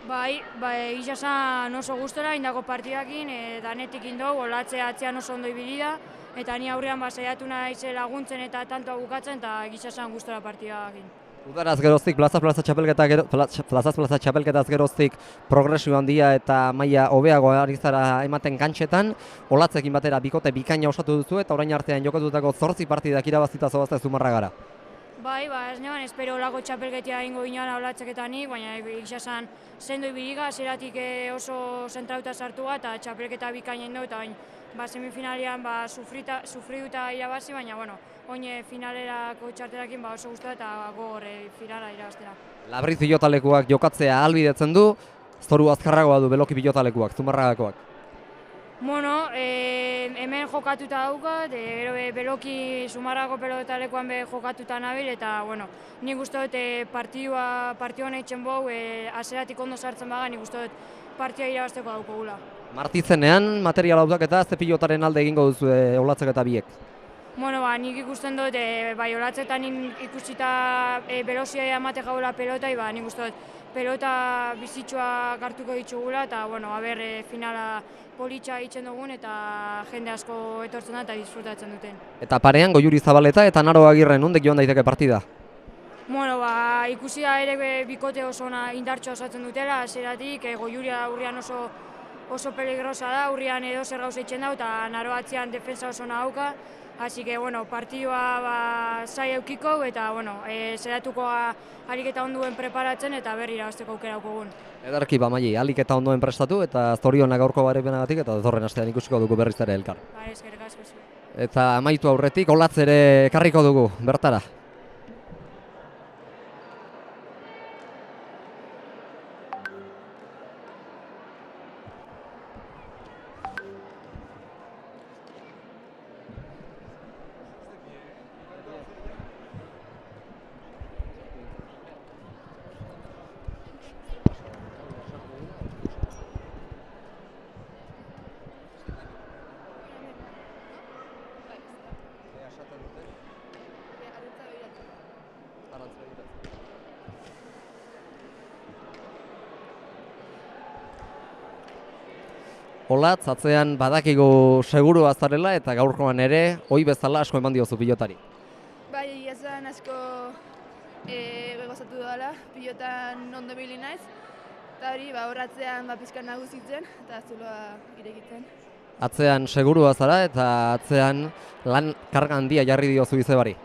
Bai, gisa zen oso gustora indako partidakin, danetik indau, olatzea atzean oso ondo ibili da, eta ni aurrean saiatu naiz laguntzen eta tantoa bukatzen, eta gisa zen gustora partidakin. Udaraz geroztik, plazaz-plaza txapelketaz geroztik progresio handia eta maila hobeago ari zara ematen kantxetan, Olatzekin batera bikote bikaina osatu duzu eta orain artean jokatutako 8 partidak irabazita zoazte Zumarragara. Bai, ez neban, espero olako txapelketia ingo ginoan Olatzeketanik, baina gisa sendo ibiliga, zeratik oso zentrauta sartua eta txapelketa bikaina indo, eta semifinalian sufriduta irabazi, baina oin finalerako txartelakin oso guztua eta gogor finala irabaztera. Labriz pilotalekuak jokatzea ahalbidetzen du, zoru azkarragoa du beloki pilotalekuak, Zumarragakoak. Bueno, hemen jokatuta daukat, gero beloki Zumarragako pelotalekuan jokatuta nabil, eta nik uste dut partioan eitzen bau, azeratik ondo sartzen baga, nik uste dut partia irabazteko daukogula. Martizenean, material haudaketa, ze pilotaren alde egingo duzu Olatzek eta biek? Nik ikusten dut, Olatzetan ikusita belozia emate jaula pelotai, nik uste dut pelota bizitxoa hartuko ditugula, eta finala politxa egiten dugun eta jende asko etortzen da eta disfrutatzen duten. Eta parean Goiuri Zabaleta eta Naro Agirre nondik joan daiteke partida? Ikusi da ere bikote oso indartxoa osatzen dutela, zeratik Goiuria aurrean oso peligrosa da, aurrean edo zer gauza eitzen da, eta Naro atzean defensa oso nauka. Así que, partidua zai eukiko eta, zeratuko alik eta onduen preparatzen eta berri irabazteko aukera aukogun. Edarki, Maili, alik eta ondoen prestatu eta zorionak gaurko barepenagatik eta datorren astean ikusiko dugu berriz ere elkar. Eskerrik asko. Eta amaitu aurretik, Olatz ere ekarriko dugu, bertara. Olatz, atzean badakigu seguru azarela eta gaurkoan ere, ohi bezala asko eman diozu pilotari. Bai, esan asko gozatu dudala, pilotan ondo bili naiz, eta hori, horratzean pizkan nagusitzen eta zuloa irekitzen. Atzean segurua zara eta atzean lan karga handia jarri diozu Izebari.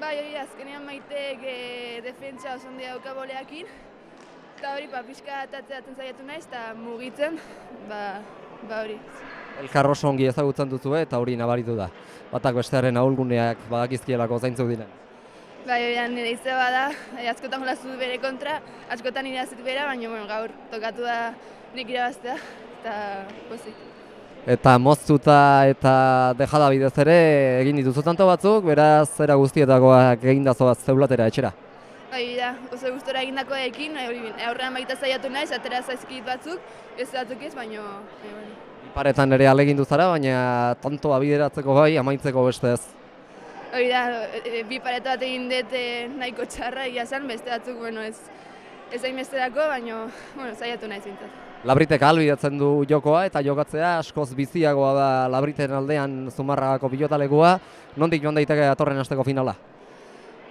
Bai, hori azkenean Maitek defentsa oso handia dauka boleakin, eta hori pizka atzeatzen saiatu naiz eta mugitzen, hori. Elkar oso ongi ezagutzen duzu eta hori nabaritu da. Batak bestearen ahulguneak badakizkielako zaintzuk diren. Bai, nire Izeba da, askotan jolastu bere kontra, askotan irabazitu bera, baina gaur tokatu da nik irabaztea, eta pozik. Eta moztuta eta dejada bidez ere egin dituzu tanto batzuk, beraz zera guztietakoak egindazoaz zeulatera etxera. Bai, da, oso gustora egindakoekin, aurrean baita saiatu naiz, atera zaizkit batzuk, beste batzuk ez, baina... Paretan ere ahalegindu zara, baina tantoa bideratzeko bai, amaitzeko beste ez. Hori da, bi pareto bat egin dut nahiko txarra egia zen, beste batzuk, ez hainbesterako, baina saiatu naiz zintzat. Labritek ahalbidetzen du jokoa eta jokatzea askoz biziagoa da Labriten aldean Zumarragako pilotalekua. Nondik joan daiteke datorren asteko finala?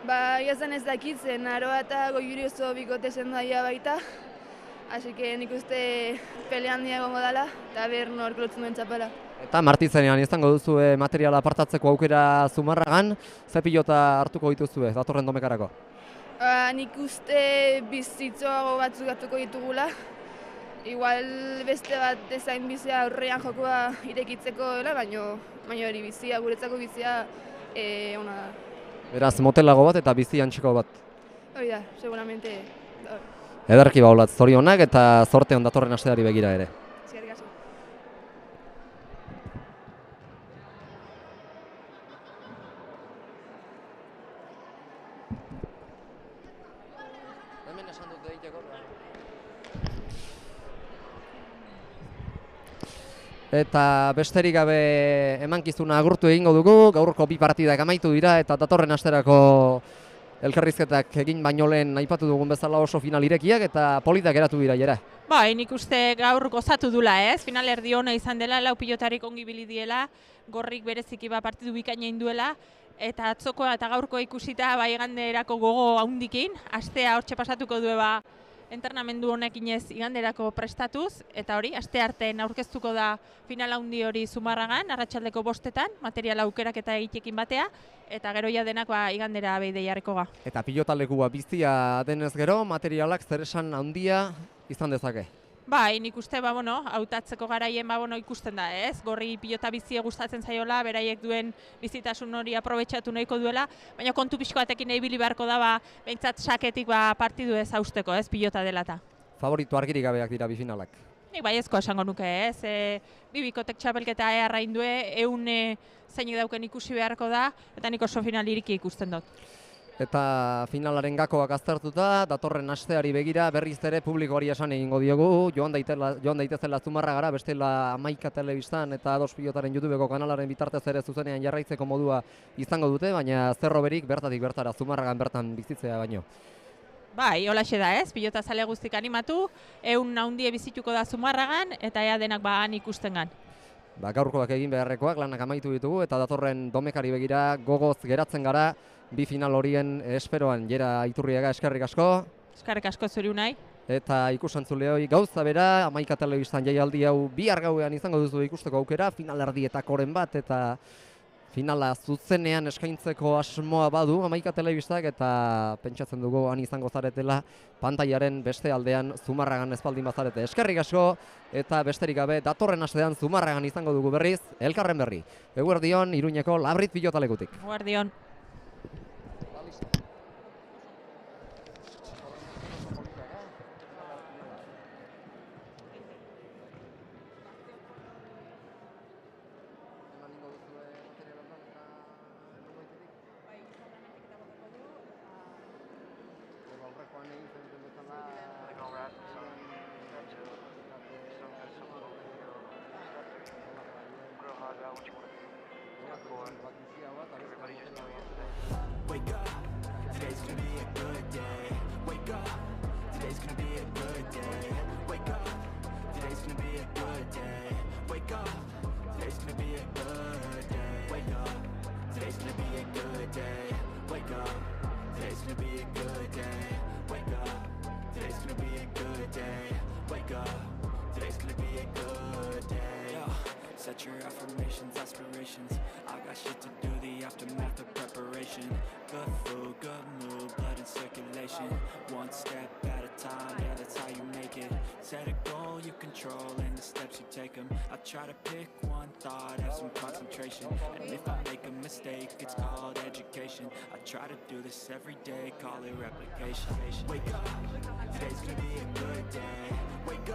Egia zen ez dakit, zen Aroa eta Goiuri oso bikote sendoa baita. Así que nik uste pele handia egongo dela eta ber nork lotzen duen txapela. Eta Martizenean izango duzu materiala apartatzeko aukera Zumarragan, ze pilota hartuko dituzue datorren domekarako? Nik uste bizitzoago batzuk hartuko ditugula. Igual beste bat ezain bizia aurrean jokoa irekitzeko dela, baina hori bizia, guretzako bizia ona da. Beraz, motelago bat eta bizi antxiko bat. Hori da, seguramente. Ederki baulat, zorionak eta zorte on datorren asteari begira ere. Eskerrik asko. Hemen esan dut egiteko. Eta besterik gabe emankizuna agurtu egingo dugu, gaurko bi partidak amaitu dira eta datorren asterako elkarrizketak egin baino lehen aipatu dugun bezala oso final irekiak eta politak geratu dira jera. Bai, nik uste gaur gozatu dula ez, final erdi ona izan dela, lau pilotarik ongi bili diela, gorrik bereziki partidu bikaina induela, eta atzokoa eta gaurkoa ikusita bai iganderako gogo haundikin, astea hortxe pasatuko du entrenamendu honekin ez iganderako prestatuz, eta hori, aste artean aurkeztuko da final haundi hori Zumarragan, arratsaldeko 5:00, materiala aukeraketa egitekin batea, eta gero ja denak igandera beide jarriko ga. Eta pilotalekua biztia denez gero, materialak zer esan handia izan dezake. Bai, nik uste, hautatzeko garaien ikusten da, ez? Gorri pilota bizie gustatzen zaiola, beraiek duen bizitasun hori aprobetxatu nahiko duela, baina kontu pixko batekin ibili beharko da, behintzat saketik partidu ez hausteko, ez, pilota dela eta. Favorito argirik gabeak dira bi finalak. Nik baiezko esango nuke, ez? Bi bikotek txapelketa eharrain due, zeinik dauken ikusi beharko da, eta nik oso final iriki ikusten dut. Eta finalaren gakoak aztertuta, datorren asteari begira berriz ere publikoari esan egingo diogu, joan daitezela Zumarragara, bestela 11 telebistan eta Ados Pilotaren YouTubeko kanalaren bitartez ere zuzenean jarraitzeko modua izango dute, baina zerroberik bertatik bertara Zumarragan bertan bizitzea baino. Bai, holaxe da ez, pilota zale guztik animatu, handie bizituko da Zumarragan eta ea denak han ikustengan. Gaurkoak egin beharrekoak lanak amaitu ditugu eta datorren domekari begira gogoz geratzen gara, bi final horien esperoan. Jera Iturriaga, eskerrik asko. Eskerrik asko zuri unai. Eta ikusantzuleoi gauza bera, 11 telebistan jaialdi hau bihar gauean izango duzu ikusteko aukera, final erdietakoren bat eta finala zuzenean eskaintzeko asmoa badu 11 telebistak eta pentsatzen dugu han izango zaretela pantailaren beste aldean Zumarragan ez baldin bazarete. Eskerrik asko eta besterik gabe datorren astean Zumarragan izango dugu berriz elkarren berri. Eguerdion Iruñeko Labrit pilotalekutik. Eguerdion. Wake up, today's gonna be a good day. Wake up, today's gonna be a good day. Wake up, today's gonna be a good day. Wake up, today's gonna be a good day. Wake up, today's gonna be a good day. Wake up, today's gonna be a good day. got shit to do, the aftermath of preparation. Good food, good mood, blood in circulation. One step at a time, yeah, that's how you make it. Set a goal you control and the steps you take them. I try to pick one thought, have some concentration. And if I make a mistake, it's called education. I try to do this every day, call it replication. Wake up, today's gonna be a good day. Wake